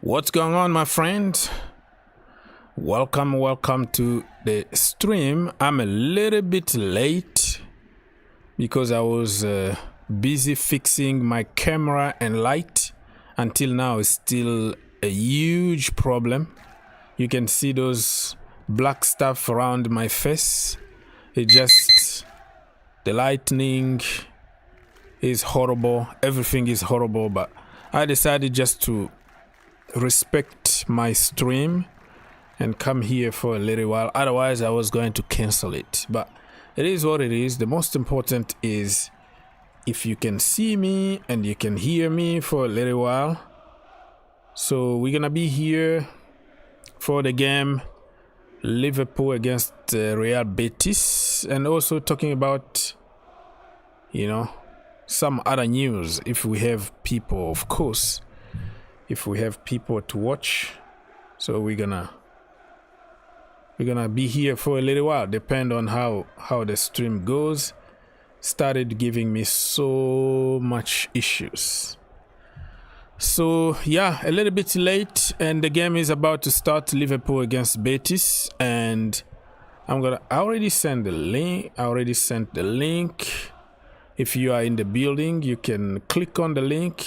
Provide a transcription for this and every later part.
What's going on, my friend? Welcome to the stream. I'm a little bit late because I was busy fixing my camera and light. Until now, it's still a huge problem. You can see those black stuff around my face. It just, the lightning is horrible. Everything is horrible, but I decided just to respect my stream and come here for a little while. Otherwise I was going to cancel it, but it is what it is. The most important is if you can see me and you can hear me for a little while. So we're gonna be here for the game Liverpool against Real Betis, and also talking about, you know, some other news if we have people, of course, if we have people to watch. So we're gonna be here for a little while, depend on how the stream goes. Started giving me so much issues. So yeah, a little bit late, and the game is about to start, Liverpool against Betis, and I already sent the link. If you are in the building, you can click on the link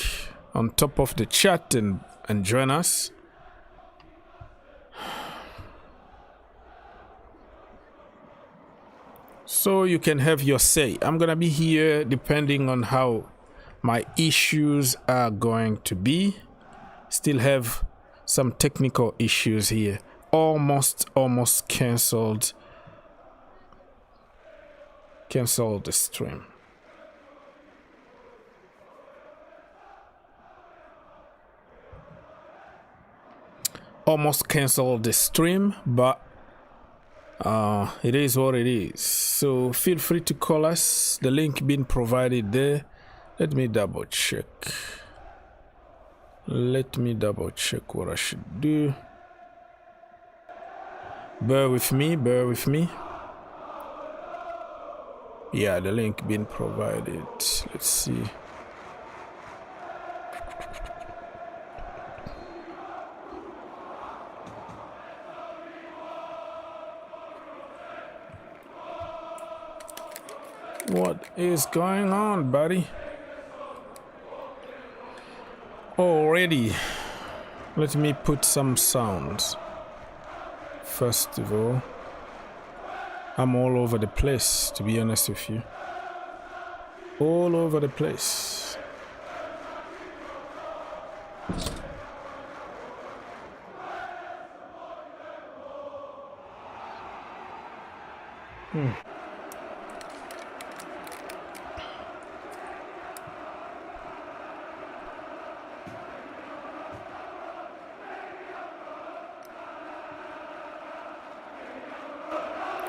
on top of the chat and join us. So you can have your say. I'm gonna be here depending on how my issues are going to be. Still have some technical issues here. Almost canceled the stream. Almost canceled the stream, but it is what it is. So feel free to call us. The link being provided there. Let me double check what I should do. Bear with me. Yeah, the link being provided. Let's see. What is going on, buddy? Already. Let me put some sounds. First of all, I'm all over the place, to be honest with you. All over the place.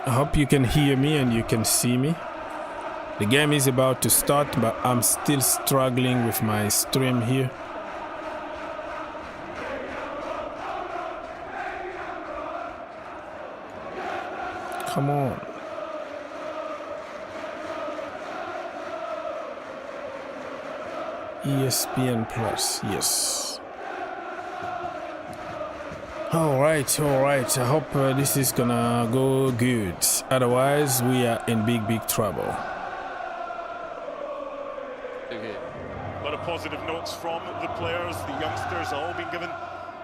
I hope you can hear me and you can see me. The game is about to start, but I'm still struggling with my stream here. Come on. ESPN Plus, yes. All right. I hope this is gonna go good. Otherwise, we are in big trouble. A lot of positive notes from the players. The youngsters have all been given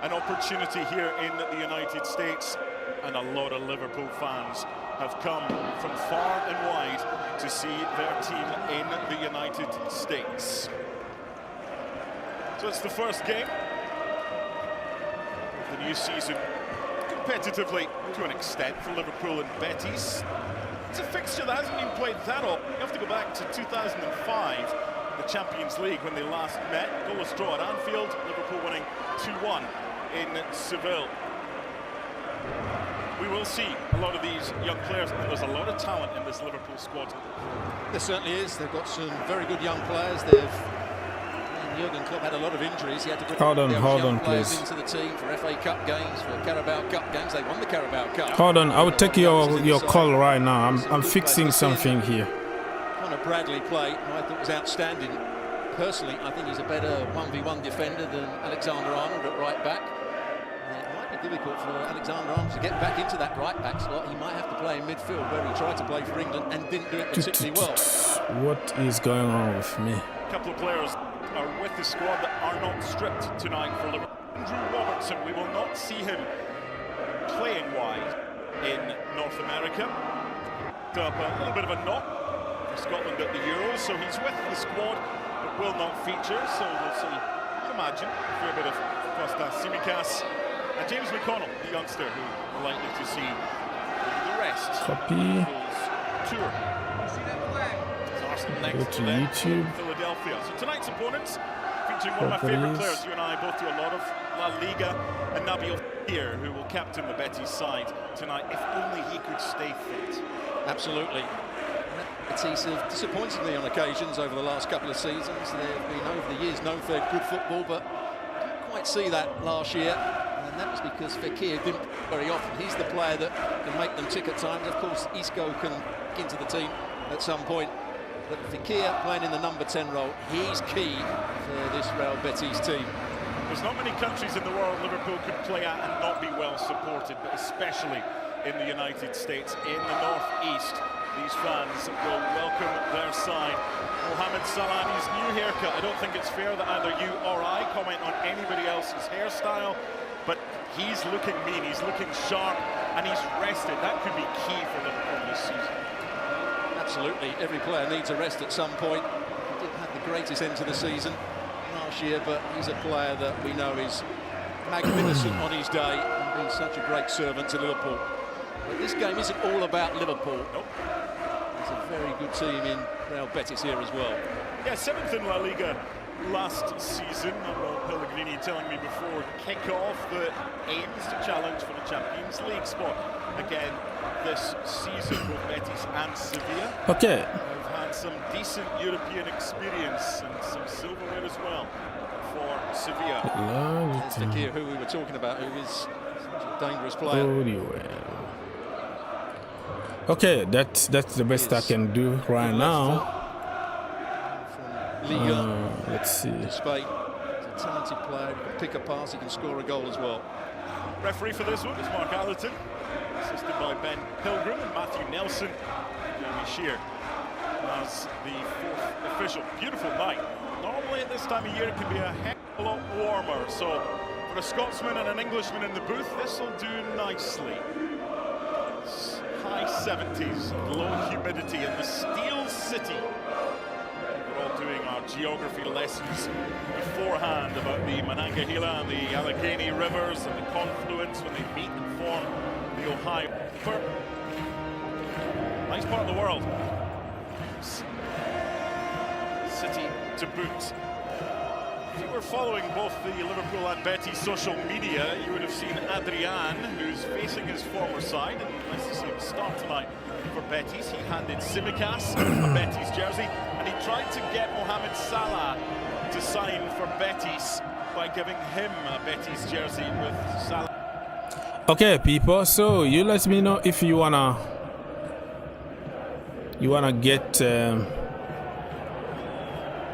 an opportunity here in the United States, and a lot of Liverpool fans have come from far and wide to see their team in the United States. So it's the first game the new season, competitively to an extent, for Liverpool and Betis. It's a fixture that hasn't been played that often. You have to go back to 2005, the Champions League, when they last met. Goalless draw at Anfield, Liverpool winning 2-1 in Seville. We will see a lot of these young players, and there's a lot of talent in this Liverpool squad. There certainly is. They've got some very good young players. Jurgen Klopp had a lot of injuries. He had to put hold on, please. Into the team for FA Cup games, for Carabao Cup games. They won the Carabao Cup. Hold on, I will take your call right now. I'm fixing something here. Connor Bradley played, who I thought was outstanding Personally, I think he's a better 1v1 defender than Alexander-Arnold at right back. It might be difficult for Alexander-Arnold to get back into that right back slot. He might have to play in midfield, where he tried to play for England and didn't do it particularly well. What is going on with me? A couple of players are with the squad that are not stripped tonight for Liverpool. Andrew Robertson, we will not see him playing wide in North America. Up a little bit of a knock for Scotland at the Euros, so he's with the squad but will not feature. So we'll see, I imagine, a fair bit of Kostas Tsimikas and James McConnell, the youngster, who we're likely to see the rest. Copy. Tour. Arsenal next to YouTube. Philadelphia. So tonight's opponents featuring one of my favourite players. You and I both do a lot of La Liga, and Nabil here, who will captain the Betis side tonight, if only he could stay fit. Absolutely. Betis have disappointed me on occasions over the last couple of seasons. They've been over the years known for good football, but didn't quite see that last year. And that was because Fekir didn't very often. He's the player that can make them tick at times. Of course, Isco can get into the team at some point. But Fekir playing in the number 10 role, he's key for this Real Betis team. There's not many countries in the world Liverpool could play at and not be well supported, but especially in the United States, in the northeast. These fans will welcome their side. Mohamed Salah and his new haircut. I don't think it's fair that either you or I comment on anybody else's hairstyle, but he's looking mean, he's looking sharp, and he's rested. That could be key for Liverpool this season. Absolutely, every player needs a rest at some point. He didn't have the greatest end to the season last year, but he's a player that we know is magnificent on his day and been such a great servant to Liverpool. But this game isn't all about Liverpool. Nope. There's a very good team in Real Betis here as well. Yeah, 7th in La Liga last season. Pellegrini telling me before kick-off that aims to challenge for the Champions League spot again this season, with Betis and Sevilla. Okay. Have had some decent European experience and some silverware as well for Sevilla. There's Fekir, who we were talking about, who is such a dangerous player. Okay, that's the best I can do right now. From Liga, let's see. Spain. He's a talented player. He can pick a pass. He can score a goal as well. Referee for this one is Mark Allerton, assisted by Ben Pilgrim and Matthew Nelson. Jeremy Shear as the 4th official. Beautiful night. Normally at this time of year it can be a heck of a lot warmer. So for a Scotsman and an Englishman in the booth, this will do nicely. High 70s, low humidity in the Steel City. We're all doing our geography lessons beforehand about the Monongahela and the Allegheny rivers and the confluence when they meet and form the Ohio River. Nice part of the world. City to boot. If you were following both the Liverpool and Betis social media, you would have seen Adrian, who's facing his former side, and nice to see him start tonight for Betis. He handed Tsimikas a Betis jersey, and he tried to get Mohamed Salah to sign for Betis by giving him a Betis jersey with Salah. Okay, people, so you let me know if you wanna get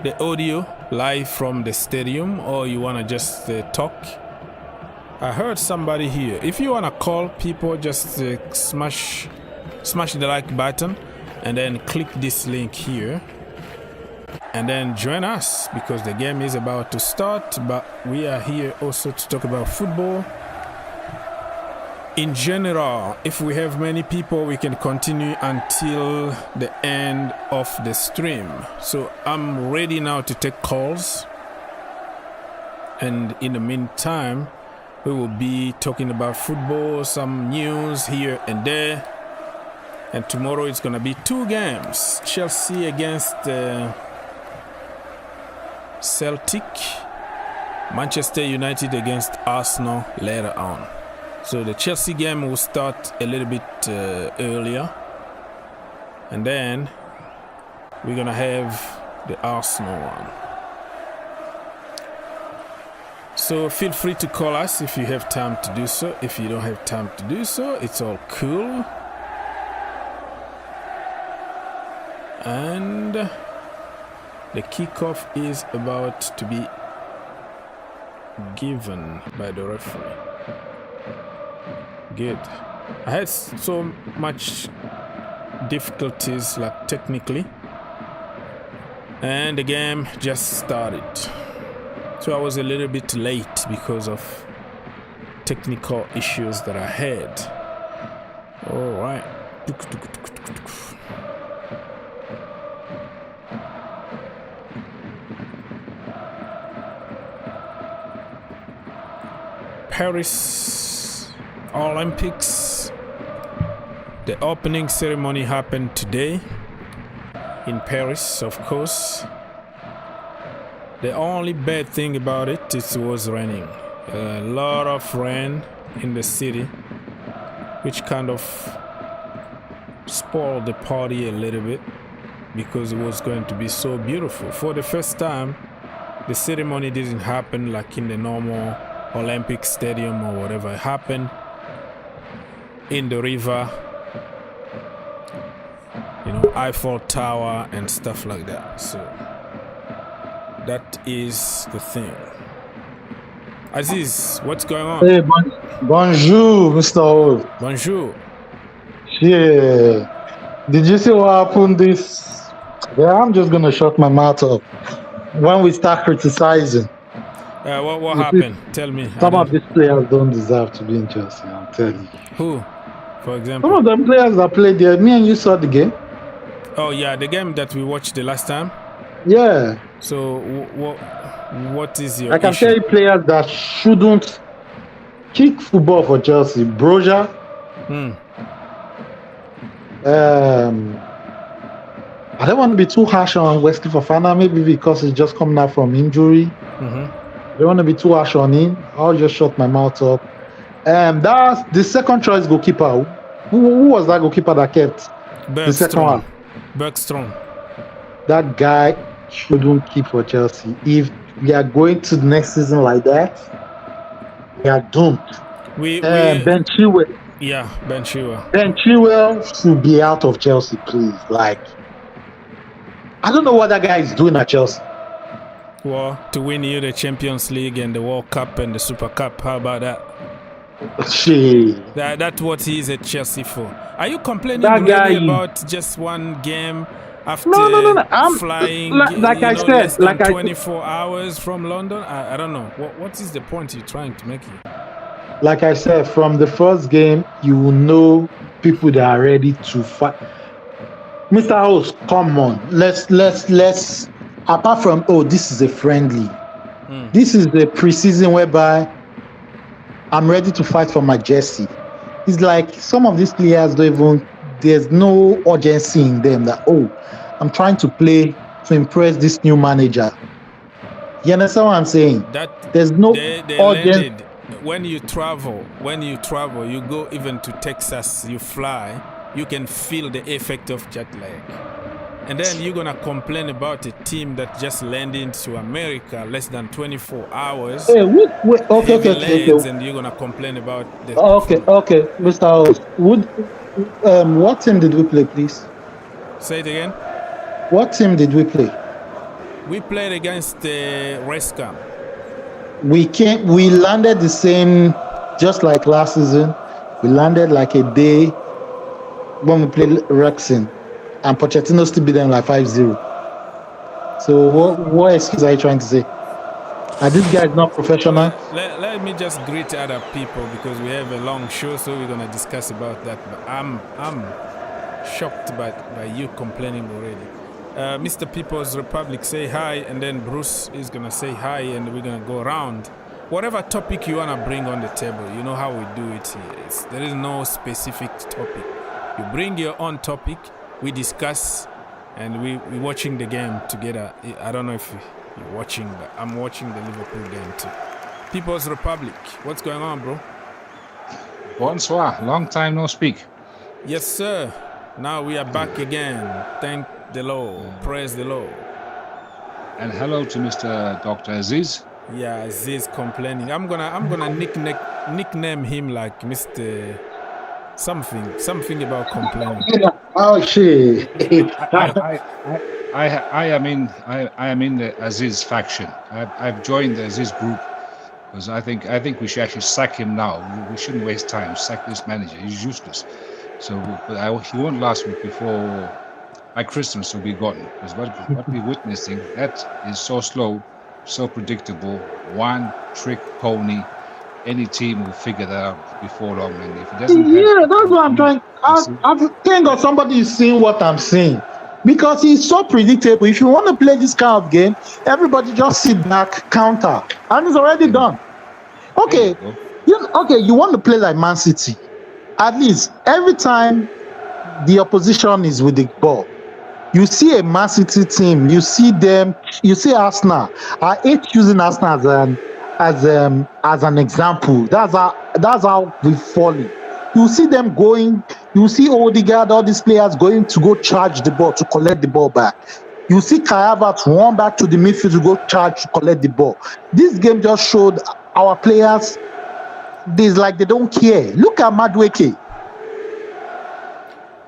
the audio live from the stadium, or you want to just talk. I heard somebody here. If you want to call people, just smash the like button and then click this link here and then join us, because the game is about to start, but we are here also to talk about football in general. If we have many people, we can continue until the end of the stream. So I'm ready now to take calls, and in the meantime we will be talking about football, some news here and there. And tomorrow it's gonna be 2 games: Chelsea against Celtic, Manchester United against Arsenal later on. So the Chelsea game will start a little bit earlier, and then we're gonna have the Arsenal one. So feel free to call us if you have time to do so. If you don't have time to do so, it's all cool. And The kickoff is about to be given by the referee. Good. I had so much difficulties, like technically, and the game just started. So I was a little bit late because of technical issues that I had. All right. Paris Olympics. The opening ceremony happened today in Paris, of course. The only bad thing about it is it was raining. A lot of rain in the city, which kind of spoiled the party a little bit because it was going to be so beautiful. For the first time, the ceremony didn't happen like in the normal Olympic stadium or whatever. It happened in the river, you know, Eiffel Tower and stuff like that. So that is the thing. Aziz, what's going on? Hey, bonjour, Mr. Hall. Bonjour. Yeah. Did you see what happened this? Yeah, I'm just going to shut my mouth up. When we start criticizing. What happened? Tell me. Some of these players don't deserve to be in Chelsea, I'm telling you. Who, for example? Some of them players that played there, me and you saw the game. Oh, yeah, the game that we watched the last time? Yeah. So, what is your I can issue? tell you players that shouldn't kick football for Chelsea. Broja. I don't want to be too harsh on Wesley Fofana, maybe because he's just coming out from injury. I don't want to be too harsh on him. I'll just shut my mouth up. That's the second choice goalkeeper. Who was that goalkeeper that kept the second one? Bergstrom. That guy shouldn't keep for Chelsea. If we are going to the next season like that, we are doomed. Ben Chilwell. Yeah, Ben Chilwell. Ben Chilwell should be out of Chelsea, please. Like, I don't know what that guy is doing at Chelsea. Well, to win you the Champions League and the World Cup and the Super Cup, how about that? Shit. That's what he is at Chelsea for. Are you complaining really about just one game after flying less than 24 hours from London? I don't know. What is the point you're trying to make here? Like I said, from the first game, you will know people that are ready to fight. Mr. Host, come on. Let's apart from, this is a friendly. This is the preseason whereby I'm ready to fight for my jersey. It's like some of these players don't even, there's no urgency in them that, I'm trying to play to impress this new manager. You understand what I'm saying? There's no urgency. When you travel, you go even to Texas, you fly, you can feel the effect of jet lag. And then you're going to complain about a team that just landed to America less than 24 hours. Hey, okay. And you're going to complain about the... Okay, Mr. House. What team did we play, please? Say it again. What team did we play? We played against Wrexham. We landed the same, just like last season. We landed like a day when we played Wrexham. And Pochettino still beat them like 5-0. So what excuse are you trying to say? Are these guys not professional? Let me just greet other people because we have a long show, so we're gonna discuss about that. But I'm shocked by you complaining already. Mr. People's Republic, say hi, and then Bruce is gonna say hi, and we're gonna go around. Whatever topic you wanna bring on the table, you know how we do it here. There is no specific topic. You bring your own topic. We discuss, and we're watching the game together. I don't know if you're watching, but I'm watching the Liverpool game too. People's Republic, what's going on, bro? Bonsoir, long time no speak. Yes, sir. Now we are back again. Thank the Lord. Praise the Lord. And hello to Mr. Dr. Aziz. Yeah, Aziz complaining. I'm gonna nickname him like Mr. Something about complaining. Oh shit! I am in the Aziz faction. I've joined the Aziz group because I think we should actually sack him now. We shouldn't waste time. Sack this manager. He's useless. So, but he won't last week before by Christmas will be gone. Because what we're witnessing, that is so slow, so predictable. One trick pony. Any team will figure that out before long. And if it doesn't, That's what I'm trying. I think of somebody is seeing what I'm saying. Because it's so predictable. If you want to play this kind of game, everybody just sit back, counter, and it's already done. Okay, you want to play like Man City. At least every time the opposition is with the ball, you see a Man City team. You see them. You see Arsenal. I hate using Arsenal as an example. That's how we fall in. You see them going. You see Odegaard, all these players going to go charge the ball to collect the ball back. You see Kai Havertz run back to the midfield to go charge to collect the ball. This game just showed our players they don't care. Look at Madueke.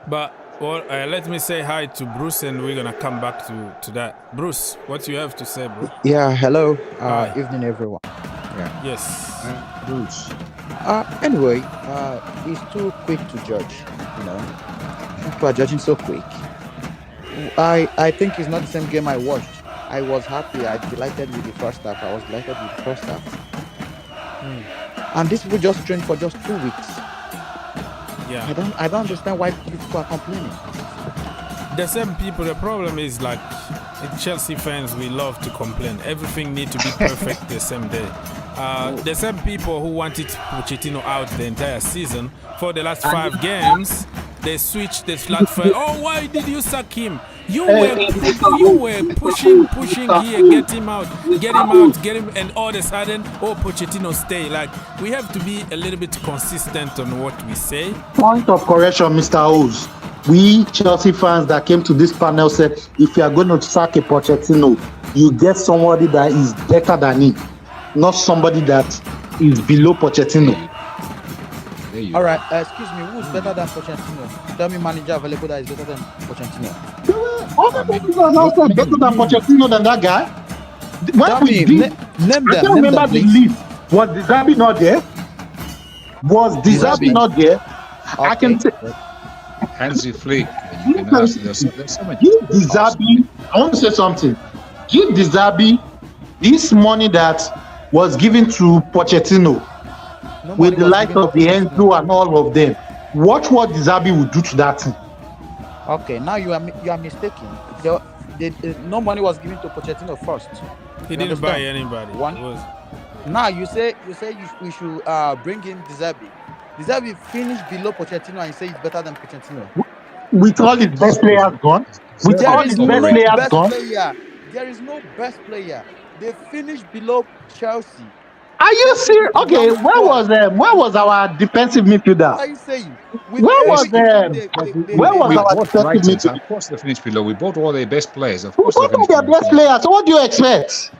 But let me say hi to Bruce, and we're gonna come back to that. Bruce, what you have to say, bro? Yeah, hello. Hi. Evening, everyone. Yeah. Yes. Bruce. Anyway, it's too quick to judge. You know, people are judging so quick. I think it's not the same game I watched. I was happy. I delighted with the first half. I was delighted with the first half. And these people just trained for just 2 weeks. Yeah. I don't understand why people are complaining. The same people. The problem is like Chelsea fans. We love to complain. Everything needs to be perfect the same day. The same people who wanted Pochettino out the entire season for the last 5 games, they switched the flat foot. Oh, why did you sack him? You were pushing here, get him out, and all of a sudden, Pochettino stay. Like, we have to be a little bit consistent on what we say. Point of correction, Mr. Oz. We Chelsea fans that came to this panel said, if you are going to sack a Pochettino, you get somebody that is better than him, not somebody that is below Pochettino. All right, excuse me, who's better than Pochettino? Tell me manager available that is better than Pochettino. Other people are also better than Pochettino than that guy. Tell me, name them. I can't remember the list. Was Dizabi not there? Was Dizabi not there? Okay. I can say. Hansi Flick. You can ask. There's so many. Give Dizabi. I want to say something. Give Dizabi this money that was given to Pochettino with the likes of the Enzo and all of them. Watch what Dizabi will do to that team. Okay, now you are mistaken. No money was given to Pochettino first. He didn't buy anybody. Now you say we should bring in Dizabi. Dizabi finished below Pochettino and you say he's better than Pochettino. With all his best players gone. With all his best players gone. There is no best player. They finished below Chelsea. Are you serious? Okay, where was our defensive midfielder? What are you saying? Where was our defensive midfielder? Of course, they finished below. We bought all their best players. Of Who course, are their best players? So what do you expect?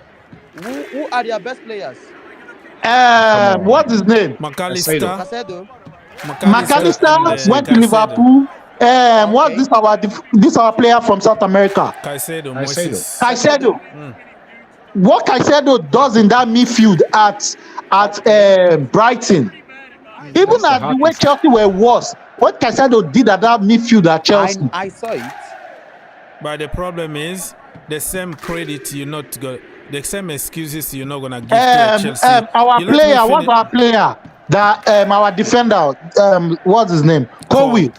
Who are their best players? What's his name? McAllister. McAllister went to Liverpool. What's this our player from South America? Caicedo. What Caicedo does in that midfield at Brighton, even at the way Chelsea were worse, what Caicedo did at that midfield at Chelsea. I saw it. But the problem is the same credit you're not going, the same excuses you're not gonna give to Chelsea. What's our player? That our defender, what's his name? Caldwell.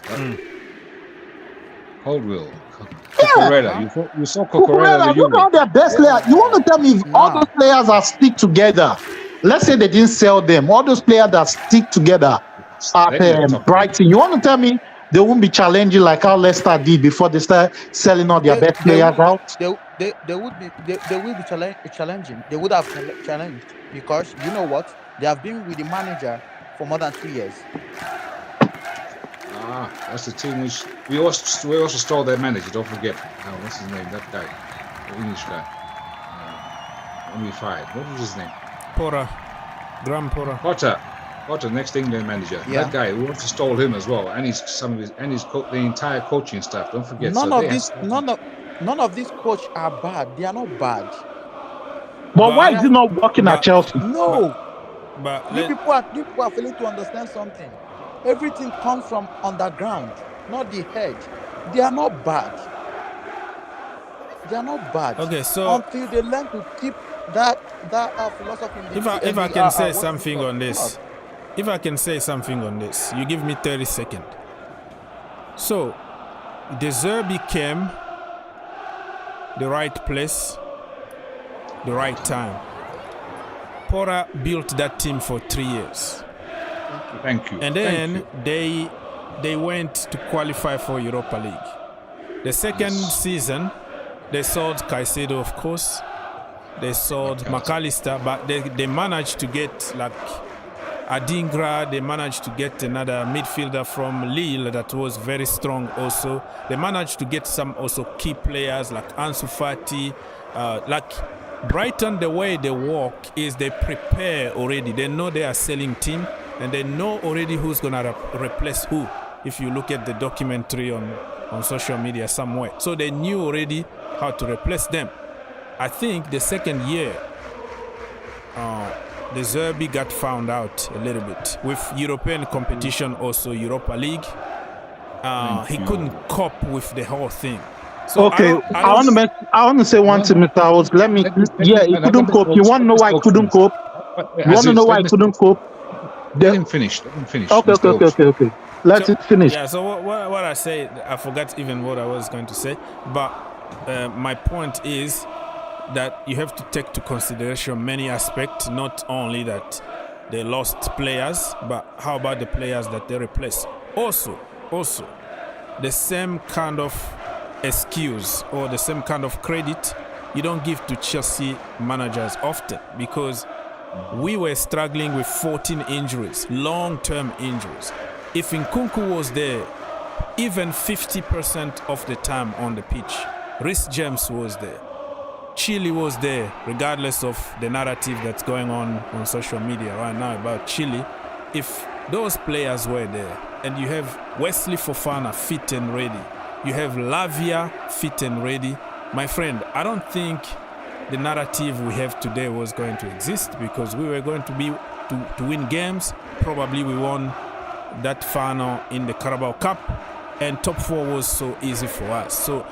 Caldwell. Cucurella. You saw Cucurella. Look at their best player. You want to tell me if all those players are stick together? Let's say they didn't sell them. All those players that stick together at Brighton. You want to tell me they won't be challenging like how Leicester did before they start selling all their best players out? They will be challenging. They would have challenged because you know what? They have been with the manager for more than 2 years. That's the team which we also stole their manager. Don't forget. What's his name? That guy, the English guy. When we fired, what was his name? Graham Potter. Got the next England manager. Yeah. That guy who wants to stole him as well, and the entire coaching staff. Don't forget. None of these coach are bad. They are not bad. But why is it not working at Chelsea? No. But You people are failing to understand something. Everything comes from underground, not the head. They are not bad. They are not bad. Okay, so until they learn to keep that philosophy. If I can say something on this, if I can say something on this, you give me 30 seconds. So, the Zerbi came the right place, the right time. Pora built that team for 3 years. Thank you. And then they went to qualify for Europa League. The second season, they sold Caicedo, of course. They sold McAllister, but they managed to get like Adingra. They managed to get another midfielder from Lille that was very strong also. They managed to get some also key players like Ansu Fati. Like Brighton, the way they work is they prepare already. They know they are selling team and they know already who's going to replace who. If you look at the documentary on social media somewhere. So they knew already how to replace them. I think the second year, the Zerbi got found out a little bit. With European competition, also Europa League, he couldn't cope with the whole thing. So okay, I want to say one thing, Mr. House. He couldn't cope. You want to know why he couldn't cope? You want to know why he couldn't cope? Let him finish. Okay. Let it finish. Yeah, so what I say, I forgot even what I was going to say. But my point is that you have to take to consideration many aspects, not only that they lost players, but how about the players that they replaced? Also, the same kind of excuse or the same kind of credit you don't give to Chelsea managers often, because we were struggling with 14 injuries, long-term injuries. If Nkunku was there, even 50% of the time on the pitch, Reece James was there, Chile was there, regardless of the narrative that's going on social media right now about Chile. If those players were there, and you have Wesley Fofana fit and ready, you have Lavia fit and ready, my friend, I don't think the narrative we have today was going to exist, because we were going to be to win games. Probably we won that final in the Carabao Cup, and top 4 was so easy for us. So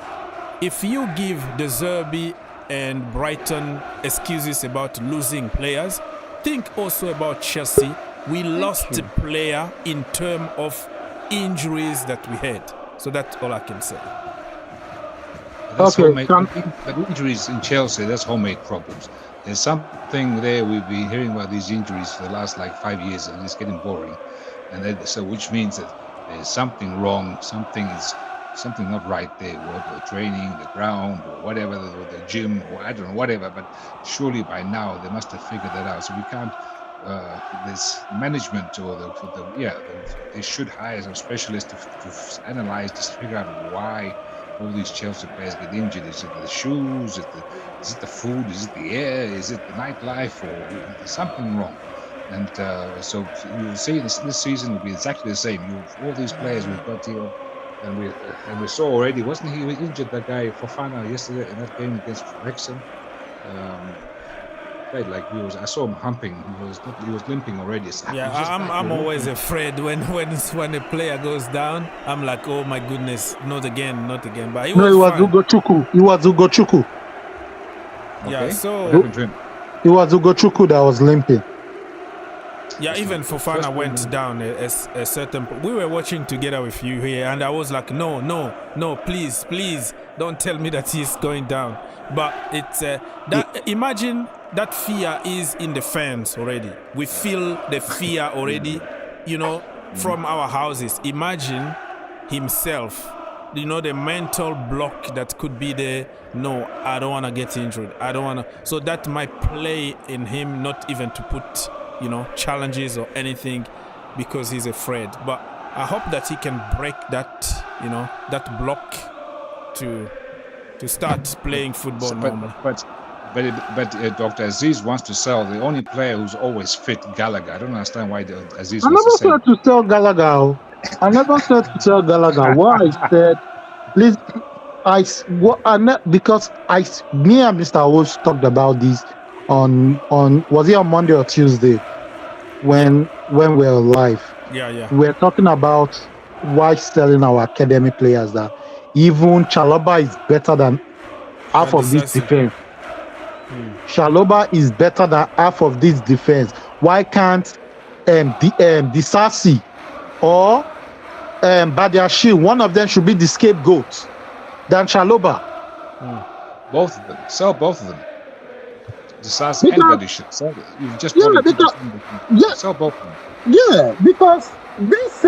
if you give the Zerbi and Brighton excuses about losing players, think also about Chelsea. We lost a player in terms of injuries that we had. So that's all I can say. That's homemade. But injuries in Chelsea, that's homemade problems. There's something there. We've been hearing about these injuries for the last 5 years, and it's getting boring. And then, so which means that there's something wrong, something not right there, or training, the ground, or whatever, the gym, or I don't know, whatever. But surely by now they must have figured that out. So we can't. This management or they should hire some specialists to analyze, to figure out why all these Chelsea players get injured. Is it the shoes? Is it the food? Is it the air? Is it the nightlife? Or there's something wrong? And so you'll see this season will be exactly the same. All these players we've got here, and we saw already, wasn't he injured, that guy Fofana, yesterday in that game against Wrexham? I saw him humping. He was limping already. Yeah, I'm always afraid when a player goes down. I'm like, oh my goodness, not again. But he was Ugochukwu. Yeah, so it was Ugochukwu that was limping. Yeah, even Fofana went down a certain point. We were watching together with you here, and I was like, no, please, don't tell me that he's going down. But it's imagine that fear is in the fans already. We feel the fear already, from our houses. Imagine himself, the mental block that could be there. No, I don't want to get injured. I don't want to. So that might play in him, not even to put challenges or anything, because he's afraid. But I hope that he can break that, that block to start playing football normally. Dr. Aziz wants to sell the only player who's always fit, Gallagher. I don't understand why Aziz I wants to never sell. said to sell Gallagher. I never said to sell Gallagher. What I said, please, because me and Mr. Wolves talked about this on was it on Monday or Tuesday when we're live. Yeah. We're talking about why selling our academy players, that even Chalobah is better than half of this defense. Chalobah is better than half of this defense. Why can't Disasi or Badiashile, one of them should be the scapegoat than Chalobah? Both of them. Sell both of them. Disasi and Badiashile. You've just sell both of them. Yeah, because this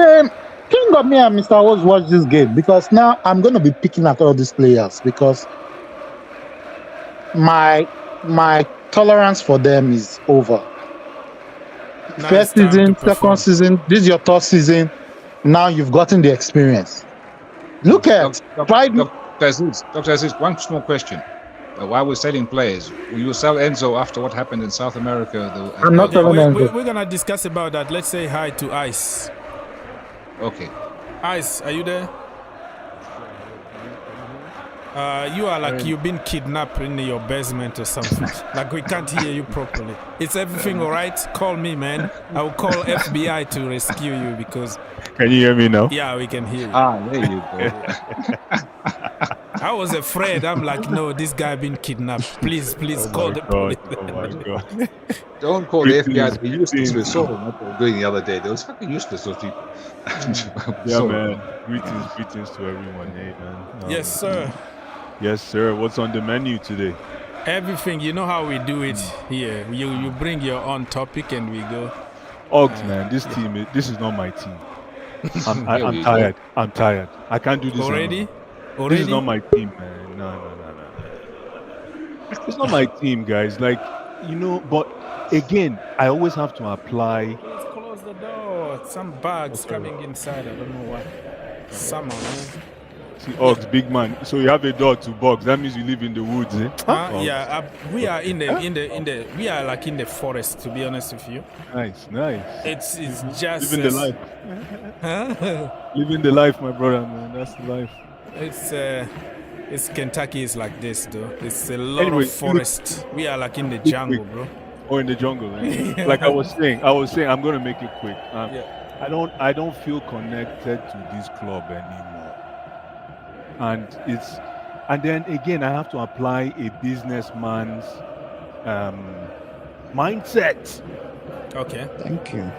King of me and Mr. Rose watch this game, because now I'm going to be picking at all these players because my tolerance for them is over. First season, second season, this is your third season. Now you've gotten the experience. Look at Dr. Aziz, one small question. While we're selling players, will you sell Enzo after what happened in South America? I'm not selling Enzo. We're going to discuss about that. Let's say hi to Ice. Okay. Ice, are you there? You are like you've been kidnapped in your basement or something. Like we can't hear you properly. Is everything all right? Call me, man. I will call FBI to rescue you because... Can you hear me now? Yeah, we can hear you. There you go. I was afraid. I'm like, no, this guy been kidnapped. Please call the police. Oh my God. Don't call the FBI. They useless. We saw what they were doing the other day. They was fucking useless, those people. Man. Greetings to everyone. Hey, man. Yes, sir. Yes, sir. What's on the menu today? Everything. You know how we do it here. You bring your own topic and we go. Ogs, man. This team. This is not my team. I'm tired. I'm tired. I can't do this already. This is not my team, man. No. It's not my team, guys. Like, but again, I always have to apply. Please close the door. Some bugs coming inside. I don't know why. Someone. See, Ogs, big man. So you have a dog to box. That means you live in the woods, eh? Yeah, we are in the we are like in the forest. To be honest with you. Nice. It's just living the life. Living the life, my brother, man. That's the life. It's Kentucky is like this, though. It's a lot of forest. We are like in the jungle, bro. Oh, in the jungle. Eh? Like I was saying, I'm gonna make it quick. I don't feel connected to this club anymore. And then again, I have to apply a businessman's mindset. Okay. Thank you.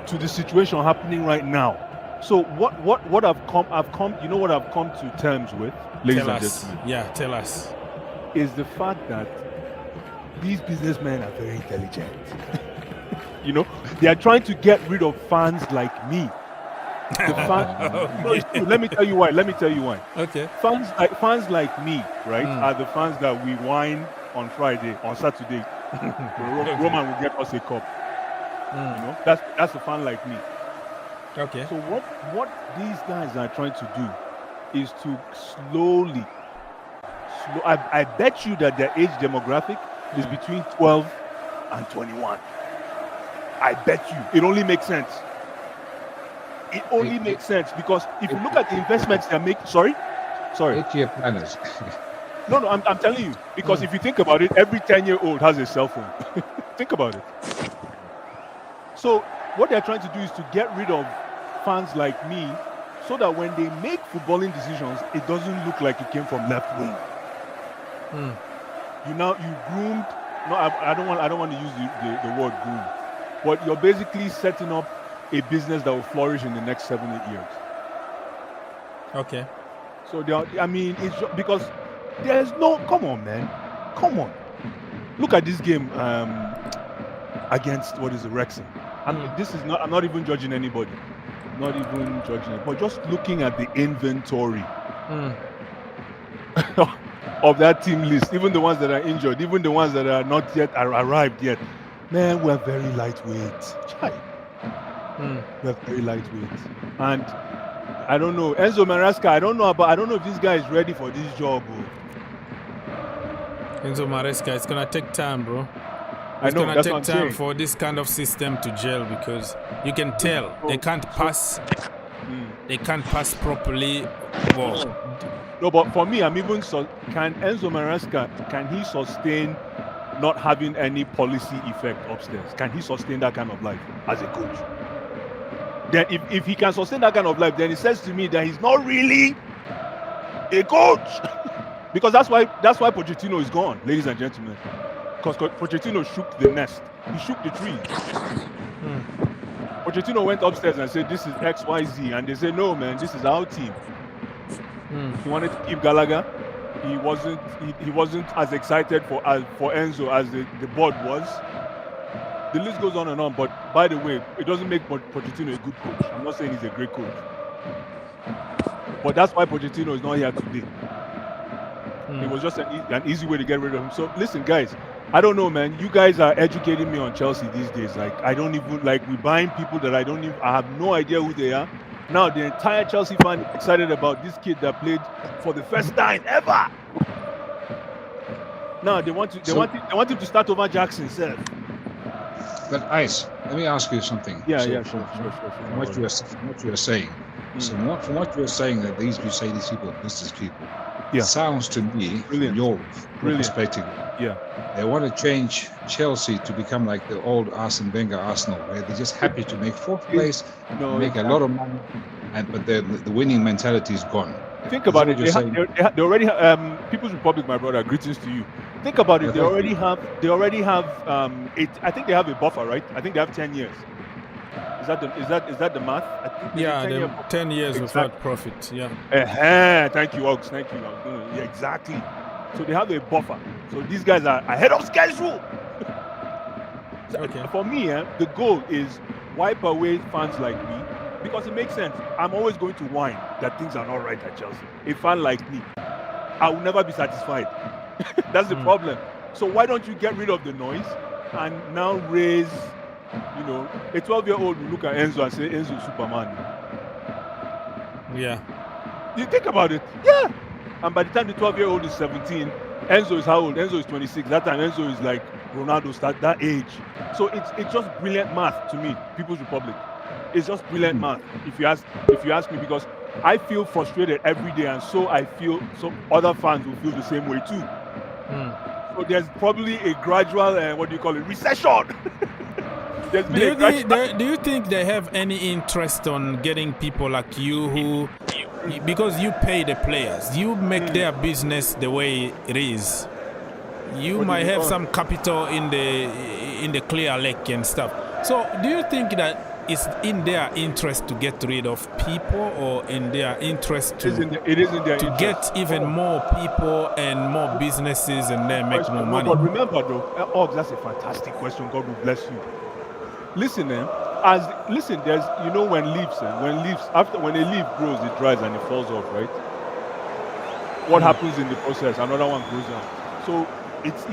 To the situation happening right now. So what I've come to terms with, ladies and gentlemen. Yeah, tell us. Is the fact that these businessmen are very intelligent. They are trying to get rid of fans like me. Let me tell you why. Okay. Fans like me, right, are the fans that we whine on Friday, on Saturday. Roman will get us a cup. That's a fan like me. Okay. So what these guys are trying to do is to slowly. I bet you that their age demographic is between 12 and 21. I bet you. It only makes sense. It only makes sense because if you look at the investments they're making, sorry. 8-year planners. No, I'm telling you, because if you think about it, every 10-year-old has a cell phone. Think about it. So what they're trying to do is to get rid of fans like me, so that when they make footballing decisions, it doesn't look like it came from left wing. You groomed. No, I don't want to use the word groom, but you're basically setting up a business that will flourish in the next 7-8 years. Okay. So it's just because there's no. Come on, man. Come on. Look at this game against Wrexham. I'm not even judging anybody. But just looking at the inventory of that team list, even the ones that are injured, even the ones that are not yet arrived yet, man, we're very lightweight. We're very lightweight. And I don't know, Enzo Maresca, I don't know if this guy is ready for this job. Enzo Maresca, it's gonna take time, bro. I It's know, gonna that's take what I'm time saying. for this kind of system to gel because you can tell they can't pass. They can't pass properly. Well, No, but for me, I'm even can Enzo Maresca, can he sustain not having any policy effect upstairs? Can he sustain that kind of life as a coach? Then if he can sustain that kind of life, then it says to me that he's not really a coach. Because that's why Pochettino is gone, ladies and gentlemen. Because Pochettino shook the nest. He shook the tree. Pochettino went upstairs and said, "This is XYZ," and they said, "No, man, this is our team." He wanted to keep Gallagher. He wasn't as excited for Enzo as the board was. The list goes on and on. But by the way, it doesn't make Pochettino a good coach. I'm not saying he's a great coach, but that's why Pochettino is not here today. It was just an easy way to get rid of him. So listen, guys, I don't know, man. You guys are educating me on Chelsea these days. Like, I don't even, like, we're buying people that I have no idea who they are. Now the entire Chelsea fan is excited about this kid that played for the first time ever. Now they want him to start over Jackson himself. But Ice, let me ask you something. Yeah, Sure. From What you are saying. So from what you are saying that these people are business people. Yeah. It sounds to me, Brilliant. from your perspective, Yeah. they want to change Chelsea to become like the old Arsene Wenger Arsenal, where they're just happy to make fourth place, make a lot of money, but the winning mentality is gone. Think about it. That's what you're saying. They already have People's Republic, my brother. Greetings to you. Think about it. They already have. I think they have a buffer, right? I think they have 10 years. Is that the math? I think yeah, 10 years without profit. Yeah. Thank you, Ox. Thank you. Yeah, exactly. So they have a buffer. So these guys are ahead of schedule. Okay. For me, the goal is wipe away fans like me, because it makes sense. I'm always going to whine that things are not right at Chelsea. A fan like me, I will never be satisfied. That's the problem. So why don't you get rid of the noise and now raise, a 12-year-old will look at Enzo and say, Enzo Superman. Yeah. You think about it. Yeah. And by the time the 12-year-old is 17, Enzo is how old? Enzo is 26. That time Enzo is like Ronaldo, start that age. So it's just brilliant math to me, People's Republic. It's just brilliant math, if you ask me, because I feel frustrated every day, and so I feel other fans will feel the same way too. So there's probably a gradual recession. Do you think they have any interest on getting people like you who, because you pay the players, you make their business the way it is? You might have some capital in the Clear Lake and stuff. So do you think that it's in their interest to get rid of people, or in their interest to get even more people and more businesses and then make more money? But remember though, that's a fantastic question. God will bless you. Listen, there's when a leaf grows, it dries and it falls off, right? What happens in the process? Another one grows out. So it's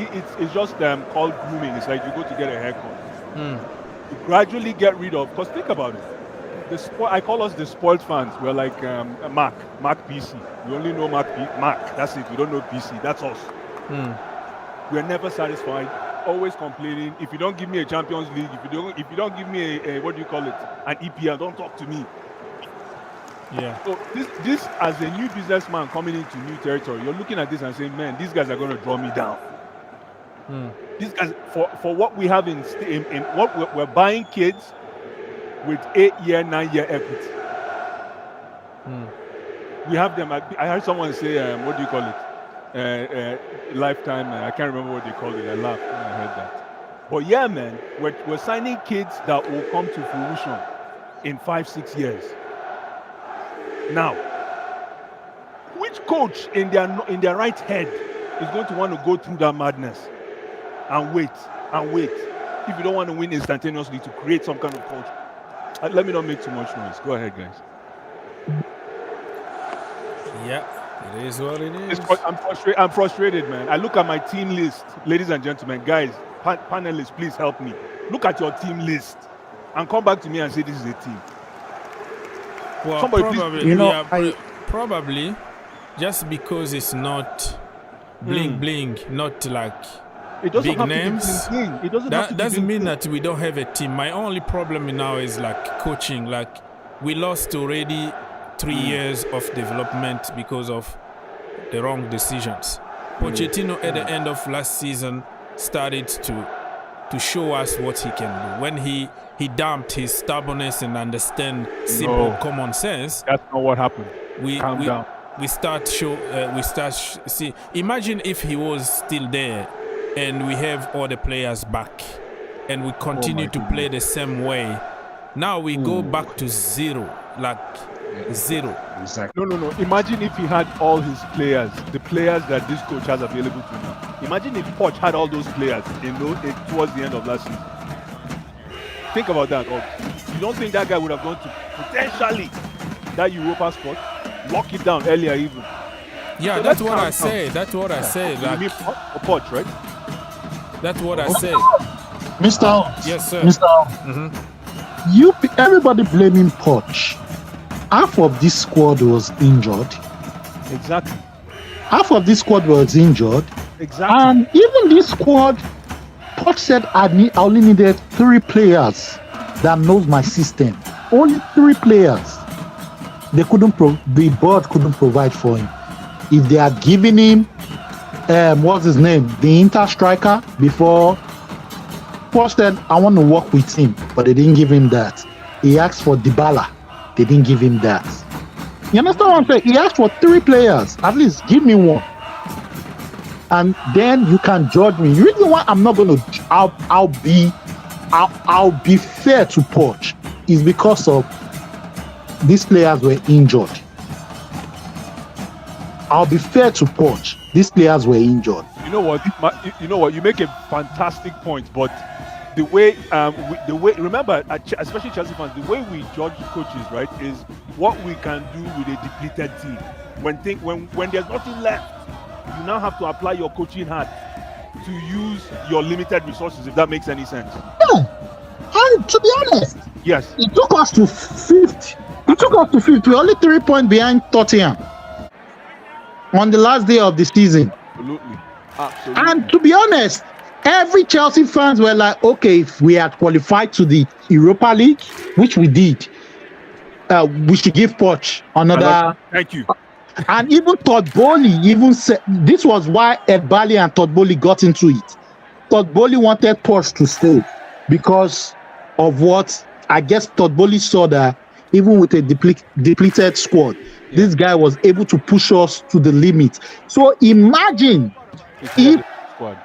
just called grooming. It's like you go to get a haircut. You gradually get rid of, because think about it. I call us the spoiled fans. We're like Mac PC. We only know Mac. That's it. We don't know PC. That's us. We're never satisfied. Always complaining. If you don't give me a Champions League, if you don't give me an EPL, don't talk to me. Yeah. So this as a new businessman coming into new territory, you're looking at this and saying, man, these guys are going to draw me down. These guys, for what we have in what we're buying kids with 8-year, 9-year equity. We have them. I heard someone say, what do you call it? Lifetime. I can't remember what they called it. I laughed when I heard that. But yeah, man, we're signing kids that will come to fruition in 5-6 years. Now, which coach in their right head is going to want to go through that madness and wait if you don't want to win instantaneously to create some kind of culture? Let me not make too much noise. Go ahead, guys. Yeah, it is what it is. I'm frustrated, man. I look at my team list, ladies and gentlemen, guys, panelists, please help me. Look at your team list and come back to me and say this is a team. Well, Somebody probably, please, probably just because it's not bling, not like It doesn't big have names. to be bling. It doesn't have to That doesn't be mean bling. that we don't have a team. My only problem now is like coaching. Like we lost already 3 years of development because of the wrong decisions. Pochettino at the end of last season started to show us what he can do. When he dumped his stubbornness and understand simple common sense, That's not what happened. Calm down. we start see. Imagine if he was still there, and we have all the players back, and we continue to play the same way. Now we go back to zero, like zero. Exactly. No. Imagine if he had all his players, the players that this coach has available to him. Imagine if Poch had all those players towards the end of last season. Think about that. You don't think that guy would have gone to potentially that Europa spot, lock it down earlier even? Yeah, So that's let's what I calm say. That's what I say. You Like mean Poch, right? that's what I say. Mr. Holmes, Yes, sir. Mr. Holmes, everybody blaming Poch. Half of this squad was injured. Exactly. Half of this squad was injured. Exactly. And even this squad, Poch said I only needed 3 players that knows my system. Only 3 players. They couldn't the board couldn't provide for him. If they had given him what's his name? The Inter striker before Poch said I want to work with him, but they didn't give him that. He asked for Dybala. They didn't give him that. You understand what I'm saying? He asked for 3 players. At least give me one. And then you can judge me. The reason why I'm not going to, I'll be fair to Poch is because of these players were injured. I'll be fair to Poch. These players were injured. You know what? You make a fantastic point, but the way remember, especially Chelsea fans, the way we judge coaches, right, is what we can do with a depleted team. When there's nothing left, you now have to apply your coaching hat to use your limited resources, if that makes any sense. Yeah. And to be honest, yes, it took us to 5th. We're only 3 points behind Tottenham on the last day of the season. Absolutely. And to be honest, every Chelsea fans were like, okay, if we had qualified to the Europa League, which we did, we should give Poch another. Thank you. And even Todd Bowley even said this was why Ed Bally and Todd Bowley got into it. Todd Bowley wanted Poch to stay because of what I guess Todd Bowley saw that even with a depleted squad, this guy was able to push us to the limit. So imagine if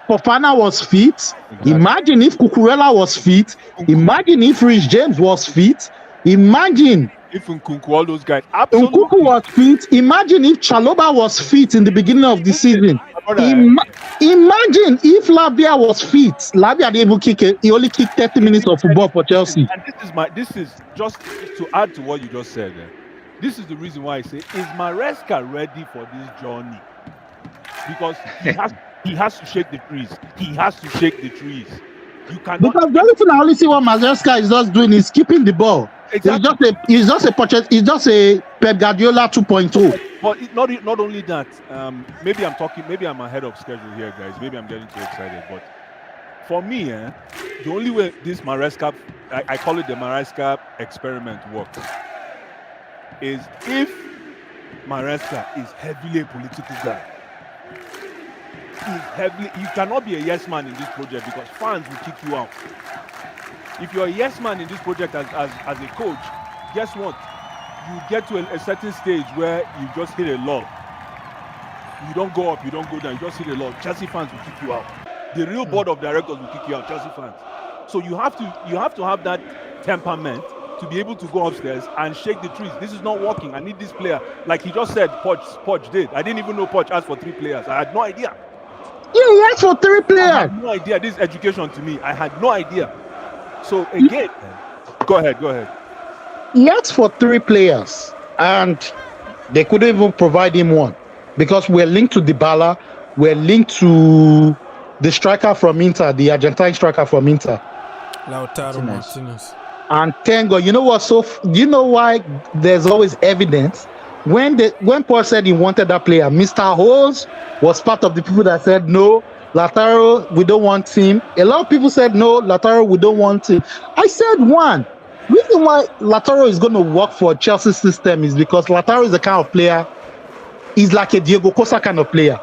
Fofana was fit, imagine if Cucurella was fit, imagine if Rich James was fit, imagine if Nkunku, all those guys, absolutely. Nkunku was fit. Imagine if Chalobah was fit in the beginning of the season. Imagine if Lavia was fit. Lavia didn't even kick it. He only kicked 30 minutes of football for Chelsea. And this is just to add to what you just said. This is the reason why I say, is Maresca ready for this journey? Because he has to shake the trees. He has to shake the trees. You cannot. Because the only thing I only see what Maresca is just doing is keeping the ball. Exactly. It's just a Pep Guardiola 2.0. But not only that. Maybe I'm ahead of schedule here, guys. Maybe I'm getting too excited. But for me, the only way this Maresca, I call it the Maresca experiment, works is if Maresca is heavily a political guy. You cannot be a yes man in this project because fans will kick you out. If you're a yes man in this project as a coach, guess what? You get to a certain stage where you just hit a lull. You don't go up, you don't go down, you just hit a lull. Chelsea fans will kick you out. The real board of directors will kick you out, Chelsea fans. So you have to have that temperament to be able to go upstairs and shake the trees. This is not working. I need this player. Like he just said, Poch did. I didn't even know Poch asked for 3 players. I had no idea. Yeah, he asked for 3 players. I had no idea. This is education to me. I had no idea. So again, go ahead. He asked for 3 players, and they couldn't even provide him one because we're linked to Dybala, we're linked to the striker from Inter, the Argentine striker from Inter, Lautaro Martinez. And thank God, you know what? You know why there's always evidence? when Paul said he wanted that player, Mr. Hose was part of the people that said no, Lautaro, we don't want him. A lot of people said no, Lautaro, we don't want him. I said one. Reason why Lautaro is going to work for Chelsea's system is because Lautaro is the kind of player, he's like a Diego Costa kind of player.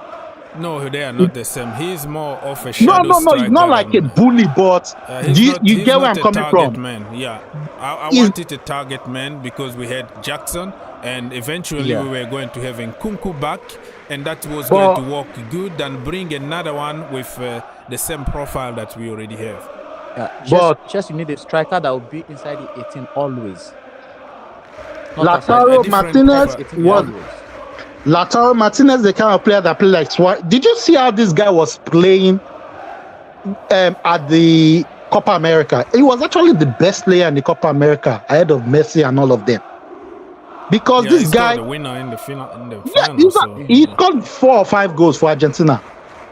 No, they are not the same. He's more of a shadow No, he's not like a bully, but you get where I'm coming from. Man. Yeah, I wanted a target man because we had Jackson, and eventually we were going to have Nkunku back, and that was going to work good and bring another one with the same profile that we already have. Just you need a striker that will be inside the 18 always. Lautaro Martinez was. Lautaro Martinez, the kind of player that play like Suarez. Did you see how this guy was playing at the Copa America? He was actually the best player in the Copa America ahead of Messi and all of them. Because this guy, the winner in the final. He scored 4 or 5 goals for Argentina.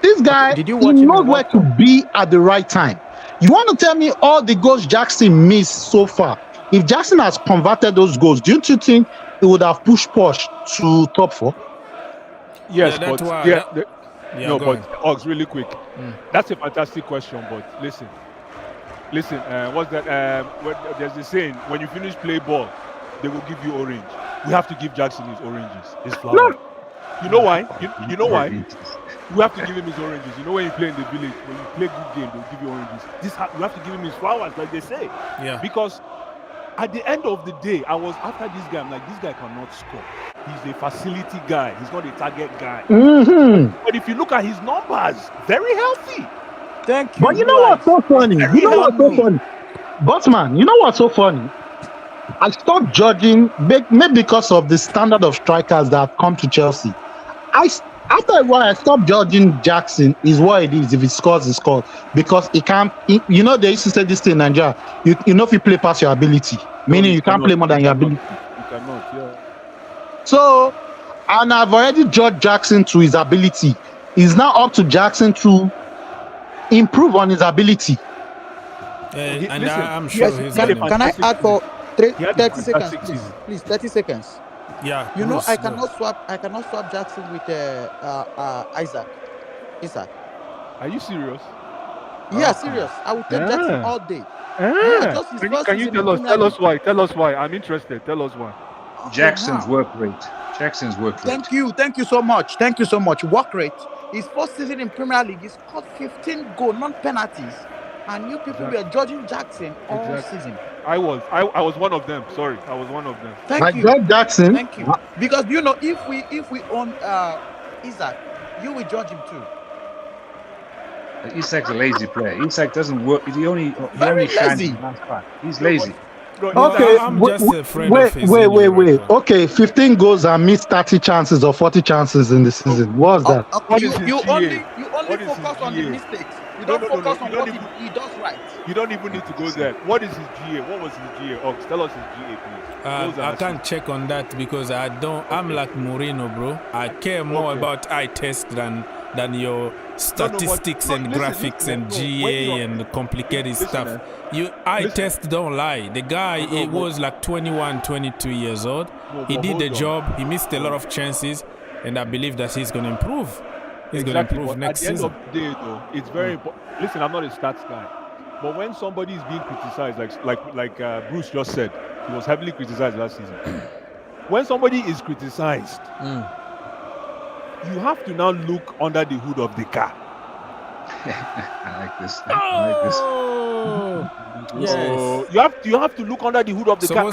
This guy, he knows where to be at the right time. You want to tell me all the goals Jackson missed so far? If Jackson has converted those goals, do you think he would have pushed Porsche to top 4? Yes, but Ox, really quick. That's a fantastic question, but listen. What's that? There's a saying: when you finish play ball, they will give you orange. We have to give Jackson his oranges, his flowers. You know why? You know why? We have to give him his oranges. You know when you play in the village, when you play good game, they'll give you oranges. We have to give him his flowers, like they say. Yeah. Because at the end of the day, I was after this guy. I'm like, this guy cannot score. He's a facility guy. He's not a target guy. Mm-hmm. But if you look at his numbers, very healthy. Thank you. But you know what's so funny? Bossman, you know what's so funny? I stopped judging, maybe because of the standard of strikers that have come to Chelsea. After a while, I stopped judging Jackson is what it is. If he scores, he scores. Because he can't, you know, they used to say this thing in Nigeria. You know, if you play past your ability, meaning you can't play more than your ability. You cannot, yeah. So, and I've already judged Jackson to his ability. It's now up to Jackson to improve on his ability. And I'm sure he's Can I add for 30 seconds, please? 30 seconds. Yeah. You know, I cannot swap Jackson with Isaac. Are you serious? Yeah, serious. I will take Jackson all day. Can you tell us why? Tell us why. I'm interested. Tell us why. Jackson's work rate. Thank you so much. Work rate. His first season in Premier League, he scored 15 goals, non-penalties. And you people were judging Jackson all season. I was one of them. Sorry, I was one of them. Thank you. Jackson. Thank you. Because you know, if we own Isaac, you will judge him too. Isak's a lazy player. Isak doesn't work. He only shines in the last part. He's lazy. Okay, I'm just afraid of his wait. Okay, 15 goals and missed 30 chances or 40 chances in the season. What's that? You only focus on the mistakes. You don't focus on what he does right. You don't even need to go there. What is his GA? What was his GA? Ox, tell us his GA, please. I can't check on that because I'm like Mourinho, bro. I care more about eye test than your statistics and graphics and GA and complicated stuff. Eye test don't lie. The guy, he was like 21, 22 years old. He did the job. He missed a lot of chances, and I believe that he's going to improve. He's going to improve next season. At the end of the day, though, it's very important. Listen, I'm not a stats guy, but when somebody is being criticized, like Bruce just said, he was heavily criticized last season. When somebody is criticized, you have to now look under the hood of the car. I like this. Yes. You have to look under the hood of the car.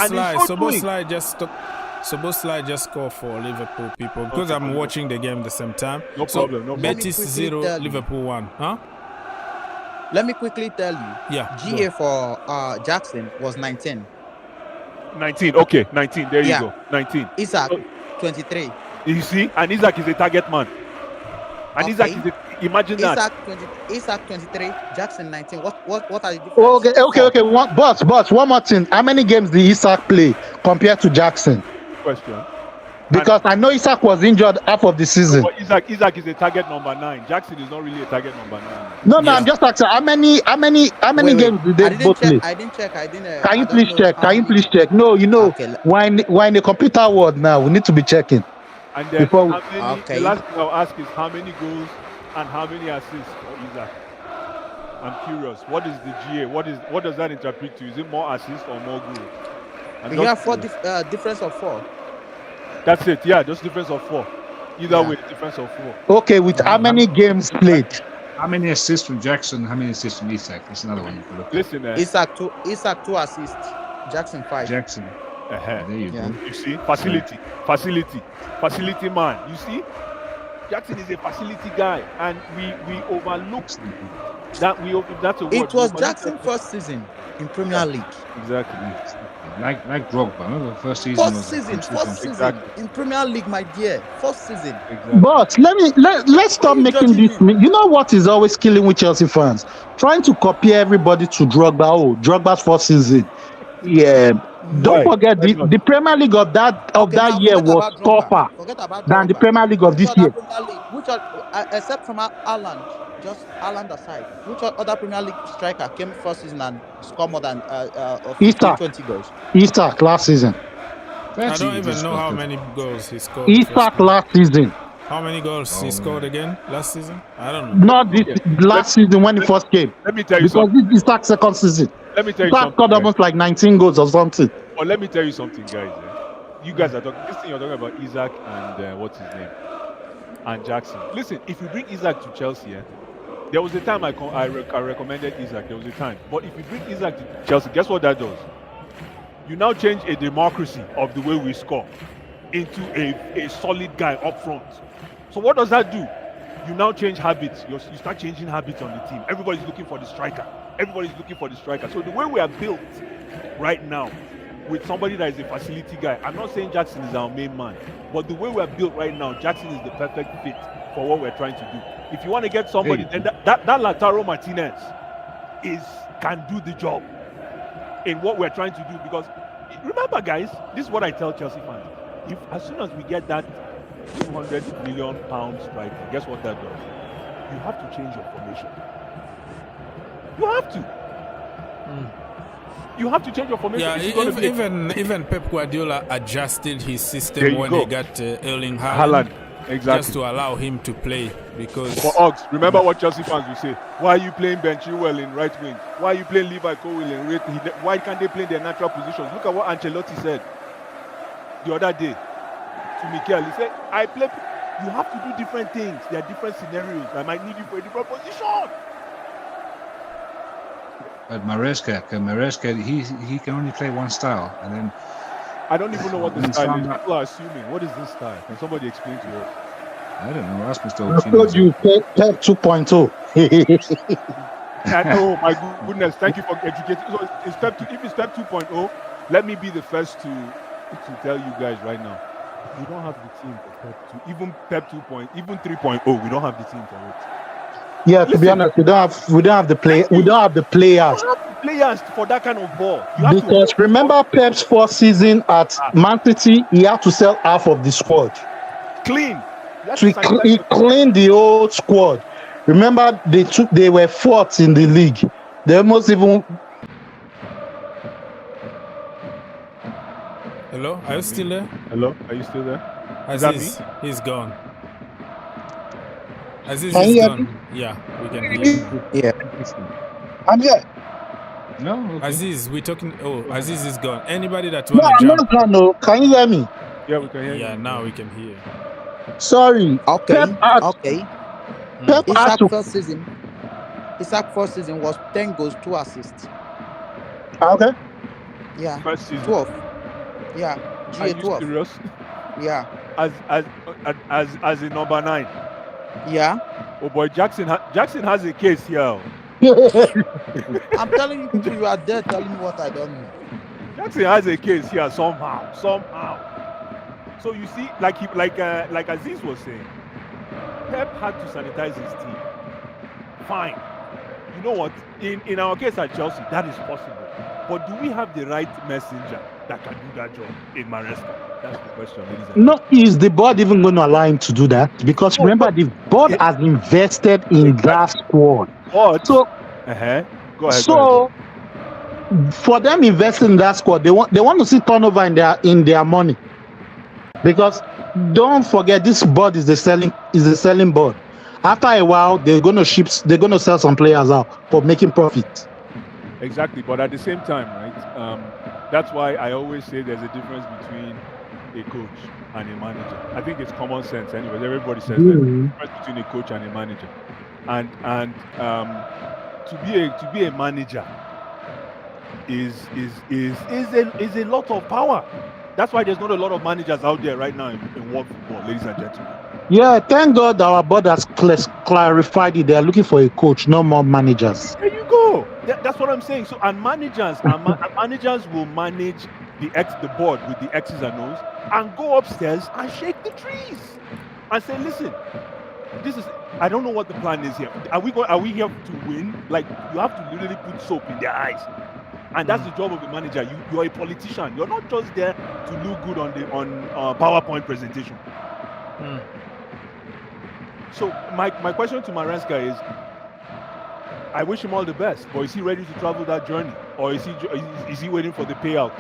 Szoboszlai just scored for Liverpool people because I'm watching the game at the same time. No problem. Betis 0, Liverpool 1. Huh? Let me quickly tell you. Yeah. GA for Jackson was 19. 19. Okay, 19. There you go. 19. Isaac 23. You see, and Isaac is a target man. And Isaac is imagine that. Isaac 23, Jackson 19. What are the differences? Okay. Boss, one more thing. How many games did Isaac play compared to Jackson? Question. Because I know Isaac was injured half of the season. But Isaac is a target number 9. Jackson is not really a target number 9. No, Yeah. I'm just asking how many Wait. games did they both play? I didn't check. Can you I don't please know check? how Can you many- please check? No, Okay. we're in a computer world now. We need to be checking. And then Before we- how many? Okay. The last thing I'll ask is how many goals and how many assists for Isaac? I'm curious. What is the GA? What does that interpret to? Is it more assists or more goals? I'm We just have 4 curious. difference of 4. That's it. Yeah, just difference of 4. Either Yeah. way, difference of 4. Okay, with how many games played? How many assists from Jackson? How many assists from Isak? That's another one you can look at. Listen, Isaac 2 assists. Jackson 5. Jackson. There you Yeah. go. You see, facility man. You see, Jackson is a facility guy, and we overlooked that. That's a word. It was We overlooked Jackson's that. first season in Premier League. Exactly. Like Drogba. Remember the first season First was season Exactly. in Premier League, my dear. First season. Exactly. But let's stop Why are you making judging this. You know what is always killing with Chelsea fans? Trying to compare everybody to Drogba. Oh, Drogba's first season. Yeah. Don't forget the Premier League of that Now year forget was about Drogba. tougher Forget about than the Drogba. Premier League of Which this other year. Premier League, except from Haaland, just Haaland aside, which other Premier League striker came first season and scored more than 15, Isak. 20 goals? Isak last season. I don't even know how many goals he scored. Isak last season. How many goals he scored again last season? I don't know. Not this last season when he first came. Let me tell you Because something. this is Isak's second season. Let me tell you Isak something. scored guys. almost like 19 goals or something. But let me tell you something, guys. You guys are talking. This thing you're talking about Isaac and what's his name, and Jackson. Listen, if you bring Isaac to Chelsea, there was a time I recommended Isaac. There was a time, but if you bring Isaac to Chelsea, guess what that does? You now change a democracy of the way we score into a solid guy up front. So what does that do? You now change habits. You start changing habits on the team. Everybody's looking for the striker. So the way we are built right now, with somebody that is a facility guy, I'm not saying Jackson is our main man, but the way we are built right now, Jackson is the perfect fit for what we're trying to do. If you want to get somebody, then that Lautaro Martinez can do the job in what we're trying to do. Because remember, guys, this is what I tell Chelsea fans: if as soon as we get that £200 million striker, guess what that does? You have to change your formation. You have to. You have to change your formation. Yeah, even Pep Guardiola adjusted his system when he got Erling Haaland. Exactly. Just to allow him to play, because for Ox, remember what Chelsea fans will say: why are you playing Ben Chilwell in right wing? Why are you playing Levi Colwill in right? Why can't they play in their natural positions? Look at what Ancelotti said the other day to Mikel. He said, "I play. You have to do different things. There are different scenarios. I might need you for a different position." But Maresca, he can only play one style, and then I don't even know what the style is. People are assuming. What is this style? Can somebody explain to us? I don't know. Ask Mr. I told you, Pep 2.0. Oh my goodness! Thank you for educating. So if it's Pep 2.0, let me be the first to tell you guys right now. We don't have the team for Pep 2. Even Pep 2.0, even 3.0, we don't have the team for it. Yeah, to be honest, we don't have the players. We don't have the players for that kind of ball. Because remember Pep's first season at Man City, he had to sell half of the squad. Clean. So he cleaned the old squad. Remember, they were fourth in the league. They almost even. Hello, are you still there? Hello, are you still there? Aziz, he's gone. Aziz Can is you hear gone. me? Yeah, we can hear you. Yeah. I'm here. No, okay. Aziz, we're talking. Oh, Aziz is gone. Anybody that No, want to I'm jump? not gone. No. Can you hear me? Yeah, we can hear you. Yeah, now we can hear. Sorry. Okay. Pep had Isaac to. first season was 10 goals, 2 assists. Okay. Yeah. First season. 12. Yeah. Are GA you 12. serious? Yeah. As a number 9. Yeah. Oh boy, Jackson has a case here. I'm telling you people, you are there telling me what I don't know. Jackson has a case here somehow. So you see, like Aziz was saying, Pep had to sanitize his team. Fine. you know what? In our case at Chelsea, that is possible. But do we have the right messenger that can do that job in Maresca? That's the question, ladies and No, is the board even going to allow him to do that? Because remember, the board has invested in that squad. But, So, go ahead. so for them investing in that squad, they want to see turnover in their money. Because don't forget, this board is the selling board. After a while, they're going to sell some players out for making profit. Exactly, but at the same time, right? That's why I always say there's a difference between a coach and a manager. I think it's common sense, anyway. Everybody says that. There's a difference between a coach and a manager, and to be a manager is a lot of power. That's why there's not a lot of managers out there right now in world football, ladies and gentlemen. Yeah, thank God our board has clarified it. They are looking for a coach, no more managers. There you go. That's what I'm saying. So, and managers will manage the board with the X's and O's and go upstairs and shake the trees and say, listen, I don't know what the plan is here. Are we here to win? Like, you have to literally put soap in their eyes. And that's the job of the manager. You're a politician. You're not just there to look good on PowerPoint presentation. So my question to Maresca is, I wish him all the best, but is he ready to travel that journey, or is he waiting for the payout?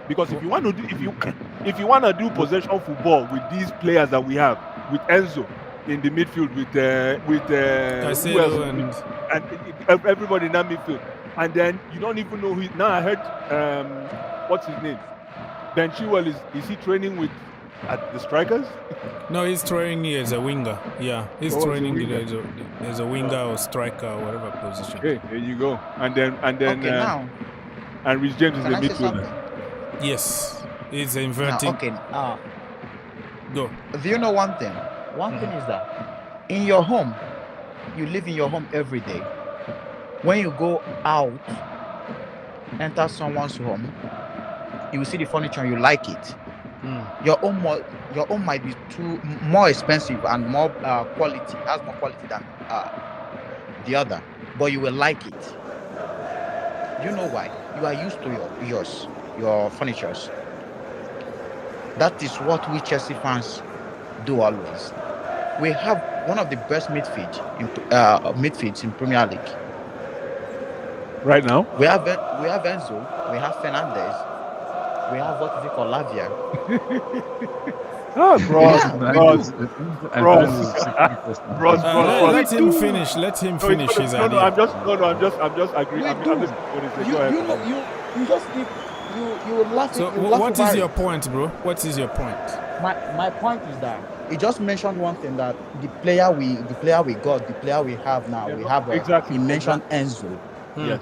Because if you want to do possession football with these players that we have, with Enzo in the midfield, with and everybody in that midfield, and then you don't even know who. Now I heard what's his name? Ben Chilwell is he training with at the strikers? No, he's training as a winger. Yeah, he's training as a winger or striker or whatever position. Okay, there you go. And then Okay, now, and Rich James is the can I say midfielder. something? Yes, he's inverting. Now, okay, Go. do you know one thing? One thing is that in your home, you live in your home every day. When you go out, enter someone's home, you will see the furniture and you like it. Your own might be more expensive and more quality, has more quality than the other, but you will like it. You know why? You are used to your furnitures. That is what we Chelsea fans do always. We have one of the best midfields in Premier League. Right now? We have Enzo, we have Fernandez, we have what is it called, Lavia. Let him finish. Let him finish his idea. I'm just agreeing. You laugh. So what is your point, bro? What is your point? My point is that he just mentioned one thing, that the player we have now, exactly. He mentioned Enzo. Yes.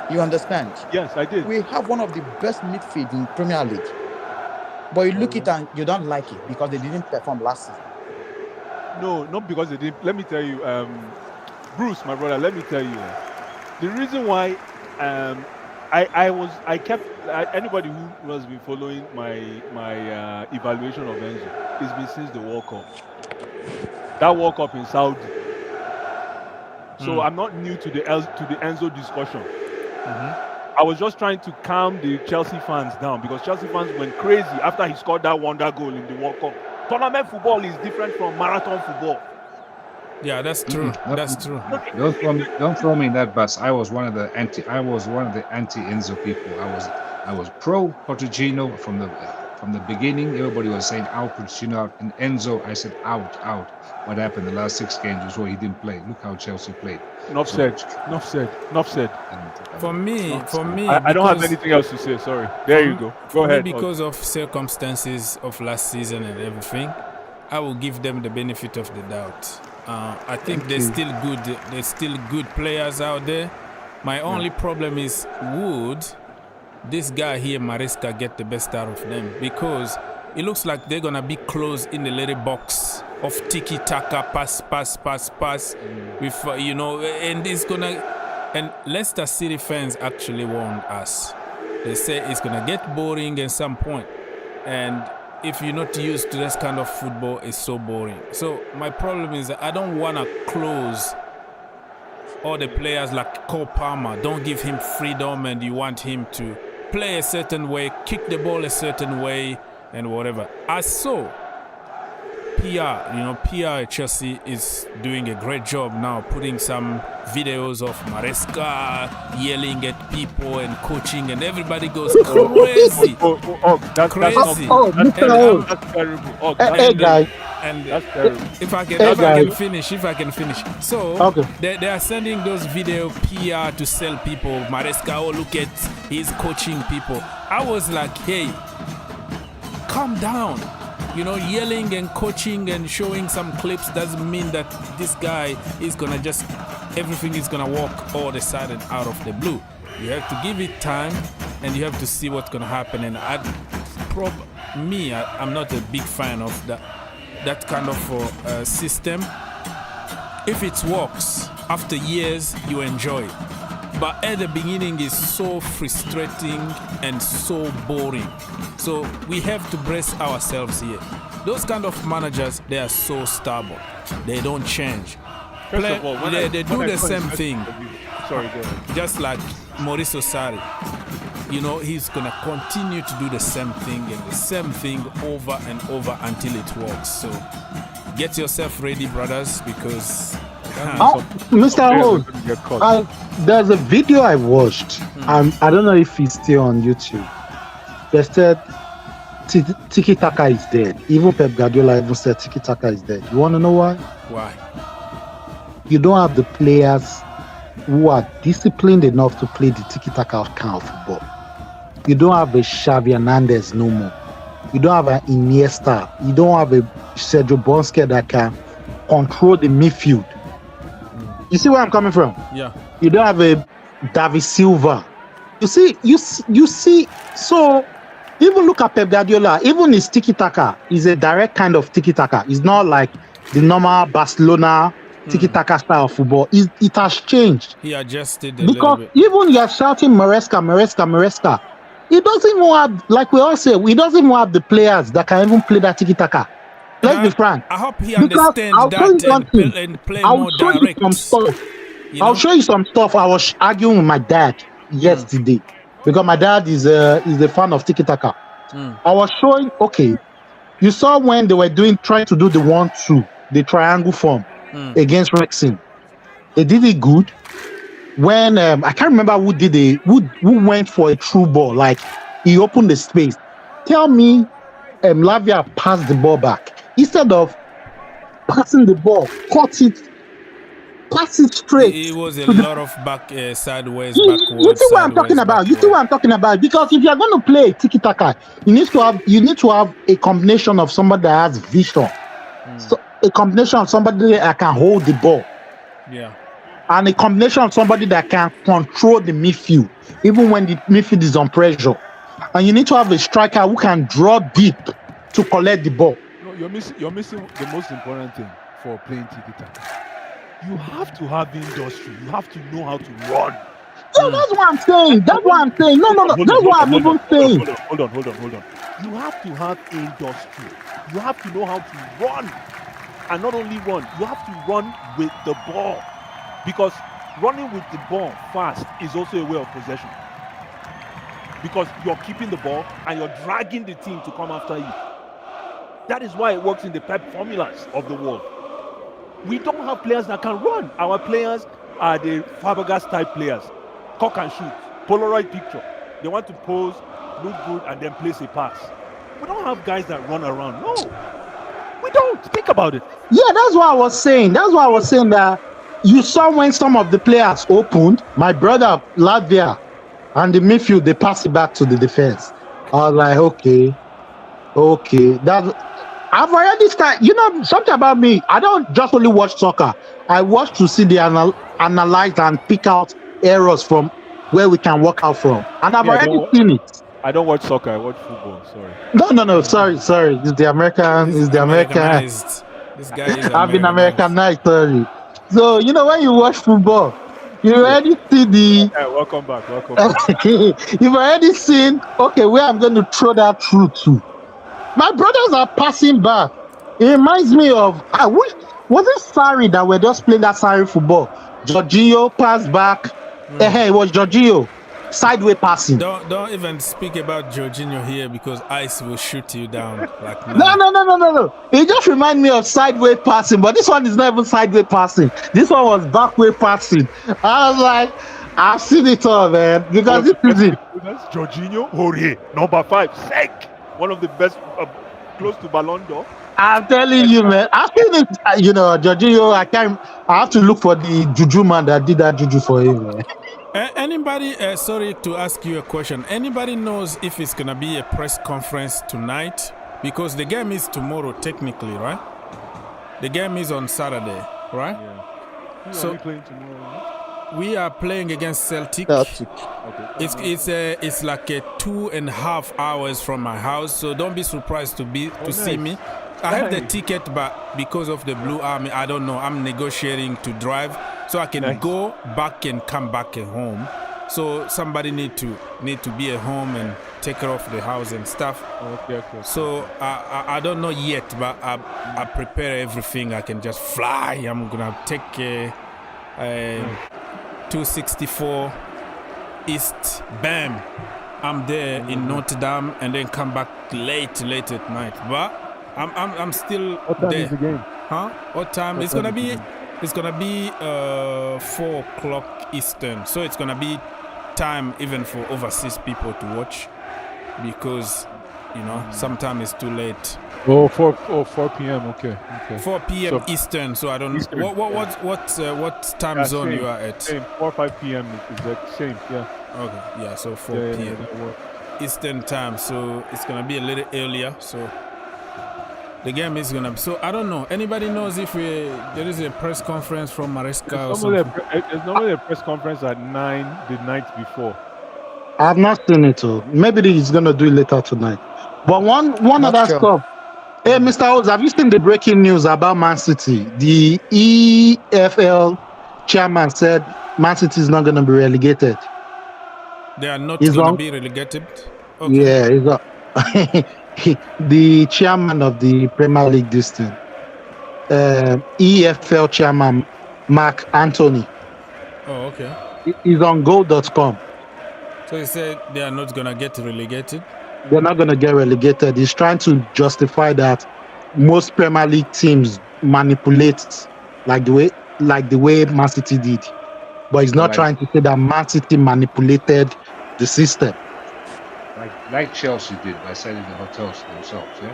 You understand? Yes, I did. We have one of the best midfield in Premier League. But you look at it and you don't like it because they didn't perform last season. No, not because they didn't. Let me tell you, Bruce, my brother, let me tell you. The reason why anybody who has been following my evaluation of Enzo, it's been since the World Cup. That World Cup in Saudi. So I'm not new to the Enzo discussion. I was just trying to calm the Chelsea fans down, because Chelsea fans went crazy after he scored that wonder goal in the World Cup. Tournament football is different from marathon football. Yeah, that's true. That's true. Don't throw me in that bus. I was one of the anti-Enzo people. I was pro Pochettino from the beginning. Everybody was saying out Pochettino out, and Enzo, I said out. What happened the last 6 games was why he didn't play. Look how Chelsea played. Enough said. For me, I don't have anything else to say. Sorry. There you go. Go ahead. Because of circumstances of last season and everything, I will give them the benefit of the doubt. I think there's still good players out there. My only problem is, would this guy here, Maresca, get the best out of them? Because it looks like they're gonna be close in the little box of tiki-taka, pass, with and it's gonna. And Leicester City fans actually warned us. They say it's gonna get boring at some point, and if you're not used to this kind of football, it's so boring. So my problem is that I don't want to close all the players like Cole Palmer, don't give him freedom and you want him to play a certain way, kick the ball a certain way and whatever. I saw PR at Chelsea is doing a great job now, putting some videos of Maresca yelling at people and coaching, and everybody goes crazy. That's Crazy. That's terrible. Hey, guy. And That's terrible. if I can finish. So Okay. they are sending those video PR to sell people. Maresca, oh look at he's coaching people. I was like, hey, calm down. Yelling and coaching and showing some clips doesn't mean that this guy is gonna everything is gonna walk all of a sudden out of the blue. You have to give it time and you have to see what's gonna happen. And I'm not a big fan of that kind of system. If it works, after years you enjoy it. But at the beginning it's so frustrating and so boring. So we have to brace ourselves here. Those kind of managers, they are so stubborn. They don't change. First of all, They do the same thing. Sorry, go ahead. Just like Mauricio Sarri. He's gonna continue to do the same thing and the same thing over and over until it works. So get yourself ready, brothers, because Mr. Holt, there's a video I watched. I don't know if it's still on YouTube. They said Tiki Taka is dead. Even Pep Guardiola even said Tiki Taka is dead. You want to know why? Why? You don't have the players who are disciplined enough to play the Tiki Taka kind of football. You don't have a Xavi Hernandez no more. You don't have an Iniesta. You don't have a Sergio Busquets that can control the midfield. You see where I'm coming from? Yeah. You don't have a David Silva. You see. So even look at Pep Guardiola. Even his tiki-taka is a direct kind of tiki-taka. It's not like the normal Barcelona tiki-taka style of football. It has changed. He adjusted a little Because bit. even you are shouting Maresca. He doesn't even have, like we all say, he doesn't even have the players that can even play that tiki-taka. Let's be frank. I hope he Because understands I'll tell you one thing. and play I'll more show direct. you some stuff. You know? I'll show you some stuff. I was arguing with my dad yesterday because my dad is a fan of Tiki Taka. I was showing, okay, you saw when they were trying to do the 1-2, the triangle form against Wrexham. They did it good. When I can't remember who went for a through ball, like he opened the space. Tell me, Lavia passed the ball back instead of passing the ball, pass it straight. It was a lot of back sideways, backwards. You see what I'm talking about? You see what I'm talking about? Because if you're going to play tiki taka, you need to have a combination of somebody that has vision, so a combination of somebody that can hold the ball, and a combination of somebody that can control the midfield, even when the midfield is on pressure. And you need to have a striker who can draw deep to collect the ball. No, you're missing the most important thing for playing tiki-taka. You have to have industry. You have to know how to run. No, that's what I'm saying. That's what I'm saying. No. That's what I'm even saying. Hold on. You have to have industry. You have to know how to run. And not only run, you have to run with the ball. Because running with the ball fast is also a way of possession. Because you're keeping the ball and you're dragging the team to come after you. That is why it works in the Pep formulas of the world. We don't have players that can run. Our players are the Fabregas type players. Cock and shoot, Polaroid picture. They want to pose, look good, and then place a pass. We don't have guys that run around. No, we don't. Think about it. Yeah, that's what I was saying. That you saw when some of the players opened, my brother Latvia and the midfield, they pass it back to the defense. I was like, okay. I've already started. You know, something about me, I don't just only watch soccer. I watch to see the analyze and pick out errors from where we can work out from. And I've already seen it. I don't watch soccer. I watch football. Sorry. No. Sorry. It's the American. This guy is I've been Americanized. Sorry. So you know when you watch football, you already see the. Welcome back. You've already seen. Okay, where I'm going to throw that through to. My brothers are passing back. It reminds me of Was it Sarri that were just playing that Sarri football? Jorginho passed back. It was Jorginho. Sideway passing. Don't even speak about Jorginho here because ice will shoot you down. Like No. It just reminds me of sideway passing, but this one is not even sideway passing. This one was backway passing. I was like, I've seen it all, man. Because this is it. That's Jorginho Aurier, number 5, Sek, one of the best, close to Ballon d'Or. I'm telling you, man. I've seen it. Jorginho. I have to look for the juju man that did that juju for him, man. Anybody, sorry to ask you a question. Anybody knows if it's going to be a press conference tonight? Because the game is tomorrow, technically, right? The game is on Saturday, right? Yeah. Who are we playing tomorrow? We are playing against Celtic. Celtic. Okay. It's like 2.5 hours from my house, so don't be surprised to see me. I have the ticket, but because of the Blue Army, I don't know. I'm negotiating to drive, so I can go back and come back at home. So somebody need to be at home and take care of the house and stuff. Okay. So I don't know yet, but I prepare everything. I can just fly. I'm gonna take 264 East. Bam! I'm there in Notre Dame, and then come back late at night. But I'm still what time there. Is the game? Huh? What time? It's gonna be 4 o'clock Eastern. So it's gonna be time even for overseas people to watch, because sometimes it's too late. 4 p.m. Okay. 4 p.m. Eastern. So I don't know what time zone you are at. Same. 4 or 5 p.m. is the same. Yeah. Okay. Yeah. So 4 p.m. Eastern time. So it's gonna be a little earlier. So the game is gonna be. So I don't know. Anybody knows if there is a press conference from Maresca or something? There's normally a press conference at 9 the night before. I've not seen it, too. Maybe he's gonna do it later tonight. But one other stuff. Hey, Mr. Oz, have you seen the breaking news about Man City? The EFL chairman said Man City is not going to be relegated. They are not going to be relegated? Okay. Yeah, the chairman of the Premier League this thing, EFL chairman Mark Anthony. Oh, okay. He's on goal.com. So he said they are not going to get relegated? They're not going to get relegated. He's trying to justify that most Premier League teams manipulate like the way Man City did. But he's not trying to say that Man City manipulated the system. Like Chelsea did by selling the hotels to themselves, yeah?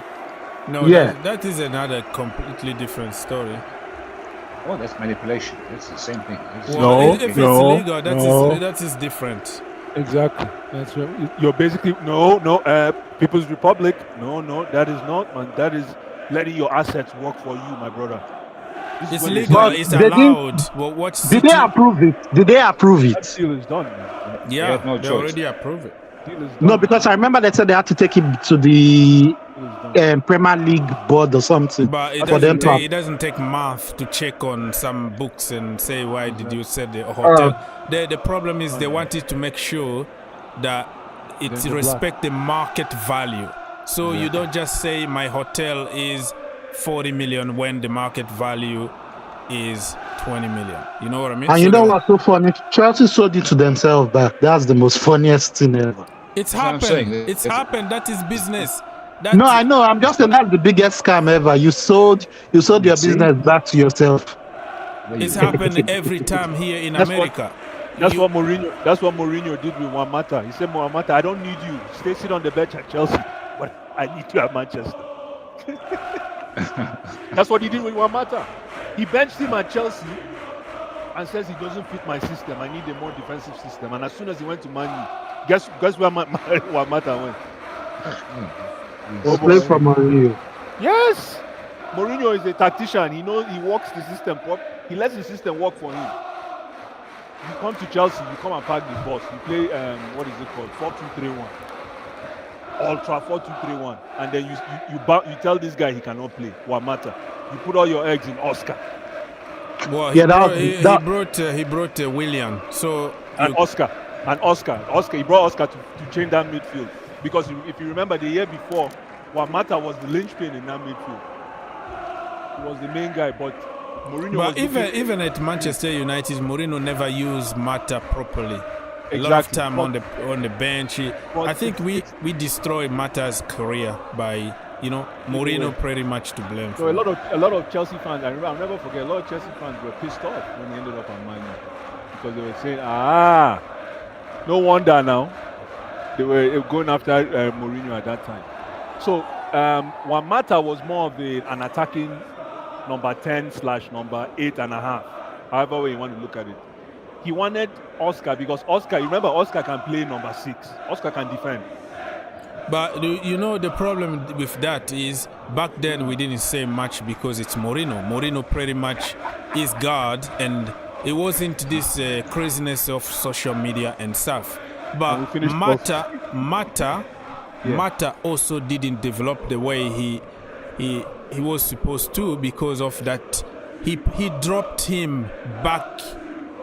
No, that is another completely different story. Oh, that's manipulation. That's the same thing. If it's illegal, that is different. Exactly. That's right. You're basically People's Republic. No, that is not, man. That is letting your assets work for you, my brother. It's legal. It's allowed. Well, did they approve it? That deal is done, man. Yeah, they already approved it. No, because I remember they said they had to take it to the Premier League board or something. But it doesn't take months to check on some books and say, why did you sell the hotel? The problem is they wanted to make sure that it respects the market value. So you don't just say my hotel is 40 million when the market value is 20 million. You know what I mean? And you know what's so funny? Chelsea sold it to themselves back. That's the most funniest thing ever. It's happened. It's happened. That is business. No, I know. I'm just saying that's the biggest scam ever. You sold your business back to yourself. It's happened every time here in America. That's what Mourinho did with Juan Mata. He said, Juan Mata, I don't need you. Sit on the bench at Chelsea, but I need you at Manchester. That's what he did with Juan Mata. He benched him at Chelsea and says he doesn't fit my system. I need a more defensive system. And as soon as he went to Man U, guess where Juan Mata went? Play for Mourinho. Yes, Mourinho is a tactician. He knows, he works the system. He lets the system work for him. You come to Chelsea, you come and park the bus. You play what is it called? 4-2-3-1. Ultra 4-2-3-1, and then you tell this guy he cannot play. What matter? You put all your eggs in Oscar. Well, he brought William. So Oscar. He brought Oscar to change that midfield, because if you remember the year before, Juan Mata was the linchpin in that midfield. He was the main guy, but Mourinho But was looking- even at Manchester United, Mourinho never used Mata properly. A lot of time on the bench. I think we destroyed Mata's career by Mourinho pretty much to blame. So a lot of Chelsea fans, I'll never forget, a lot of Chelsea fans were pissed off when he ended up on Man Utd because they were saying, no wonder now they were going after Mourinho at that time. So Juan Mata was more of an attacking number 10/number 8.5, however way you want to look at it. He wanted Oscar because Oscar can play number 6. Oscar can defend. But the problem with that is back then we didn't say much because it's Mourinho. Mourinho pretty much is God, and it wasn't this craziness of social media and stuff. But Mata also didn't develop the way he was supposed to because of that. He dropped him back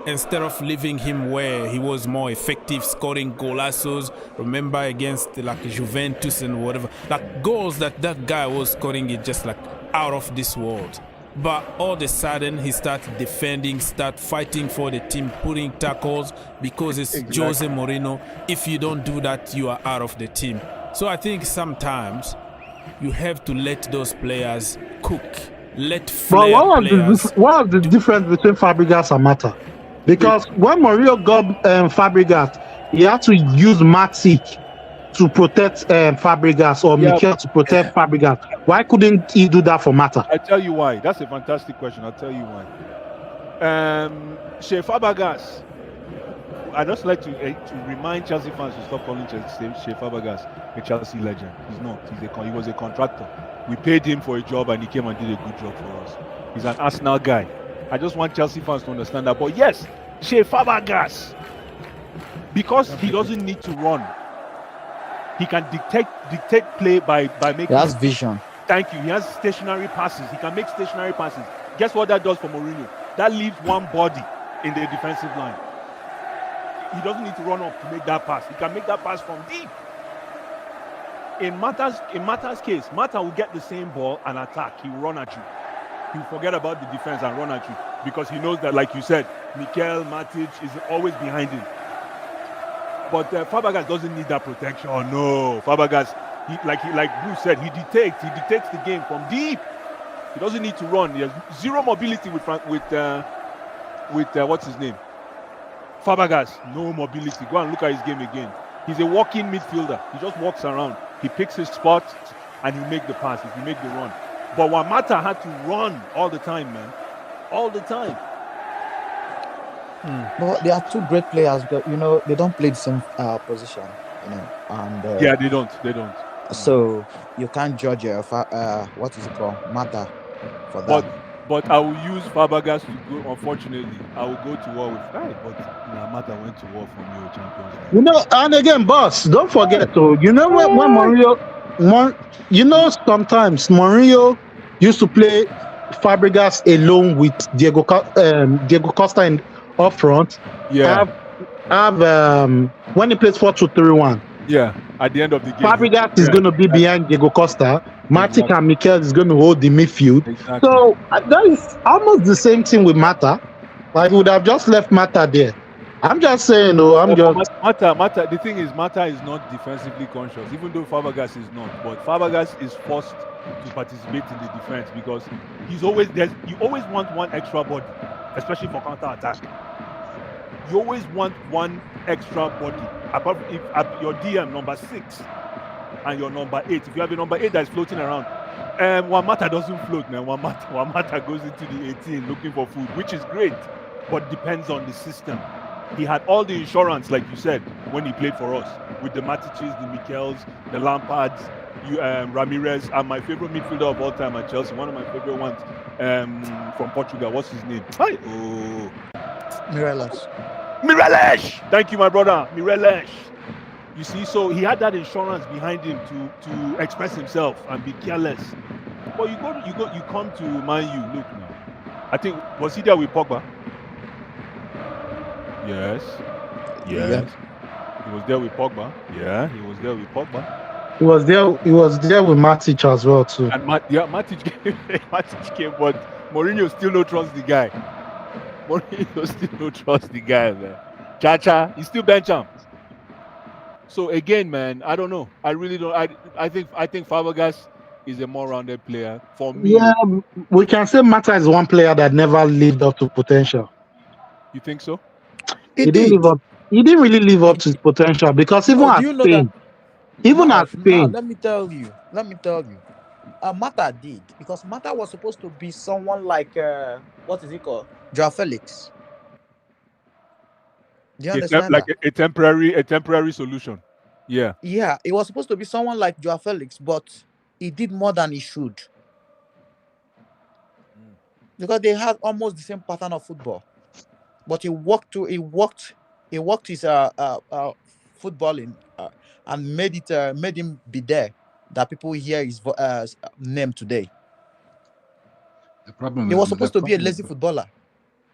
instead of leaving him where he was more effective scoring golazos. Remember against like Juventus and whatever, like goals that guy was scoring it just like out of this world. But all of a sudden he starts defending, start fighting for the team, putting tackles because it's Jose Mourinho. If you don't do that, you are out of the team. So I think sometimes you have to let those players cook. Let flair players. What was the difference between Fabregas and Mata? Because when Mourinho got Fabregas, he had to use Matic to protect Fabregas or Mikel to protect Fabregas. Why couldn't he do that for Mata? I'll tell you why. That's a fantastic question. I'll tell you why. Shea Fabregas, I'd just like to remind Chelsea fans to stop calling Shea Fabregas a Chelsea legend. He's not. He was a contractor. We paid him for a job and he came and did a good job for us. He's an Arsenal guy. I just want Chelsea fans to understand that. But yes, Shea Fabregas, because he doesn't need to run, he can dictate play by making. He has vision. Thank you. He has stationary passes. He can make stationary passes. Guess what that does for Mourinho? That leaves one body in the defensive line. He doesn't need to run up to make that pass. He can make that pass from deep. In Mata's case, Mata will get the same ball and attack. He will run at you. He'll forget about the defense and run at you because he knows that, like you said, Mikel, Matic is always behind him. But Fabregas doesn't need that protection. Oh, no, Fabregas, like Bruce said, he dictates the game from deep. He doesn't need to run. He has zero mobility with what's his name? Fabregas, no mobility. Go and look at his game again. He's a walking midfielder. He just walks around. He picks his spot and he'll make the pass. If he make the run. But Juan Mata had to run all the time, man. All the time. But they are two great players, but they don't play the same position, and yeah, they don't. So you can't judge what is it called, Mata, for that. But I will use Fabregas to go. Unfortunately, I will go to war with but Mata went to war for me, Champions League. And again, boss, don't forget when Mourinho, sometimes Mourinho used to play Fabregas alone with Diego Costa up front. Yeah. When he plays 4-2-3-1. Yeah. At the end of the game, Fabregas is going to be behind Diego Costa. Matic and Mikel is going to hold the midfield. Exactly. So that is almost the same thing with Mata. Like, we would have just left Mata there. I'm just saying, Mata. The thing is, Mata is not defensively conscious, even though Fabregas is not. But Fabregas is forced to participate in the defense because he's always there. You always want one extra body, especially for counter attack. You always want one extra body. Apart from if your DM number 6 and your number 8, if you have a number 8 that is floating around, Juan Mata doesn't float, man. Juan Mata goes into the 18 looking for food, which is great, but depends on the system. He had all the insurance, like you said, when he played for us, with the Matiches, the Mikels, the Lampards, Ramirez, and my favorite midfielder of all time at Chelsea, one of my favorite ones from Portugal. What's his name? Hi. Oh. Mireles. Thank you, my brother. Mireles. You see, so he had that insurance behind him to express himself and be careless. But you come to Man U. Look now. I think, was he there with Pogba? Yes. He was there with Pogba. Yeah, he was there with Pogba. He was there with Matic as well too. And Matic came, but Mourinho still no trust the guy. Mourinho still no trust the guy, man. Chacha, he still bench him. So again, man, I don't know. I really don't. I think Fabregas is a more rounded player for me. Yeah, we can say Mata is one player that never lived up to potential. You think so? He didn't live up. He didn't really live up to his potential because even Oh, at do you know Spain, now, Spain, let me tell you. Mata did, because Mata was supposed to be someone like what is he called? Joao Felix. Do you understand Like that? a temporary solution. Yeah. Yeah, it was supposed to be someone like Joao Felix, but he did more than he should. Because they had almost the same pattern of football. But he worked his footballing and made him be there, that people hear his name today. The problem He was supposed to be a lazy footballer.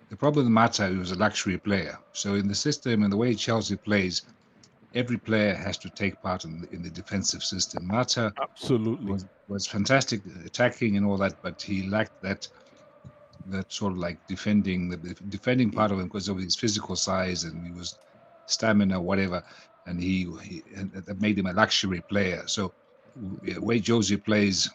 The problem with Mata, he was a luxury player. So in the system and the way Chelsea plays, every player has to take part in the defensive system. Mata absolutely was fantastic attacking and all that, but he lacked that sort of like defending part of him because of his physical size, and he was stamina, whatever, and that made him a luxury player. So the way Josie plays,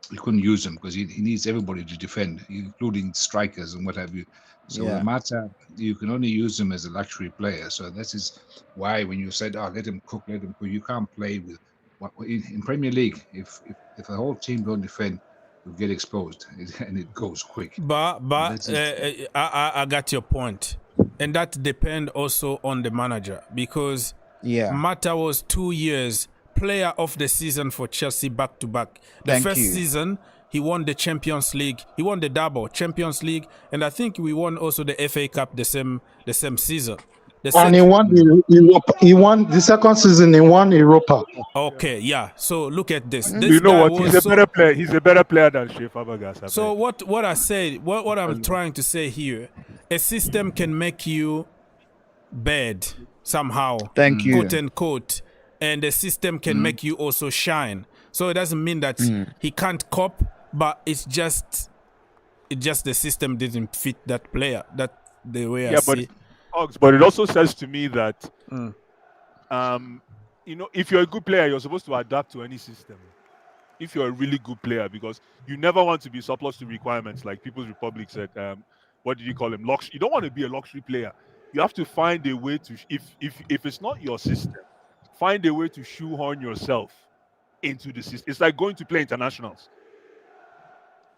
he couldn't use him because he needs everybody to defend, including strikers and what have you. So with Mata, you can only use him as a luxury player. So this is why when you said, let him cook, you can't play with in Premier League. If the whole team don't defend, you'll get exposed, and it goes quick. But I got your point, and that depends also on the manager, because Mata was 2 years player of the season for Chelsea back to back. The first season he won the Champions League, he won the double Champions League, and I think we won also the FA Cup the same season. And he won Europa. He won the second season. He won Europa. Okay, yeah. So look at this. You know what? He's a better player. He's a better player than Shea Fabregas. So what I said, what I'm trying to say here, a system can make you bad somehow. Thank you. Quote unquote. And the system can make you also shine. So it doesn't mean that he can't cope, but it's just the system didn't fit that player. That the way I see it. But it also says to me that if you're a good player, you're supposed to adapt to any system. If you're a really good player, because you never want to be surplus to requirements, like People's Republic said. What did you call him? You don't want to be a luxury player. You have to find a way to, if it's not your system, find a way to shoehorn yourself into the system. It's like going to play internationals.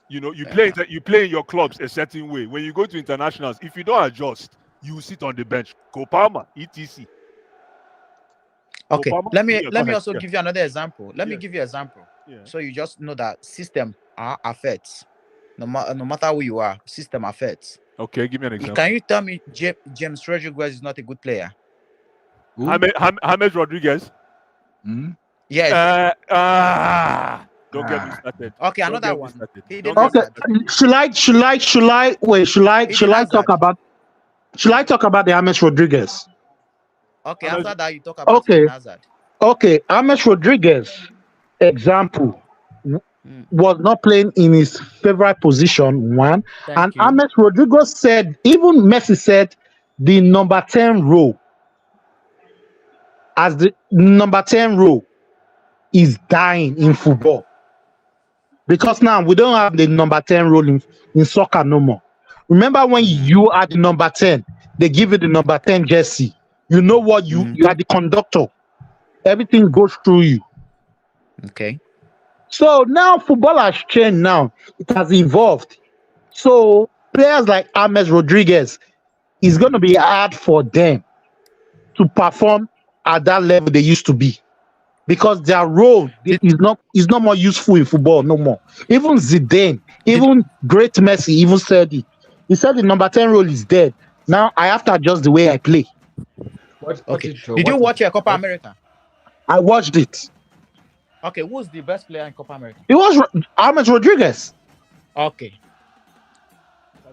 You play in your clubs a certain way. When you go to internationals, if you don't adjust, you sit on the bench. Kopama, etc. Okay, Kopama, let me also give you another example. Let me give you an example. Yeah. So you just know that system affects. No matter who you are, system affects. Okay, give me an example. Can you tell me James Rodriguez is not a good player? James Rodriguez? Yes. Don't get me started. Okay, another one. Should I talk about the James Rodriguez? Okay, after that you talk about Hazard. Okay, James Rodriguez, example, was not playing in his favorite position, one. James Rodriguez said, even Messi said, the number 10 role, as the number 10 role is dying in football. Because now we don't have the number 10 role in soccer no more. Remember when you are the number 10, they give you the number 10 jersey. You know what you are the conductor. Everything goes through you. Okay. So now football has changed now. It has evolved. So players like James Rodriguez, it's going to be hard for them to perform at that level they used to be. Because their role is not more useful in football no more. Even Zidane, even great Messi, even said it. He said the number 10 role is dead. Now I have to adjust the way I play. Did you watch Copa America? I watched it. Okay, who's the best player in Copa America? It was James Rodriguez. Okay.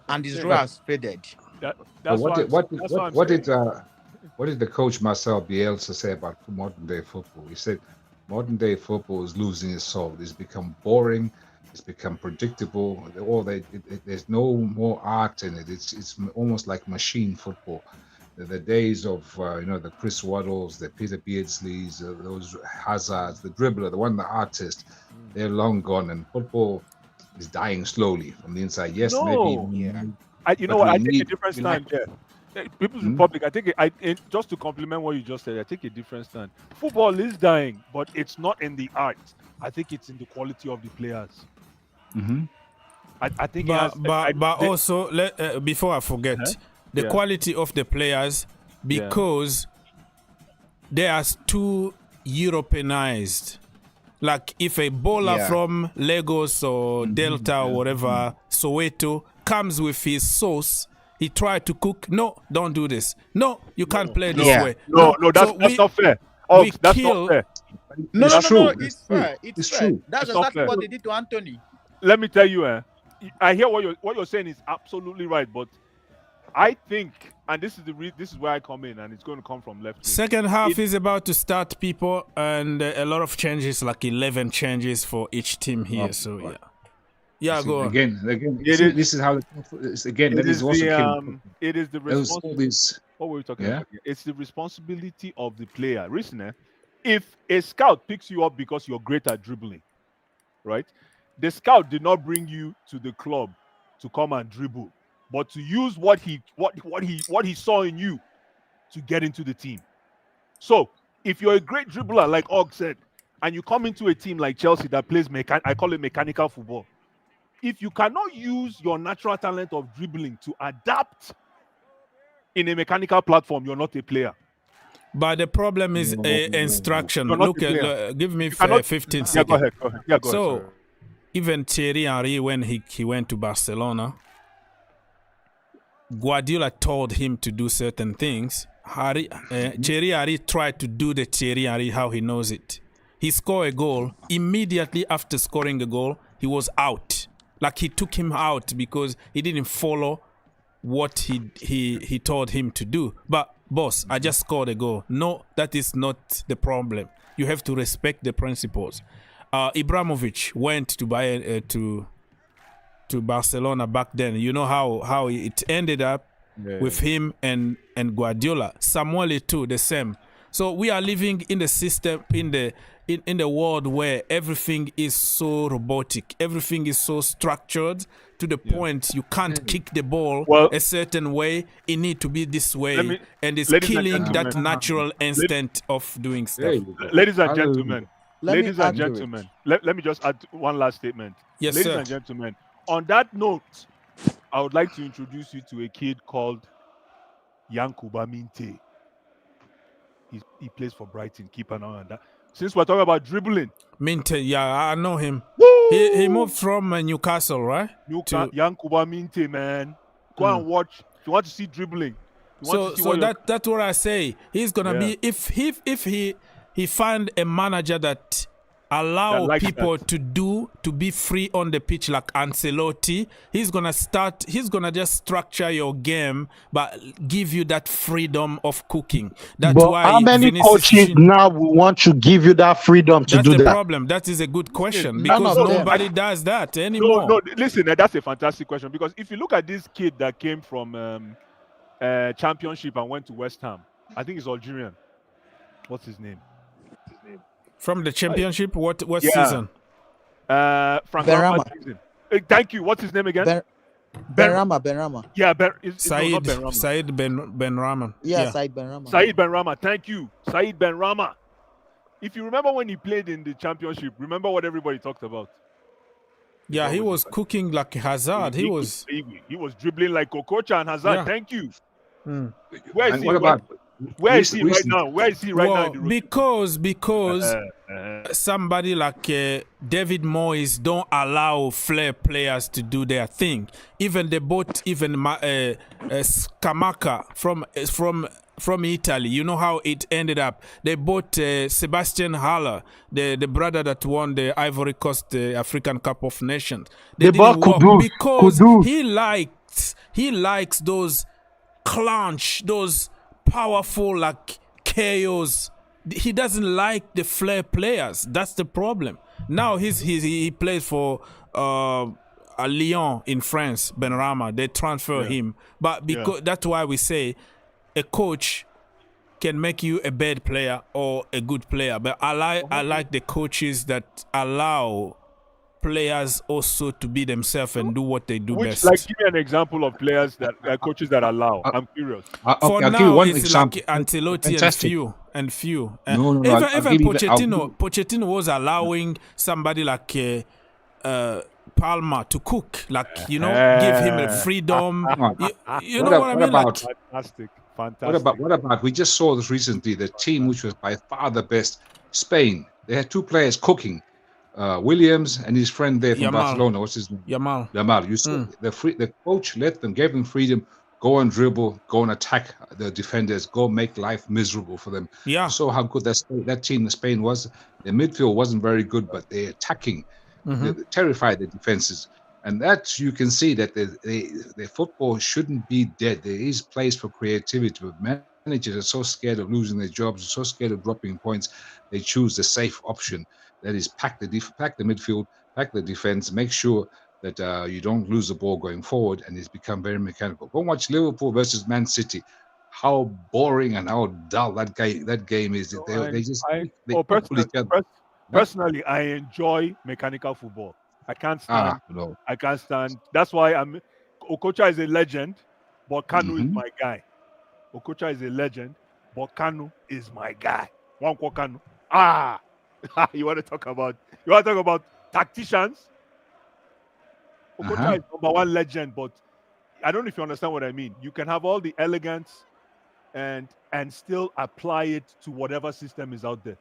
And his role has faded. What did the coach Marcel Bielsa say about modern day football? He said modern day football is losing its soul. It's become boring. It's become predictable. There's no more art in it. It's almost like machine football. The days of the Chris Waddles, the Peter Beardsleys, those Hazards, the dribbler, the artist, they're long gone, and football is dying slowly from the inside. Yes, No. maybe. Yeah. I take a different stand there. People's Republic, just to compliment what you just said, I take a different stand. Football is dying, but it's not in the art. I think it's in the quality of the players. Mm-hmm. I think also, before I forget, the quality of the players, because they are too Europeanized. Like if a bowler from Lagos or Delta or whatever, Soweto, comes with his sauce, he tried to cook. No, don't do this. No, you can't play this way. No, that's not fair. That's not fair. No, it's true. It's fair. It's fair. True. That's exactly what they did to Anthony. Let me tell you, I hear what you're saying is absolutely right, but I think, and this is where I come in, and it's going to come from left. Second half is about to start, people, and a lot of changes, like 11 changes for each team here. Go on. Again. This is how it's again. That is also it is the responsibility. What were we talking about? It's the responsibility of the player. Listen, if a scout picks you up because you're great at dribbling, right? The scout did not bring you to the club to come and dribble, but to use what he saw in you to get into the team. So if you're a great dribbler, like Og said, and you come into a team like Chelsea that plays I call it mechanical football. If you cannot use your natural talent of dribbling to adapt in a mechanical platform, you're not a player. But the problem is instruction. Look, give me 15 seconds. Go ahead. So, even Thierry Henry, when he went to Barcelona, Guardiola told him to do certain things. Thierry Henry tried to do the Thierry Henry how he knows it. He scored a goal. Immediately after scoring a goal, he was out. Like he took him out because he didn't follow what he told him to do. But boss, I just scored a goal. No, that is not the problem. You have to respect the principles. Ibrahimovic went to Barcelona back then. You know how it ended up with him and Guardiola. Samuel too, the same. So we are living in the system, in the world where everything is so robotic, everything is so structured to the point you can't kick the ball a certain way. It need to be this way, and it's killing that natural instinct of doing stuff. Ladies and gentlemen, let me just add one last statement. Yes, ladies sir. and gentlemen, on that note, I would like to introduce you to a kid called Yankuba Minte. He plays for Brighton. Keep an eye on that. Since we're talking about dribbling, Minte, I know him. He moved from Newcastle, right? Yankuba Minte, man. Go and watch. If you want to see dribbling. That's what I say. He's gonna be if he find a manager that allow people to be free on the pitch like Ancelotti. He's gonna just structure your game but give you that freedom of cooking. That's why how many coaches now will want to give you that freedom to do that? That's the problem. That is a good question because nobody does that anymore. No, listen, that's a fantastic question because if you look at this kid that came from Championship and went to West Ham, I think he's Algerian. What's his name? From the Championship, what season? Frank Benrahma season. Thank you. What's his name again? Benrahma. Yeah, Said Benrahma. Said Benrahma. Said Benrahma. Thank you, Said Benrahma. If you remember when he played in the Championship, remember what everybody talked about? Yeah, he was cooking like Hazard. He was dribbling like Okocha and Hazard. Yeah. Thank you. Where is he? Where is he right now? Where is he right now? In the because somebody like David Moyes don't allow flair players to do their thing. Even they bought Scamacca from Italy. You know how it ended up. They bought Sebastian Haller, the brother that won the Ivory Coast African Cup of Nations. They didn't work because he likes those clanch, those powerful like chaos. He doesn't like the flair players. That's the problem. Now he plays for Lyon in France, Benrahma. They transfer him. But because that's why we say a coach can make you a bad player or a good player. But I like the coaches that allow players also to be themselves and do what they do best. Like, give me an example of players that coaches that allow. I'm curious. For I'll now, give you one it's example. like Ancelotti and few. No, Even Pochettino was allowing somebody like Palmer to cook, like give him a freedom. You know what I mean? About, Fantastic. What about? We just saw this recently. The team which was by far the best, Spain. They had two players cooking. Williams and his friend there from Barcelona. What's his name? Yamal. You see, the coach gave them freedom. Go and dribble, go and attack the defenders, go make life miserable for them. Yeah. So how good that team in Spain was. The midfield wasn't very good, but they're attacking. They terrified the defenses. And that you can see that the football shouldn't be dead. There is place for creativity, but managers are so scared of losing their jobs, so scared of dropping points, they choose the safe option. That is, pack the midfield, pack the defense, make sure that you don't lose the ball going forward, and it's become very mechanical. Go watch Liverpool versus Man City. How boring and how dull that game is. Personally, I enjoy mechanical football. I can't stand. I can't stand. That's why Okocha is a legend, but Kanu is my guy. Okocha is a legend, but Kanu is my guy. Nwankwo Kanu. You want to talk about tacticians? Okocha is number one legend, but I don't know if you understand what I mean. You can have all the elegance and still apply it to whatever system is out there.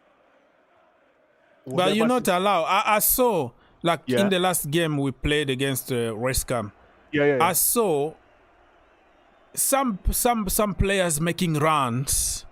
But you're not allowed. I saw, in the last game we played against Wrexham. I saw some players making runs,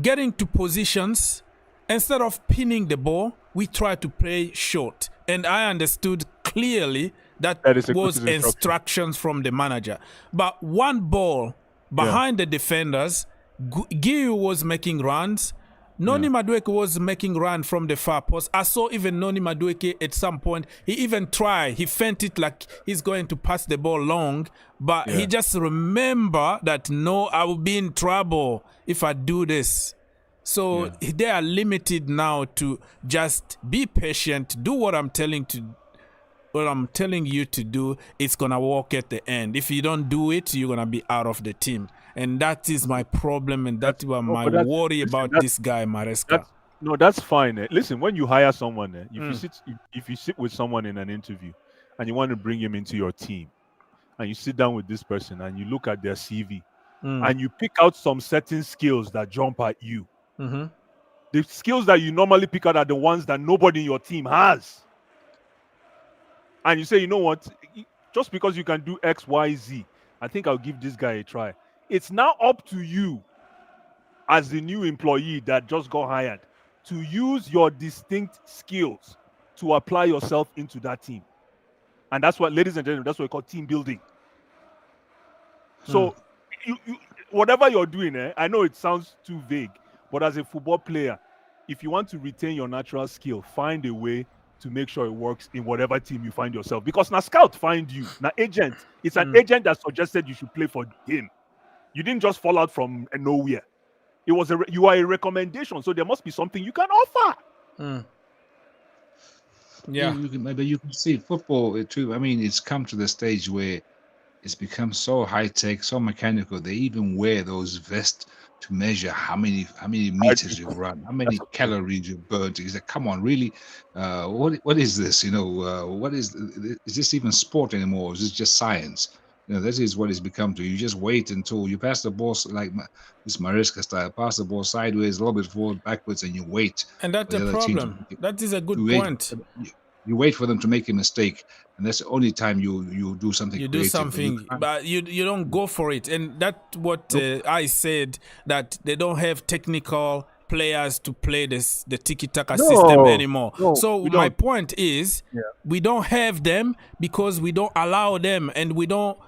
getting to positions. Instead of pinning the ball, we try to play short. And I understood clearly that was instructions from the manager. But one ball behind the defenders, Guiu was making runs. Noni Madueke was making run from the far post. I saw even Noni Madueke at some point. He even tried. He feinted like he's going to pass the ball long. But he just remember that, no, I will be in trouble if I do this. So they are limited now to just be patient, do what I'm telling you to do. It's gonna work at the end. If you don't do it, you're gonna be out of the team, and that is my problem, and that's what my worry about this guy Maresca. That's fine. Listen, when you hire someone, if you sit with someone in an interview, and you want to bring him into your team, and you sit down with this person and you look at their CV, and you pick out some certain skills that jump at you. The skills that you normally pick out are the ones that nobody in your team has. And you say, you know what? Just because you can do X, Y, Z, I think I'll give this guy a try. It's now up to you as the new employee that just got hired to use your distinct skills to apply yourself into that team. And that's what, ladies and gentlemen, that's what we call team building. So you whatever you're doing, I know it sounds too vague, but as a football player, if you want to retain your natural skill, find a way to make sure it works in whatever team you find yourself. Because now scout find you, now agent. It's an agent that suggested you should play for him. You didn't just fall out from nowhere. It was you are a recommendation, so there must be something you can offer. Maybe you can see football too. I mean, it's come to the stage where it's become so high tech, so mechanical. They even wear those vests to measure how many meters you run, how many calories you burn. He said, "Come on, really? What is this? What is this even sport anymore? Is this just science?" That is what it's become to. You just wait until you pass the ball, like this Maresca style, pass the ball sideways, a little bit forward, backwards, and you wait. And that's the problem. That is a good point. You wait for them to make a mistake, and that's the only time you do something. You do something, but you don't go for it. And that's what I said, that they don't have technical players to play the tiki-taka system anymore. So my point is, we don't have them because we don't allow them, and we don't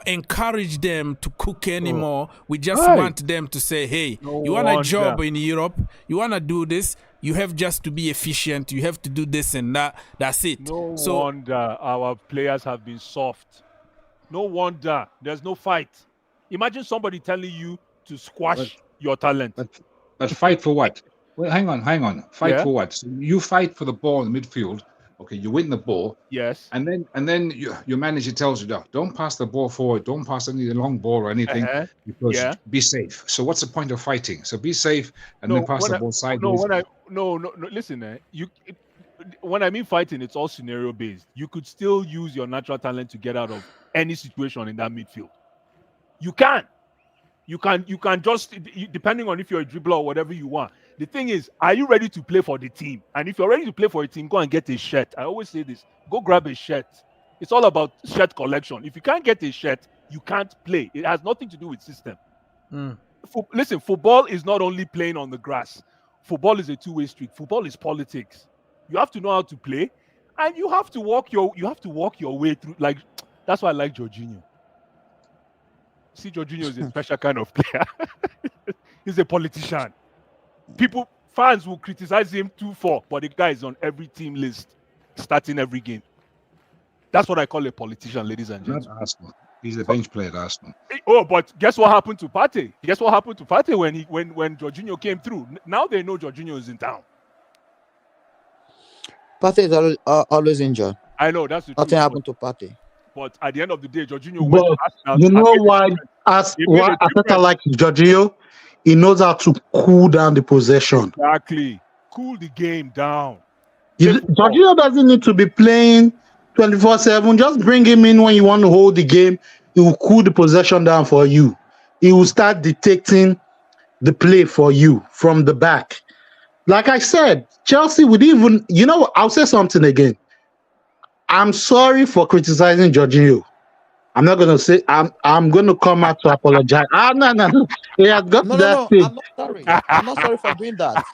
encourage them to cook anymore. We just want them to say, hey, you want a job in Europe, you want to do this, You have just to be efficient. You have to do this and that. That's it. No So wonder our players have been soft. No wonder there's no fight. Imagine somebody telling you to squash your talent. But fight for what? Well, hang on. Fight Yeah. for what? So you fight for the ball in the midfield. Okay, you win the ball, Yes. and then your manager tells you, no, don't pass the ball forward, don't pass any long ball or anything, because Yeah. be safe. So what's the point of fighting? So be safe and then pass the ball sideways. No. Listen, when I mean fighting, it's all scenario based. You could still use your natural talent to get out of any situation in that midfield. You can just, depending on if you're a dribbler or whatever you want. The thing is, are you ready to play for the team? And if you're ready to play for a team, go and get a shirt. I always say this: go grab a shirt. It's all about shirt collection. If you can't get a shirt, you can't play. It has nothing to do with system. Listen, football is not only playing on the grass. Football is a two-way street. Football is politics. You have to know how to play, and you have to walk your way through. Like, that's why I like Jorginho. See, Jorginho is a special kind of player. He's a politician. Fans will criticize him 2-4, but the guy is on every team list, starting every game. That's what I call a politician, ladies and gentlemen. Not Arsenal. He's a bench player at Arsenal. Oh, but guess what happened to Partey? Guess what happened to Partey when Jorginho came through? Now they know Jorginho is in town. Partey is always injured. I know that's the Nothing truth. happened to Partey. But at the end of the day, Jorginho went to But Arsenal. you know and why? Why Arteta likes Jorginho? He knows how to cool down the possession. Exactly. Cool the game down. Jorginho doesn't need to be playing 24/7. Just bring him in when you want to hold the game. He will cool the possession down for you. He will start dictating the play for you from the back. Like I said, Chelsea would even, you know what? I'll say something again. I'm sorry for criticizing Jorginho. I'm not gonna say I'm gonna come out to apologize. No. He has got to that stage. I'm not sorry. I'm not sorry for doing that.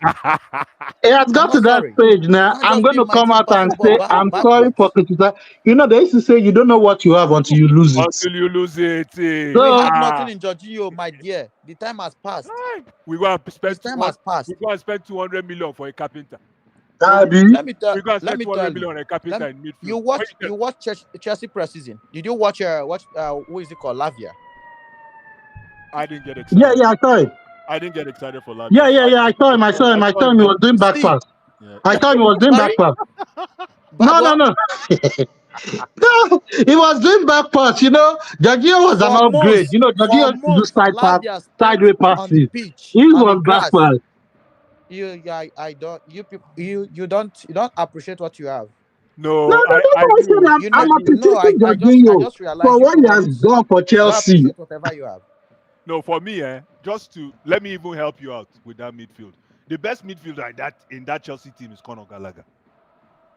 He has got to that stage now. I'm going to come out and say I'm sorry for criticizing. You know, they used to say you don't know what you have until you lose it. Until you lose it. We have nothing in Jorginho, my dear. The time has passed. We go and spend. The time has passed. We go and spend 200 million for a carpenter. Let me tell We go and spend you. 200 million on a carpenter in midfield. You watch Chelsea preseason. Did you watch who is it called, Lavia? I didn't get excited. Yeah, I saw him. I didn't get excited for Lavia. Yeah, I saw him. I saw him. He was doing back pass. Yeah. I thought he was doing back pass. No. No, he was doing back pass. You know, Jorginho was an upgrade. You know, Jorginho used to do side pass, sideway passes. He was back pass. You don't appreciate what you have. No, I'm appreciating Jorginho for what he has done for Chelsea. Whatever you have. No, for me, just to let me even help you out with that midfield. The best midfielder in that Chelsea team is Conor Gallagher.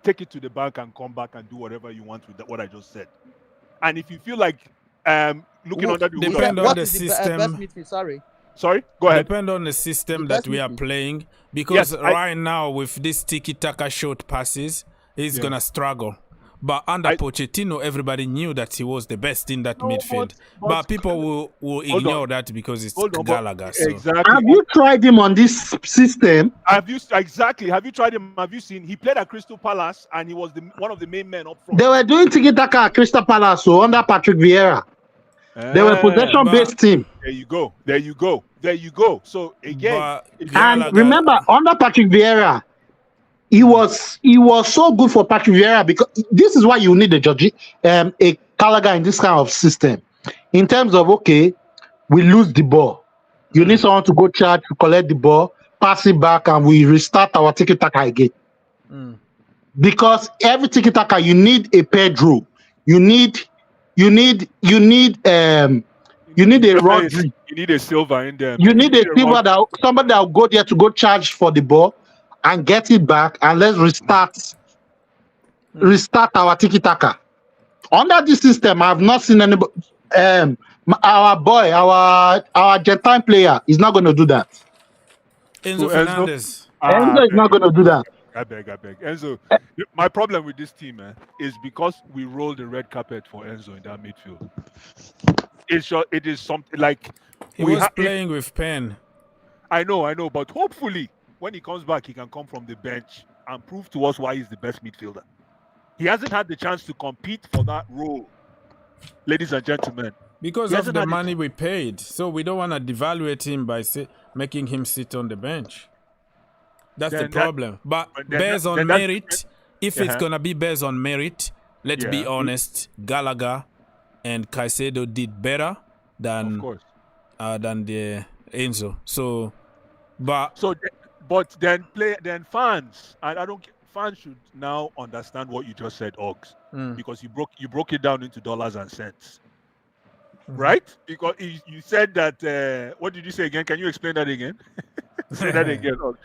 Take it to the bank and come back and do whatever you want with what I just said. And if you feel like looking under the depend on the system. Sorry, go ahead. Depend on the system that we are playing, because right now with this tiki-taka short passes, he's gonna struggle. But under Pochettino, everybody knew that he was the best in that midfield. But people will ignore that because it's Gallagher. So. Exactly. Have you tried him on this system? Have you tried him? Have you seen? He played at Crystal Palace and he was one of the main men up front. They were doing tiki-taka at Crystal Palace, so under Patrick Vieira. They were a possession-based team. There you go. So again, and remember, under Patrick Vieira, he was so good for Patrick Vieira, because this is why you need a Gallagher in this kind of system. In terms of, okay, we lose the ball. You need someone to go charge, to collect the ball, pass it back, and we restart our tiki-taka again. Because every tiki-taka, you need a Pedro. You need a Rodri. You need a Silva in there. You need a Silva, somebody that will go there to go charge for the ball and get it back, and let's restart our tiki-taka. Under this system, I have not seen anybody. Our Argentine player is not going to do that. Enzo Fernandez. Enzo is not going to do that. I beg. Enzo, my problem with this team, is because we rolled the red carpet for Enzo in that midfield. It is something like he was playing with pen. I know, but hopefully when he comes back, he can come from the bench and prove to us why he's the best midfielder. He hasn't had the chance to compete for that role, ladies and gentlemen. Because of the money we paid. So we don't want to devaluate him by making him sit on the bench. That's the problem. But based on merit, if it's going to be based on merit, let's be honest, Gallagher and Caicedo did better than the Enzo. So, but then fans, and I don't. Fans should now understand what you just said, Ogs, because you broke it down into dollars and cents, right? Because you said that. What did you say again? Can you explain that again? Say that again, Ogs.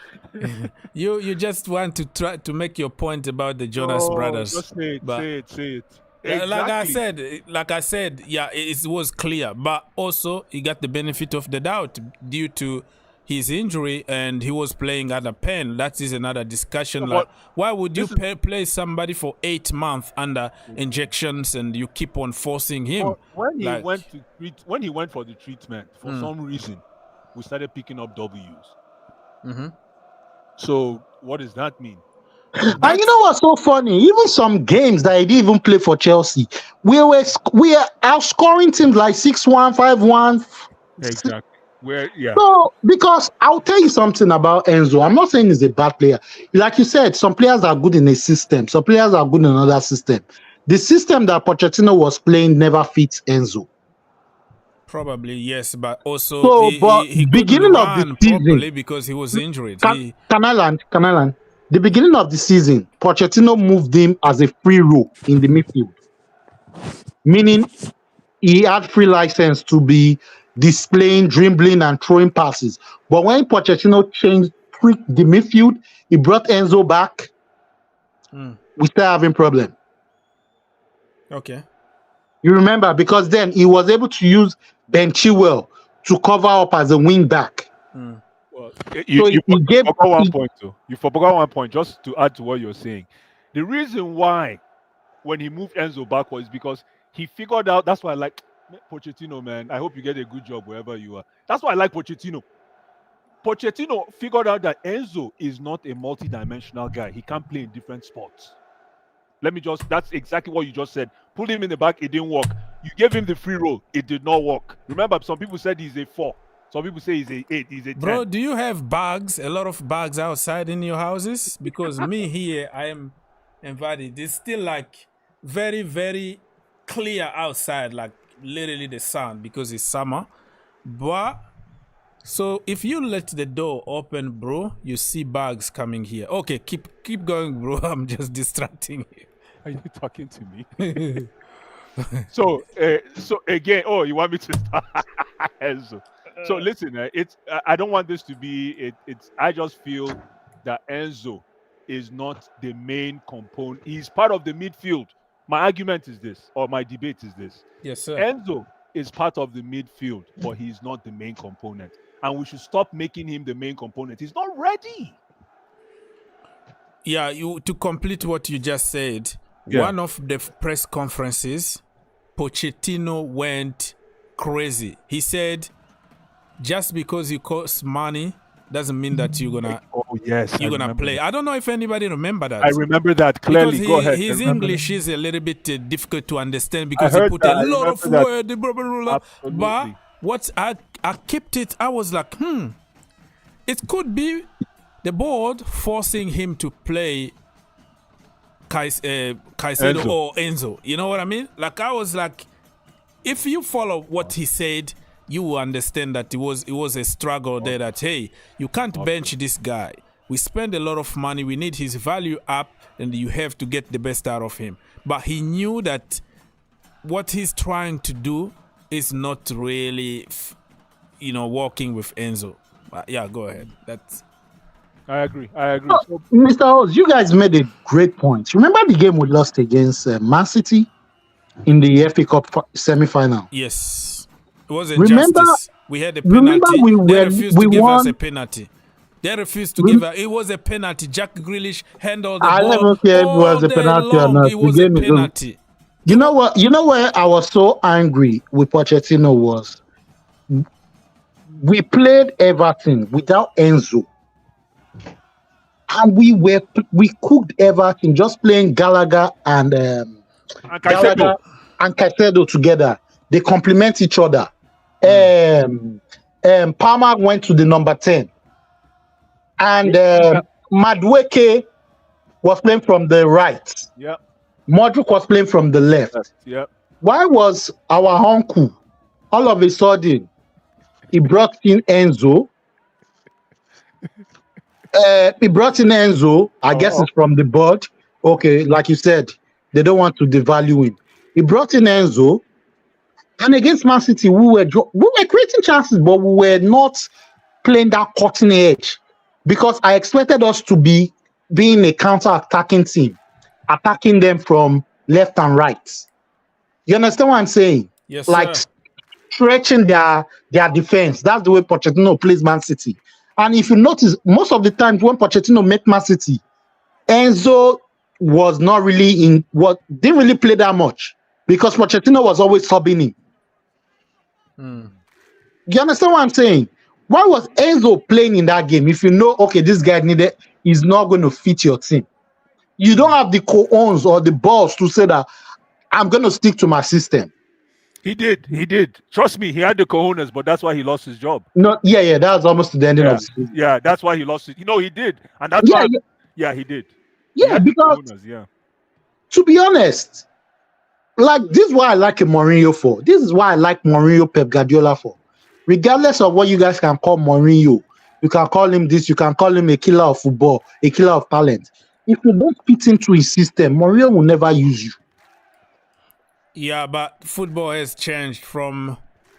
You just want to try to make your point about the Jonas brothers. Just say it. Exactly. Like I said, yeah, it was clear, but also he got the benefit of the doubt due to his injury, and he was playing under pen. That is another discussion. Like, why would you play somebody for 8 months under injections and you keep on forcing him? When he went for the treatment, for some reason, we started picking up W's. So what does that mean? And you know what's so funny? Even some games that he didn't even play for Chelsea, we are outscoring teams like 6-1, 5-1. Exactly. So, because I'll tell you something about Enzo. I'm not saying he's a bad player. Like you said, some players are good in a system. Some players are good in another system. The system that Pochettino was playing never fits Enzo. Probably, yes, but also he beginning of the season, because he was injured. Can I land? The beginning of the season, Pochettino moved him as a free role in the midfield. Meaning he had free license to be displaying, dribbling, and throwing passes. But when Pochettino tweaked the midfield, he brought Enzo back. We still having problem. Okay. You remember, because then he was able to use Ben Chilwell to cover up as a wing back. Well, you forgot one point too. You forgot one point, just to add to what you're saying. The reason why when he moved Enzo back was because he figured out, that's why I like Pochettino, man. I hope you get a good job wherever you are. That's why I like Pochettino. Pochettino figured out that Enzo is not a multi-dimensional guy. He can't play in different sports. That's exactly what you just said. Put him in the back, it didn't work. You gave him the free roll, it did not work. Remember, some people said he's a 4. Some people say he's a 8, he's a 10. Bro, do you have bags, a lot of bags outside in your houses? Because me here, I am invited. It's still like very, very clear outside, like literally the sun, because it's summer. But so if you let the door open, bro, you see bags coming here. Okay, keep going, bro. I'm just distracting you. Are you talking to me? So again, you want me to start? So listen, I don't want this to be it's I just feel that Enzo is not the main component. He's part of the midfield. My argument is this, or my debate is this. Yes, sir. Enzo is part of the midfield, but he's not the main component. And we should stop making him the main component. He's not ready. Yeah, to complete what you just said, one of the press conferences, Pochettino went crazy. He said, just because you cost money doesn't mean that you're gonna play. I don't know if anybody remember that. I remember that clearly. Because Go ahead. His English is a little bit difficult to understand because he put a lot of words. But what I kept it, I was like, it could be the board forcing him to play Caicedo or Enzo. You know what I mean? Like, I was like, if you follow what he said, you will understand that it was a struggle there, that, hey, you can't bench this guy. We spend a lot of money. We need his value up, and you have to get the best out of him. But he knew that what he's trying to do is not really, working with Enzo. But yeah, go ahead. I agree. So, Mr. Oz, you guys made a great point. Remember the game we lost against Man City in the FA Cup semi-final? Yes. It was a justice. We had a penalty. They refused to give us a penalty. They refused to give us. It was a penalty. Jack Grealish handled the ball. I don't care if it was a penalty or not. It was a penalty. You know what? You know where I was so angry with Pochettino was? We played Everton without Enzo. and we cooked Everton just playing Gallagher and Caicedo. Caicedo together. They complement each other. Palmer went to the number 10, and Madueke was playing from the right. Yeah. Modric was playing from the left. Yeah. Why was our uncle all of a sudden he brought in Enzo? I guess it's from the board. Okay, like you said, they don't want to devalue him. He brought in Enzo, and against Man City, we were creating chances, but we were not playing that cutting edge because I expected us to be being a counter-attacking team, attacking them from left and right. You understand what I'm saying? Yes, like sir. stretching their defense. That's the way Pochettino plays Man City. And if you notice, most of the times when Pochettino met Man City, Enzo was not really didn't really play that much because Pochettino was always subbing him. You understand what I'm saying? Why was Enzo playing in that game if you know, okay, this guy is not going to fit your team? You don't have the cojones or the balls to say that I'm going to stick to my system. He did. Trust me, he had the cojones, but that's why he lost his job. No, yeah, that was almost the ending of the season. Yeah, that's why he lost it. You know, he did. And that's why he did. Yeah, because cojones, to be honest, like this is why I like Mourinho for. This is why I like Mourinho, Pep Guardiola for. Regardless of what you guys can call Mourinho, you can call him this, you can call him a killer of football, a killer of talent. If you don't fit into his system, Mourinho will never use you. Yeah, but football has changed from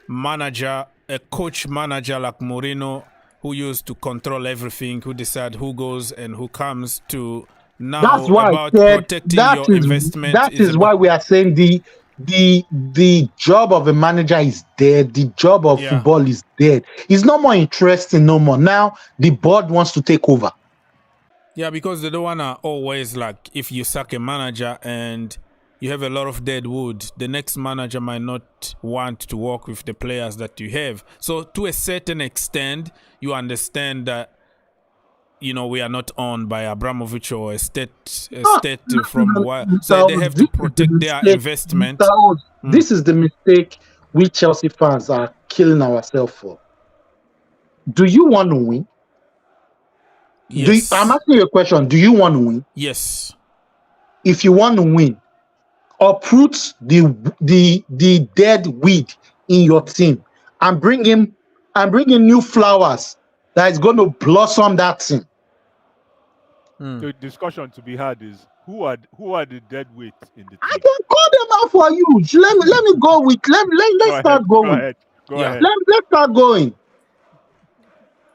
a coach manager like Mourinho, who used to control everything, who decide who goes and who comes, to now that's why about protecting your investment. That is why we are saying the job of a manager is dead. The job of football is dead. It's no more interesting no more. Now the board wants to take over. Yeah, because they don't want to always, like, if you sack a manager and you have a lot of dead wood, the next manager might not want to work with the players that you have. So to a certain extent, you understand that, you know, we are not owned by Abramovich or a state from what. So they have to protect their investment. This is the mistake we Chelsea fans are killing ourselves for. Do you want to win? Yes. I'm asking you a question. Do you want to win? Yes. If you want to win, uproot the dead weed in your team and bring in new flowers that is going to blossom that team. The discussion to be had is who are the dead weight in the team? I can call them out for you. Let me go with let's start going. Go ahead. Let's start going.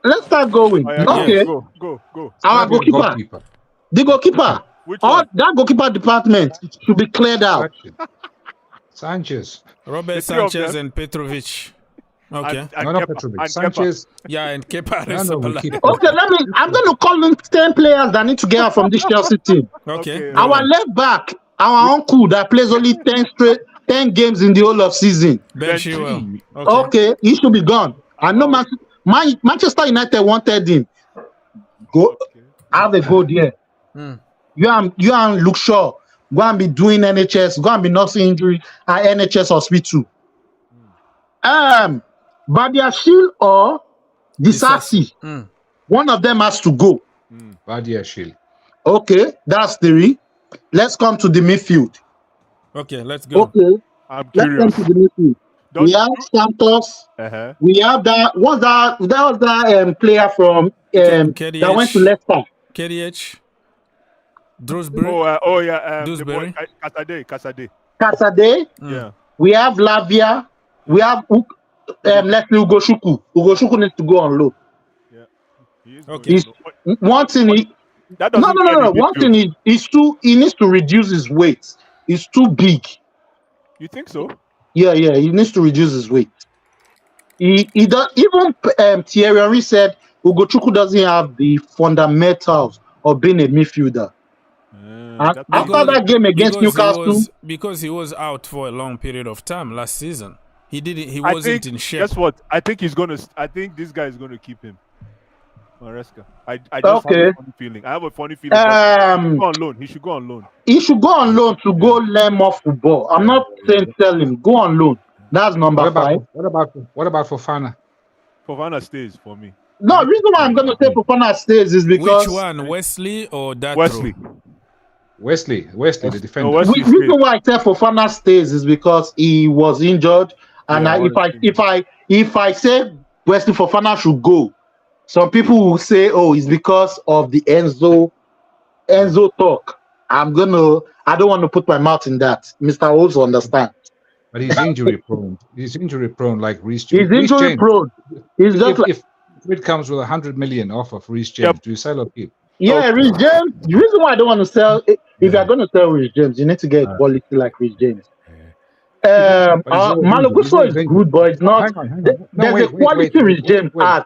Let's start going. Okay. Go. Our goalkeeper. The goalkeeper. Which one? That goalkeeper department should be cleared out. Sanchez. Robert Sanchez and Petrovic. Okay. No, Petrovic. Sanchez. Yeah, and Kepa. Okay, I'm going to call in 10 players that need to get out from this Chelsea team. Okay. Our left back, our uncle that plays only 10 games in the whole of season. Ben Chilwell. Okay, he should be gone. I know Manchester United wanted him. Go have a go there. You and Luke Shaw go and be doing NHS, go and be nursing injury at NHS hospital. Badiashile or Disasi. One of them has to go. Badiashile. Okay, that's 3. Let's come to the midfield. Okay, let's go. Okay, I'm let's come curious. to the midfield. We have Santos. We have that. What's that? That was that player from KDH. that went to Leicester. KDH. Drewsbury. Dewsbury. Kasade. Kasade. Yeah. We have Lavia. We have Leslie Ugoshuku. Ugoshuku needs to go on low. Yeah. He is Okay. One thing no. One thing is he needs to reduce his weight. He's too big. You think so? Yeah. He needs to reduce his weight. He does. Even Thierry Henry said Ugochukwu doesn't have the fundamentals of being a midfielder. After that game against Newcastle, because he was out for a long period of time last season, he wasn't in shape. Guess what? I think this guy is gonna keep him. Maresca. I just have Okay. a funny feeling. I have a funny feeling. But he should go on loan. He should go on loan. He should go on loan to go learn more football. I'm not saying tell him go on loan. That's number 5. What about Fofana? Fofana stays for me. No, reason why I'm going to say Fofana stays is because Which one, Wesley or Datro? Wesley, the defender. No, Wesley reason why I say Fofana stays is because he was injured, and if I say Wesley Fofana should go, some people will say, oh, it's because of the Enzo talk. I don't want to put my mouth in that. Mr. Also understand. But he's injury prone. He's injury prone like Reece James. He's injury prone. He's just if it comes with 100 million offer for Reece James, do you sell or keep? Yeah, Reece James. The reason why I don't want to sell, if you're going to sell Reece James, you need to get quality like Reece James. Malagusto is good, but it's not. There's a quality Reece James has.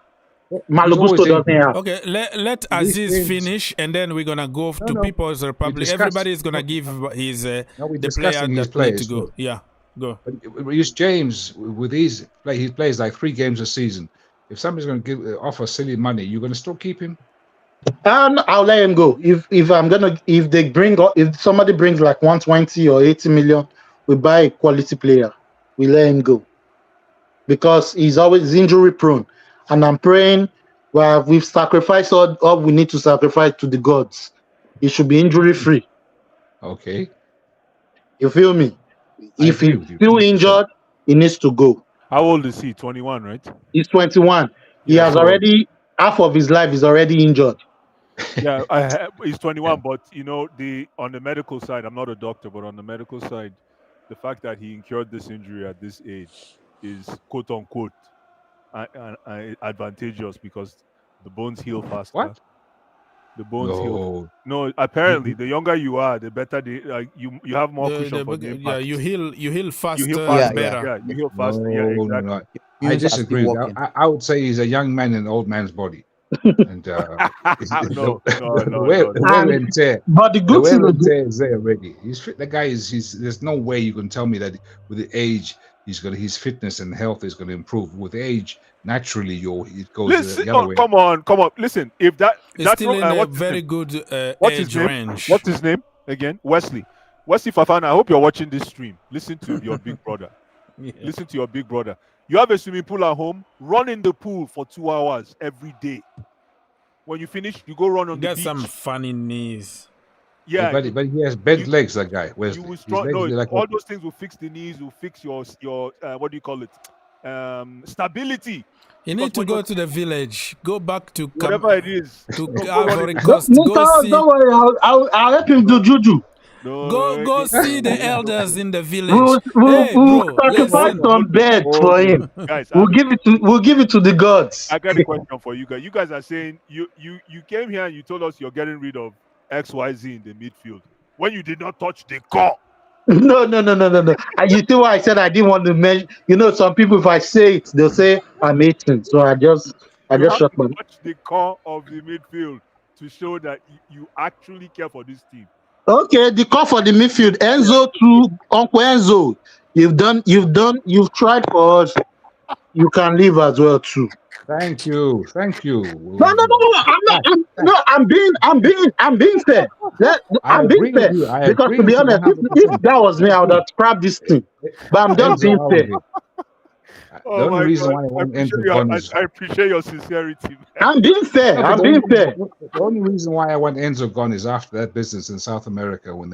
Malagusto doesn't have. Okay, let Aziz finish, and then we're gonna go to People's Republic. Everybody is gonna give his the player that need to go. Yeah, go. Reece James with his play, he plays like 3 games a season. If somebody's going to offer silly money, you're going to still keep him? I'll let him go. If somebody brings like 120 or 80 million, we buy a quality player. We let him go because he's always injury prone, and I'm praying. Well, we've sacrificed all we need to sacrifice to the gods. He should be injury free. Okay. You feel me? If he's still injured, he needs to go. How old is he? 21, right? He's 21. He has already half of his life is already injured. Yeah, he's 21. But on the medical side, I'm not a doctor, but on the medical side, the fact that he incurred this injury at this age is quote unquote advantageous because the bones heal faster. What? The bones heal. No, apparently, the younger you are, the better you have more cushion for the impact. Yeah, you heal faster. You heal faster. Yeah, you heal faster. Yeah, exactly. No. I disagree. I would say he's a young man in an old man's body. And no. wear and tear. But the good thing is there already. He's fit. The guy is. There's no way you can tell me that with the age his fitness and health is going to improve. With age, naturally, it goes the other way. Come on. Listen, if that's still in a very good age range. What's his name again? Wesley Fofana. I hope you're watching this stream. Listen to your big brother. Yeah. Listen to your big brother. You have a swimming pool at home. Run in the pool for 2 hours every day. When you finish, you go run on the beach. Got some funny knees. Yeah, but he has bent legs. That guy. Wesley. You will strong. No, all those things will fix the knees. Will fix your what do you call it? Stability. You need to go to the village. Go back to whatever it is. To Ivory Coast. Go see. Don't worry. I'll help him do juju. No, go see the elders in the village. We'll sacrifice some bed for him. Guys, we'll give it to the gods. I got a question for you guys. You guys are saying you came here and you told us you're getting rid of XYZ in the midfield when you did not touch the core. No. And you see why I said I didn't want to mention. Some people, if I say it, they'll say I'm 18. So I just shut my mouth. Touch the core of the midfield to show that you actually care for this team. Okay, the call for the midfield, Enzo to Uncle Enzo. You've tried for us. You can leave as well too. Thank you. No. I'm being fair. I'm being fair because to be honest, if that was me, I would have scrapped this thing. But I'm just being fair. The only reason why I want Enzo gone is I appreciate your sincerity, man. I'm being fair. The only reason why I want Enzo gone is after that business in South America when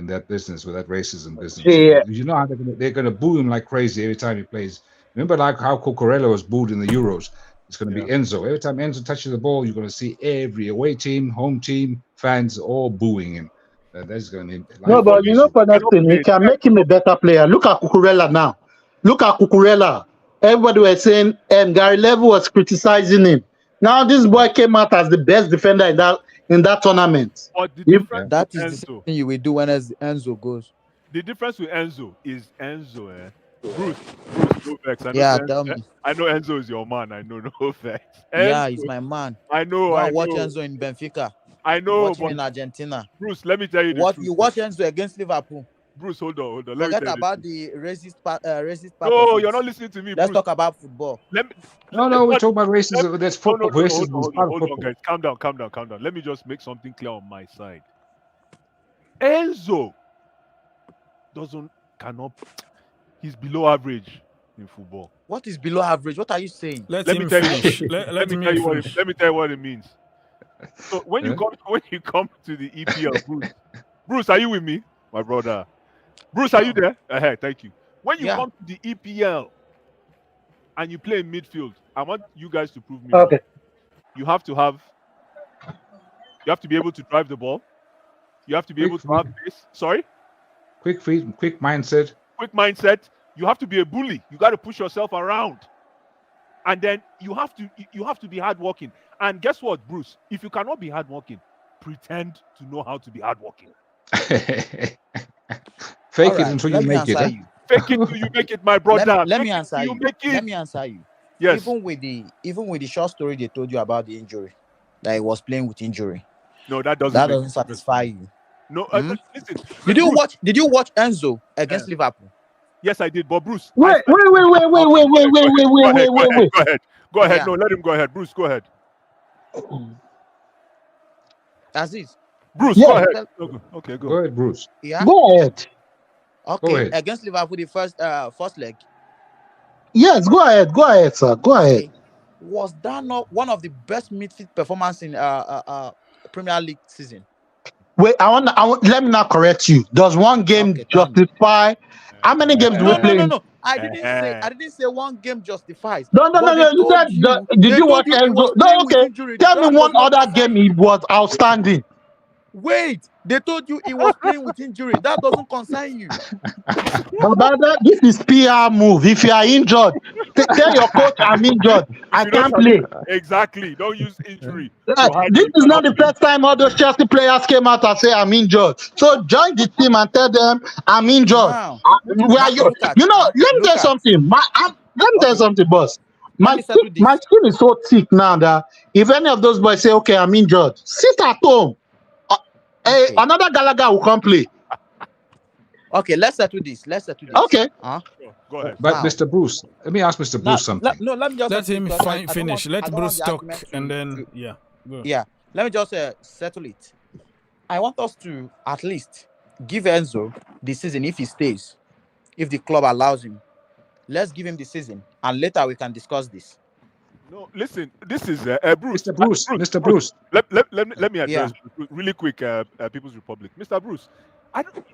that business with that racism business. Yeah. You know how they're gonna boo him like crazy every time he plays. Remember like how Cucurella was booed in the Euros. It's going to be Enzo. Every time Enzo touches the ball, you're going to see every away team, home team, fans all booing him. That's going to be no, but for that thing, we can make him a better player. Look at Cucurella now. Everybody was saying, Gary Neville was criticizing him. Now this boy came out as the best defender in that tournament. That is the same thing you will do when Enzo goes. The difference with Enzo is Enzo, Bruce, no vex. Tell me. I know Enzo is your man. I know, no vex. Yeah, he's my man. I know. I watch Enzo in Benfica. I know. Watch him in Argentina. Bruce, let me tell you the truth. You watch Enzo against Liverpool. Bruce, hold on. Let me Forget tell about you. the racist part of No, it. you're not listening to me, Let's Bruce. talk about football. Let me. No, we But- talk about racism. That's football. No, Racism is part of hold on, football. guys. Calm down. Let me just make something clear on my side. Enzo cannot. He's below average in football. What is below average? What are you saying? Let Let me him tell you finish. what- Let me him tell you finish. let me tell you what it means. So when you Yeah. come to the EPL, Bruce, are you with me, my brother? Bruce, are you there? Thank you. When you Yeah. come to the EPL and you play in midfield, I want you guys to prove me Okay. wrong. You have to be able to drive the ball. You have to be able to have pace. Sorry? Quick feet, quick mindset. Quick mindset. You have to be a bully. You got to push yourself around. And then you have to be hardworking. And guess what, Bruce? If you cannot be hardworking, pretend to know how to be hardworking. Fake All it right, until let you me make it. answer Huh? you. Fake it till you make it, my brother. Let Fake me it answer till you. make it. Let me answer you. Yes. Even with the short story they told you about the injury, that he was playing with injury, No, that doesn't that make doesn't satisfy you. No, Hmm? listen. Did you Bruce, watch Enzo against Liverpool? Yes, I did. But Bruce, Wait. Go ahead. Yeah. No, let him go ahead. Bruce, go ahead. Aziz. Bruce, Yeah. go ahead. Okay, Go ahead, Bruce. Yeah. Go ahead. Okay. Go ahead. Against Liverpool, the first leg. Yes, go ahead, sir. Go ahead. Okay. Was that not one of the best midfield performances in Premier League season? Wait, I want. Let me not correct you. Does one game Okay, thank you. justify? How many games do we play? No. I didn't say one game justifies. No. But they You told said, you. did They you watch told you he was Enzo? No, playing with okay. injury. Tell me That one does not other concern game you. he was outstanding. Wait, they told you he was playing with injury. That doesn't concern you. But this is PR move. If you are injured, tell your coach I'm injured. I you don't can't have- play. Exactly. Don't use injury to hide This you is not cannot the first time all those Chelsea players came out and say I'm injured. So join the team and tell them I'm injured. Now, Where you? look at- You know, let me look tell you at- something. Let me tell you something, boss. Let me settle My this. skin is so thick now that if any of those boys say, "Okay, I'm injured," sit at home. Okay. Another Gallagher will come play. Okay, let's settle this. Okay. Sure, go ahead. But Now- Mr. Bruce, let me ask Mr. Bruce something. let me just Let settle it him because I don't finish. want- I Let don't want Bruce the talk, argument and to- then to- go. Yeah, let me just settle it. I want us to at least give Enzo the season if he stays, if the club allows him. Let's give him the season, and later we can discuss this. No, listen. This is Bruce. Mr. Bruce. Let me address Yeah. Bruce really quick. People's Republic, Mr. Bruce. I think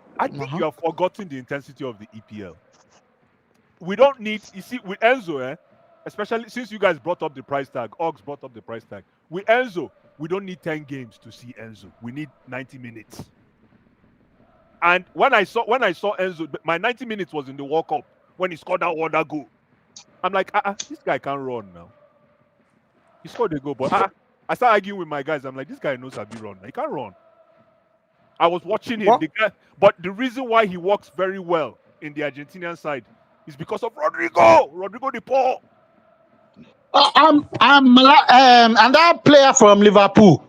you have forgotten the intensity of the EPL. We don't need. You see, with Enzo, especially since you guys brought up the price tag, Ox brought up the price tag. With Enzo, we don't need 10 games to see Enzo. We need 90 minutes. And when I saw Enzo, my 90 minutes was in the World Cup when he scored that wonder goal. I'm like, this guy can't run now. He scored a goal, but I started arguing with my guys. I'm like, this guy knows how to run. He can't run. I was watching him. What? The guy, but the reason why he works very well in the Argentinian side is because of Rodrigo de Paul. And that player from Liverpool,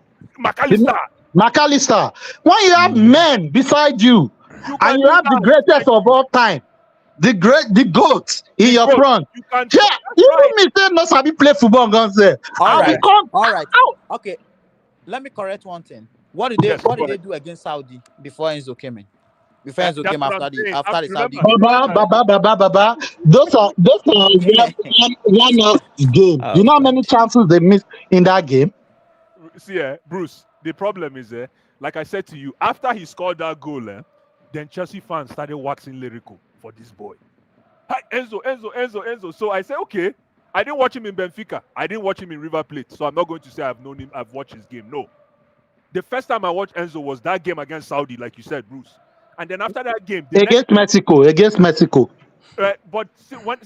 McAllister. When you have men beside you, and you have the greatest of all time, the GOAT in your front. You me say no sabi play football guns there. All right. Okay. Let me correct one thing. What did they do against Saudi before Enzo came in? Before Enzo came after the Saudi game. Baba. Those are one of the game. You know how many chances they missed in that game? See, Bruce, the problem is, like I said to you, after he scored that goal, then Chelsea fans started waxing lyrical for this boy. Hi, Enzo. So I said, okay, I didn't watch him in Benfica. I didn't watch him in River Plate. So I'm not going to say I've known him, I've watched his game. No. The first time I watched Enzo was that game against Saudi, like you said, Bruce. And then after that game... Against Mexico. But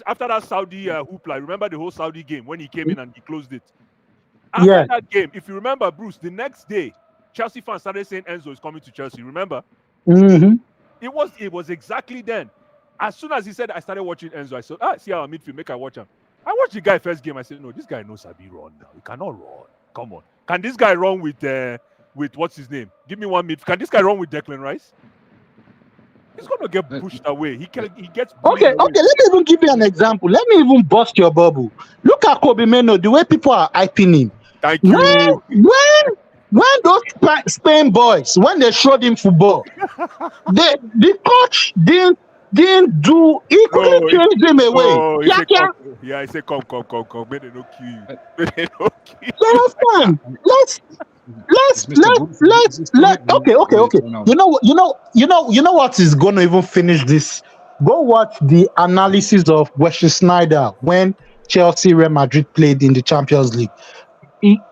after that Saudi hoopla, remember the whole Saudi game when he came in and he closed it? After that game, if you remember, Bruce, the next day, Chelsea fans started saying Enzo is coming to Chelsea. Remember? Mm-hmm. It was exactly then. As soon as he said, I started watching Enzo. I said, see our midfield, make I watch him. I watched the guy first game. I said, no, this guy knows how to run now. He cannot run. Come on. Can this guy run with what's his name? Give me one midfield. Can this guy run with Declan Rice? He's gonna get pushed away. He gets Okay, bullied away. let me even give you an example. Let me even bust your bubble. Look at Kobe Meno, the way people are hyping him. Thank you. When those Spain boys, when they showed him football, the coach didn't do. He couldn't change him away. Oh, he said, come. May they not kill you. May they not kill you. You understand? Okay. You know what is going to even finish this? Go watch the analysis of Wesley Sneijder when Chelsea Real Madrid played in the Champions League.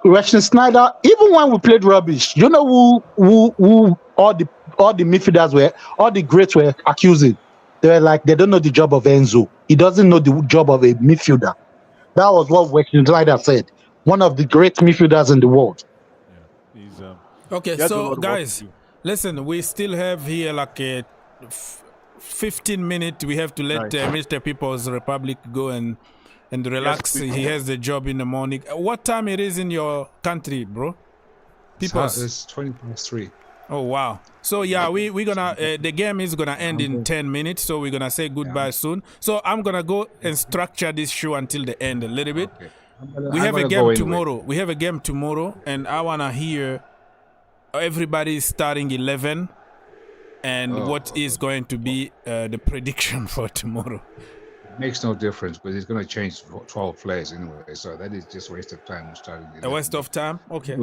Wesley Sneijder, even when we played rubbish, you know who all the midfielders were, all the greats were accusing. They were like, they don't know the job of Enzo. He doesn't know the job of a midfielder. That was what Wesley Sneijder said. One of the great midfielders in the world. Yeah, okay, so guys, listen, we still have here like a 15 minutes. We have to let Mr. People's Republic go and relax. Yes, he has the job in the morning. What time it is in your country, bro? It's 20:03. Oh wow! So yeah, we're gonna the game is gonna end in 10 minutes. So we're gonna say goodbye soon. So I'm gonna go and structure this show until the end a little bit. Okay. We have a game tomorrow. We have a game tomorrow, and I wanna hear everybody's starting 11 and what is going to be the prediction for tomorrow. Makes no difference, but it's going to change 12 players anyway, so that is just waste of time starting. A waste of time? Okay.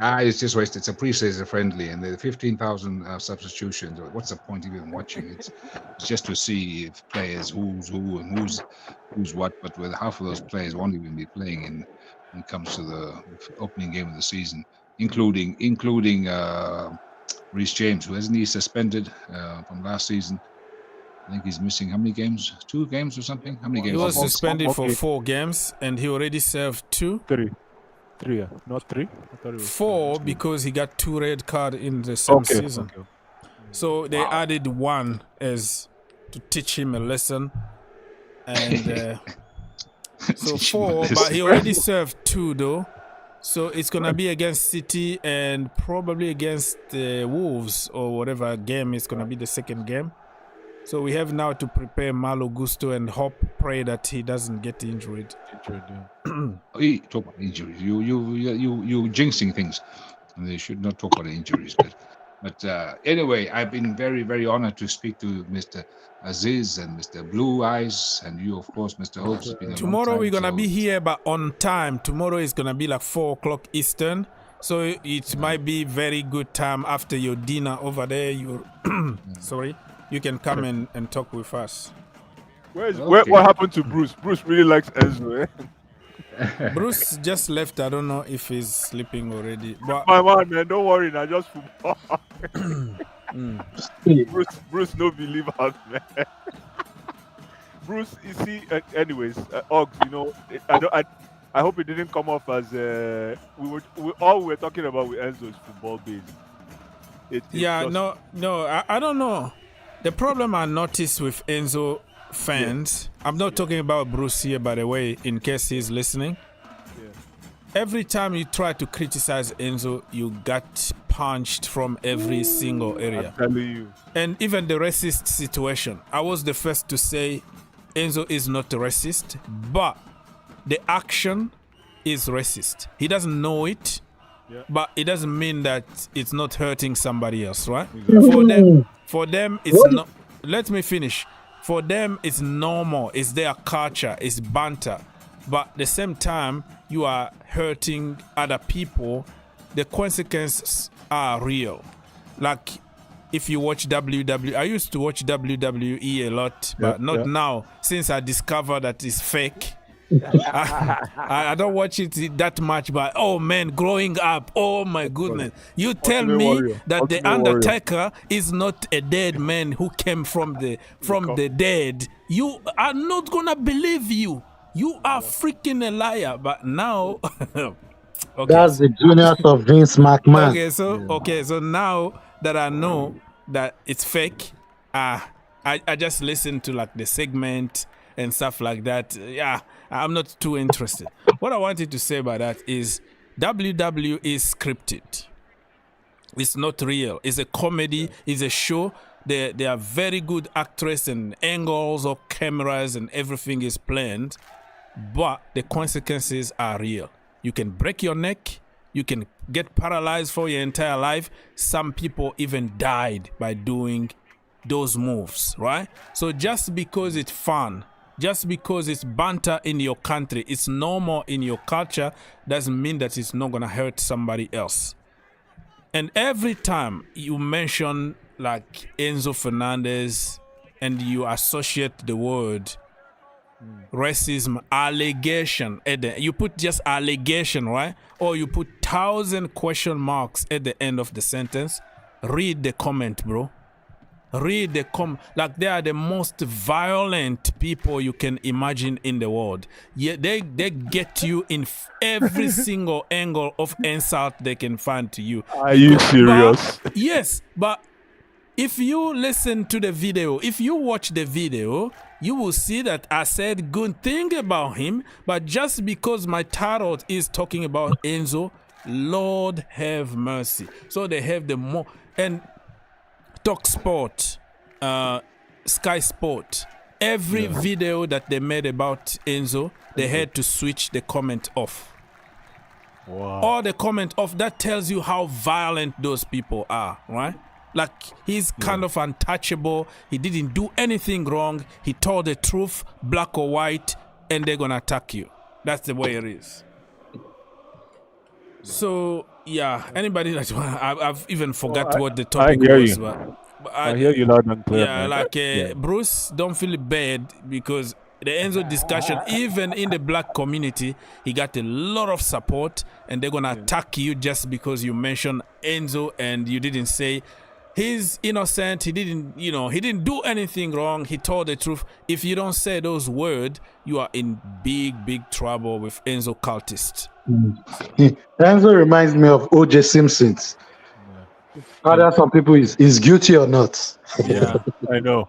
It's just wasted. It's a pre-season friendly, and the 15,000 substitutions. What's the point even watching? It's just to see if players who's who and who's what. But with half of those players won't even be playing when it comes to the opening game of the season, including Reece James, who isn't he suspended from last season. I think he's missing how many games? 2 games or something? How many games? He was suspended for 4 games, and he already served 2. 3, not 3. I thought it was 4 because he got 2 red cards in the same season. Okay. So they added 1 as to teach him a lesson, and so 4. But he already served 2 though. So it's gonna be against City and probably against the Wolves or whatever game is gonna be the second game. So we have now to prepare Malo Gusto and pray that he doesn't get injured. You talk about injuries. You jinxing things. And they should not talk about injuries. But anyway, I've been very, very honored to speak to Mr. Aziz and Mr. Blue Eyes, and you, of course, Mr. Hopes. Tomorrow we're gonna be here, but on time. Tomorrow is gonna be like 4 o'clock Eastern. So it might be very good time after your dinner over there. Sorry. You can come and talk with us. What happened to Bruce? Bruce really likes Enzo, eh? Bruce just left. I don't know if he's sleeping already. But my man, don't worry. Now just football. Bruce, no believer, man. Bruce, you see. Anyways, Oggs, you know, I hope it didn't come off as all we were talking about with Enzo is football based. I don't know. The problem I noticed with Enzo fans, I'm not talking about Bruce here, by the way, in case he's listening. Yeah. Every time you try to criticize Enzo, you got punched from every single area. I'm telling you. And even the racist situation. I was the first to say Enzo is not racist, but the action is racist. He doesn't know it. Yeah. But it doesn't mean that it's not hurting somebody else, right? For them, it's not. Let me finish. For them, it's normal. It's their culture. It's banter. But at the same time, you are hurting other people. The consequences are real. Like if you watch WWE, I used to watch WWE a lot, but not now. Since I discovered that it's fake. I don't watch it that much, but oh man, growing up, oh my goodness, you tell me that the Undertaker is not a dead man who came from the dead. You are not gonna believe you. You are freaking a liar. But now, that's the genius of Vince McMahon. So now that I know that it's fake, I just listen to like the segment and stuff like that. Yeah, I'm not too interested. What I wanted to say about that is WWE is scripted. It's not real. It's a comedy. It's a show. They are very good actress and angles of cameras and everything is planned, but the consequences are real. You can break your neck. You can get paralyzed for your entire life. Some people even died by doing those moves, right? So just because it's fun, just because it's banter in your country, it's normal in your culture, doesn't mean that it's not gonna hurt somebody else. And every time you mention like Enzo Fernandez and you associate the word racism, allegation, you put just allegation, right? Or you put 1,000 question marks at the end of the sentence. Read the comment, bro. Read the like they are the most violent people you can imagine in the world. Yeah, they get you in every single angle of insult they can find to you. Are you serious? Yes, but if you listen to the video, if you watch the video, you will see that I said good thing about him, but just because my title is talking about Enzo, Lord have mercy. So they have the more and Talk Sport, Sky Sport, every video that they made about Enzo, they had to switch the comment off. Wow. Or the comment off, that tells you how violent those people are, right? Like, he's kind of untouchable. He didn't do anything wrong. He told the truth, black or white, and they're going to attack you. That's the way it is. So, yeah, anybody that I've even forgot what the topic was. But I hear you loud and clear. Yeah, man. Like Bruce, don't feel bad because the Enzo discussion, even in the black community, he got a lot of support, and they're going to attack you just because you mentioned Enzo and you didn't say he's innocent. He didn't, he didn't do anything wrong. He told the truth. If you don't say those words, you are in big, big trouble with Enzo cultists. Enzo reminds me of O.J. Simpson's. Whether some people is guilty or not. Yeah, I know.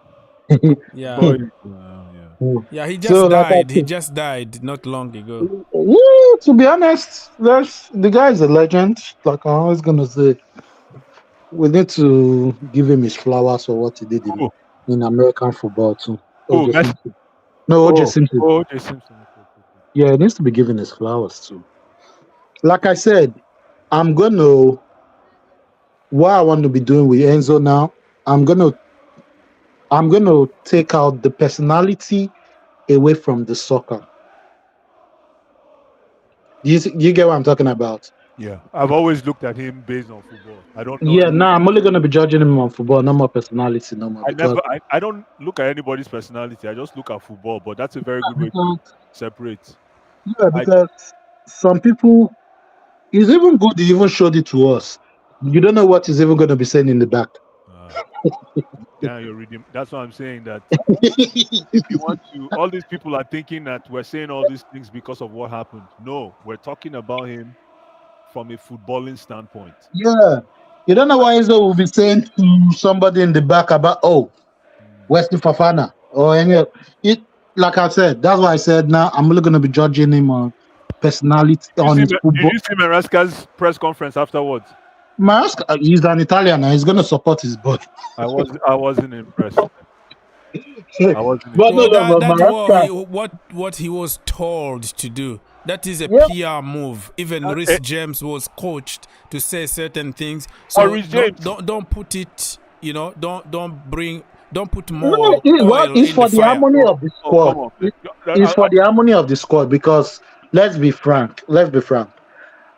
Yeah. Yeah, he just died. He just died not long ago. Yeah, to be honest, the guy is a legend. Like I'm always gonna say, we need to give him his flowers for what he did in American football too. O.J. Simpson. No, O.J. Simpson. O.J. Simpson. Yeah, he needs to be given his flowers too. Like I said, what I want to be doing with Enzo now, I'm gonna take out the personality away from the soccer. You get what I'm talking about? Yeah, I've always looked at him based on football. I don't know. Yeah, I'm only gonna be judging him on football, no more personality, no more. I don't look at anybody's personality. I just look at football. But that's a very good way to separate. Yeah, because some people, it's even good. He even showed it to us. You don't know what he's even going to be saying in the back. Yeah, you're reading. That's what I'm saying. That if you want to, all these people are thinking that we're saying all these things because of what happened. No, we're talking about him from a footballing standpoint. Yeah, you don't know what Enzo will be saying to somebody in the back about Wesley Fofana or any. Like I said, that's why I said now I'm only going to be judging him on personality on his football. Did you see Maresca's press conference afterwards? Maresca, he's an Italian and he's going to support his boy. I wasn't impressed. What he was told to do. That is a PR move. Even Rhys James was coached to say certain things. So don't put it. Don't put more. It's for the harmony of the squad. It's for the harmony of the squad because let's be frank.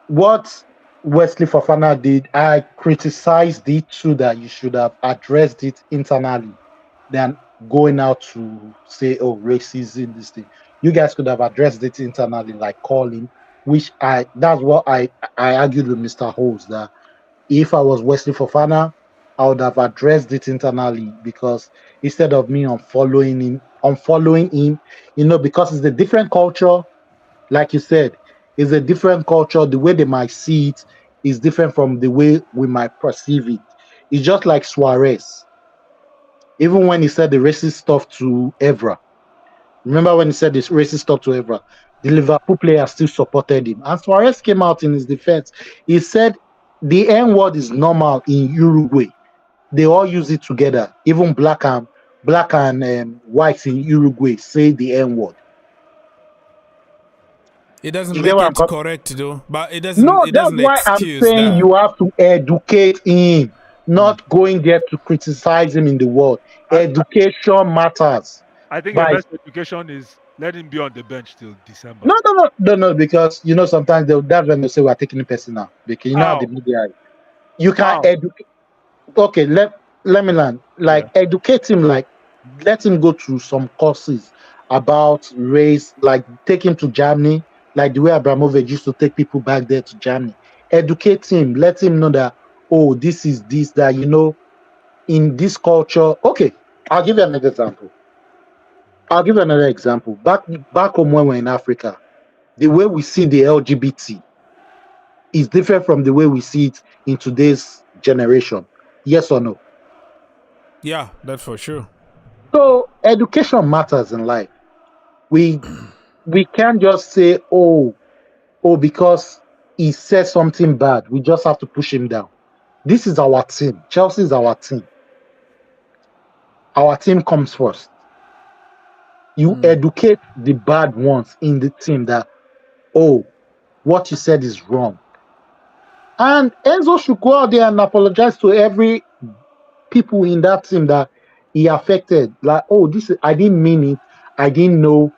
What Wesley Fofana did, I criticized it too, that you should have addressed it internally than going out to say, racism, this thing. You guys could have addressed it internally, like calling, that's what I argued with Mr. Holmes, that if I was Wesley Fofana, I would have addressed it internally, because instead of me unfollowing him, because it's a different culture, like you said, it's a different culture. The way they might see it is different from the way we might perceive it. It's just like Suarez. Even when he said the racist stuff to Evra, remember when he said this racist stuff to Evra, the Liverpool players still supported him. And Suarez came out in his defense. He said the N-word is normal in Uruguay. they all use it together. Even black and whites in Uruguay say the N word. It doesn't You make get what I'm it com- correct though, but it doesn't. No, It that's doesn't why I'm excuse saying that. you have to educate him, not going there to criticize him in the world. Education matters. I think By- the best education is let him be on the bench till December. No, because you know sometimes that's when they say we're taking it personal. Because you know how the media is. You can How? educate. Okay, let me learn. Like educate him, like let him go through some courses about race, like take him to Germany, like the way Abramovich used to take people back there to Germany. Educate him, let him know that, oh, this is this, that, you know, in this culture. Okay, I'll give you another example. Back home when we're in Africa, the way we see the LGBT is different from the way we see it in today's generation. Yes or no? Yeah, that's for sure. So education matters in life. We can't just say, oh, because he said something bad, we just have to push him down. This is our team. Chelsea is our team. Our team comes first. You educate the bad ones in the team that, oh, what you said is wrong. And Enzo should go out there and apologize to every people in that team that he affected. Like, oh, I didn't mean it. I didn't know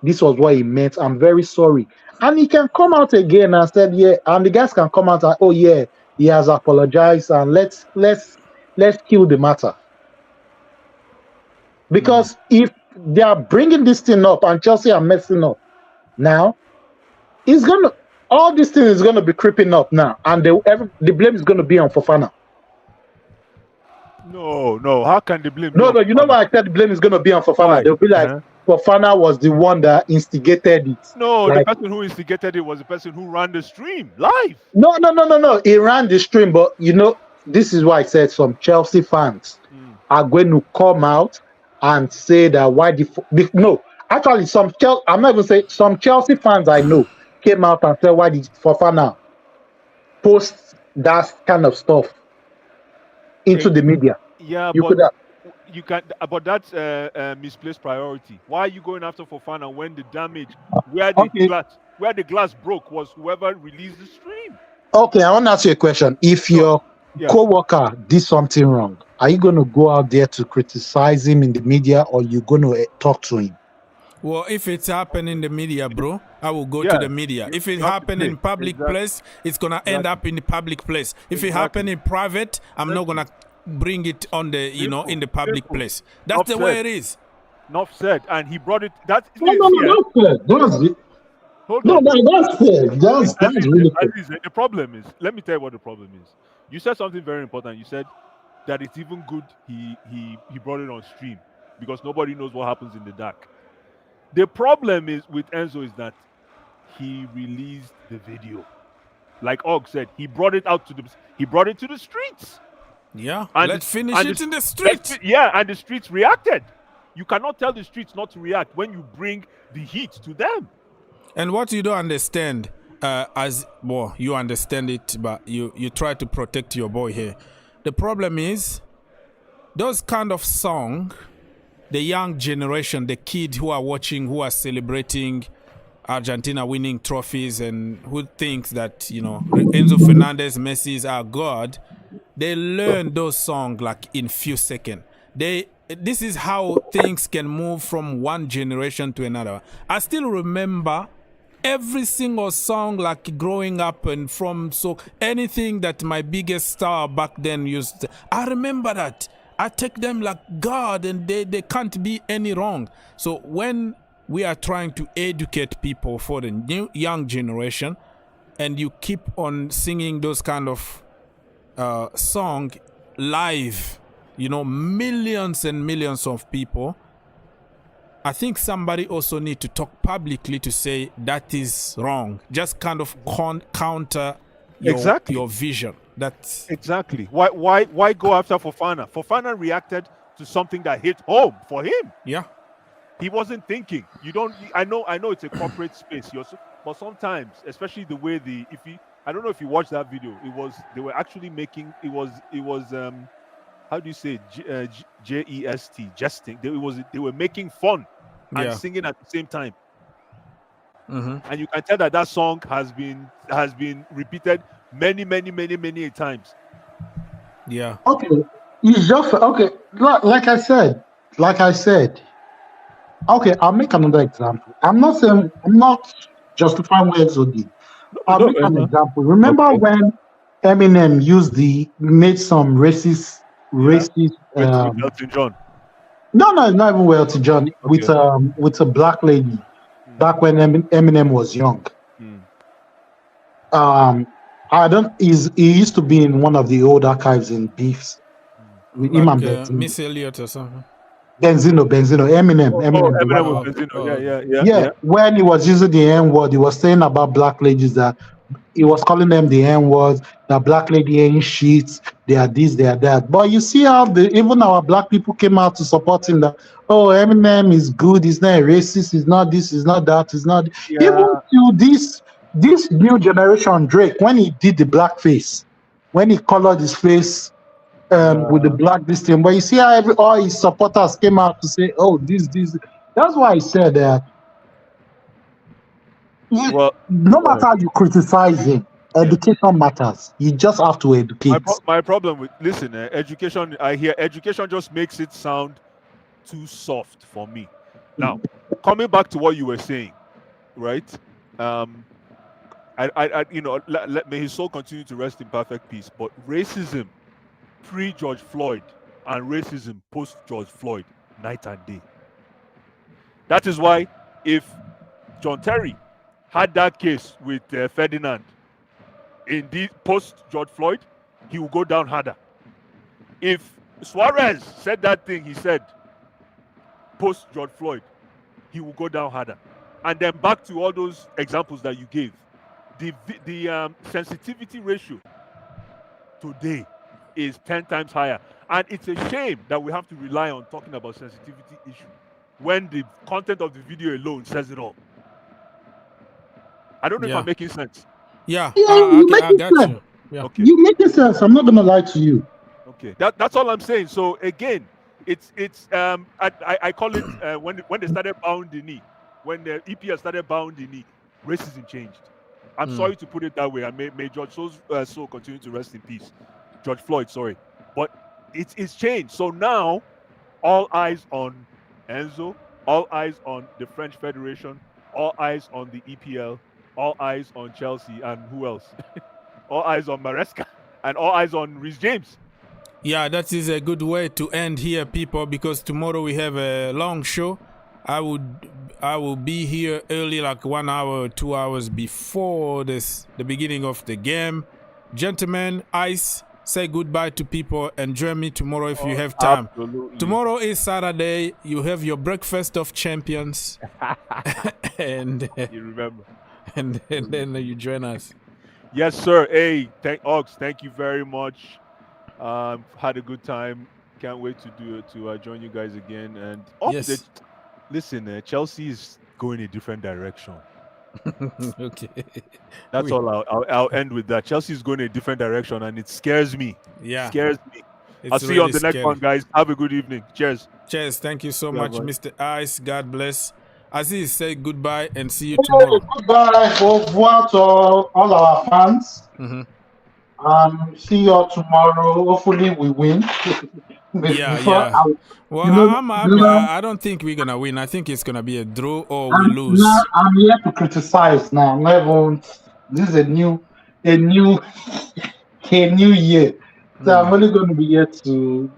this was what he meant. I'm very sorry. And he can come out again and said, yeah, and the guys can come out and, oh yeah, he has apologized, and let's kill the matter. Because if they are bringing this thing up and Chelsea are messing up now, all this thing is gonna be creeping up now, and the blame is gonna be on Fofana. No. How can the blame? No. You know why I said the blame is gonna be on Fofana? Why? They'll be like, Fofana was the one that instigated it. No, like, the person who instigated it was the person who ran the stream live. No. He ran the stream, but you know, this is why I said some Chelsea fans are going to come out and say that actually I'm not even saying some Chelsea fans I know came out and said, why did Fofana post that kind of stuff into the media? Yeah, you can, but that's misplaced priority. Why are you going after Fofana when the damage where the glass broke was whoever released the stream? Okay, I want to ask you a question. If your co-worker did something wrong, are you going to go out there to criticize him in the media, or you going to talk to him? Well, if it's happened in the media, bro, I will go to the media. If it happened in public place, it's going to end up in the public place. If it happened in private, I'm not going to bring it on the, in the public place. That's the way it is. Not said. And he brought it. That's no, that's fair. That's fair. That's really fair. The problem is, let me tell you what the problem is. You said something very important. You said that it's even good he brought it on stream because nobody knows what happens in the dark. The problem is with Enzo is that he released the video. Like Og said, he brought it to the streets. Yeah, and let's finish it in the streets. And the streets reacted. You cannot tell the streets not to react when you bring the heat to them. And what you don't understand, you understand it, but you try to protect your boy here. The problem is, those kind of song, the young generation, the kids who are watching, who are celebrating Argentina winning trophies and who thinks that, Enzo Fernandez, Messi is our God, they learn those songs like in few seconds. This is how things can move from one generation to another. I still remember every single song like growing up, and so anything that my biggest star back then used, I remember that. I take them like God, and they can't be any wrong. So when we are trying to educate people for the new young generation, and you keep on singing those kind of song live, millions and millions of people, I think somebody also need to talk publicly to say that is wrong. Just kind of counter your vision. That's exactly why go after Fofana. Fofana reacted to something that hit home for him. Yeah, he wasn't thinking. I know it's a corporate space, but sometimes, especially the way I don't know if you watched that video. They were actually making how do you say Jest, jesting. They were making fun and Yeah. singing at the same time. Mm-hmm. And you can tell that song has been repeated many times. Yeah. Okay, it's just okay. Like I said. Okay, I'll make another example. I'm not justifying what Enzo did. I'll make an example. Remember when Eminem made some racist With Elton John. no, not even Welty John with a black lady back when Eminem was young. He used to be in one of the old archives in Beefs with him and Benzino. Miss Elliott or something. Eminem. Eminem was Benzino. Yeah. When he was using the N-word, he was saying about black ladies that he was calling them the N-words, that black lady ain't shit, they are this, they are that. But you see how even our black people came out to support him that, oh, Eminem is good, he's not a racist, he's not this, he's not that, he's not... Yeah. Even to this new generation, Drake, when he did the blackface, when he colored his face with the black this thing, but you see how all his supporters came out to say, oh, this. That's why I said that no matter how you criticize him, education matters. You just have to educate. My problem with education, I hear education just makes it sound too soft for me. Now, coming back to what you were saying, right? May his soul continue to rest in perfect peace. But racism pre-George Floyd and racism post-George Floyd, night and day. That is why if John Terry had that case with Ferdinand in the post-George Floyd, he will go down harder. If Suarez said that thing he said post-George Floyd, he will go down harder. And then back to all those examples that you gave. The sensitivity ratio today is 10 times higher. And it's a shame that we have to rely on talking about sensitivity issue when the content of the video alone says it all. I don't know if I'm making sense. Yeah, you I got you. Yeah. Okay. You making sense. I'm not gonna lie to you. Okay, that's all I'm saying. So again, it's I call it when they started bowing the knee, when the EPL started bowing the knee, racism changed. I'm sorry to put it that way. I may George Soul continue to rest in peace. George Floyd, sorry. But it's changed. So now, all eyes on Enzo, all eyes on the French Federation, all eyes on the EPL, all eyes on Chelsea, and who else? All eyes on Maresca, and all eyes on Reece James. Yeah, that is a good way to end here, people, because tomorrow we have a long show. I will be here early, like 1 hour, 2 hours before the beginning of the game. Gentlemen, Ice, say goodbye to people and join me tomorrow if you have time. Absolutely. Tomorrow is Saturday. You have your breakfast of champions. And you remember. And then you join us. Yes, sir. Hey, thank you very much. Had a good time. Can't wait to join you guys again. And yes. Listen, Chelsea is going a different direction. Okay. That's all. I'll end with that. Chelsea is going a different direction, and it scares me. Yeah, it scares me. I'll see really you on the scary. next one, guys. Have a good evening. Cheers. Cheers. Thank you so much, boy. Mr. Ice. God bless. Aziz, say goodbye and see you tomorrow. Goodbye. Au revoir to all our fans. See you all tomorrow. Hopefully we win. Yeah. I don't think we're gonna win. I think it's gonna be a draw or we lose. Now I'm here to criticize. Now, this is a new year. So I'm only going to be here to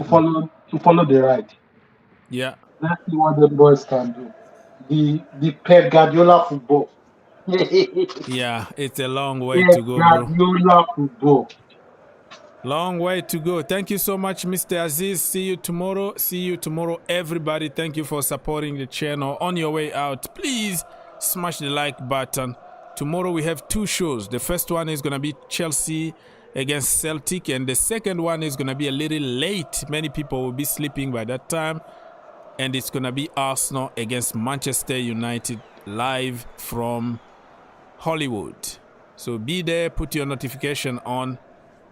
follow the ride. Yeah. Let's see what the boys can do. The Pep Guardiola football. Yeah, it's a long way to go, bro. Guardiola football. Long way to go. Thank you so much, Mr. Aziz. See you tomorrow, everybody. Thank you for supporting the channel. On your way out, please smash the like button. Tomorrow we have 2 shows. The first one is going to be Chelsea against Celtic, and the second one is going to be a little late. Many people will be sleeping by that time, and it's going to be Arsenal against Manchester United live from Hollywood. So be there, put your notification on.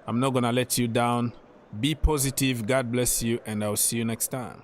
I'm not gonna let you down. Be positive. God bless you, and I'll see you next time.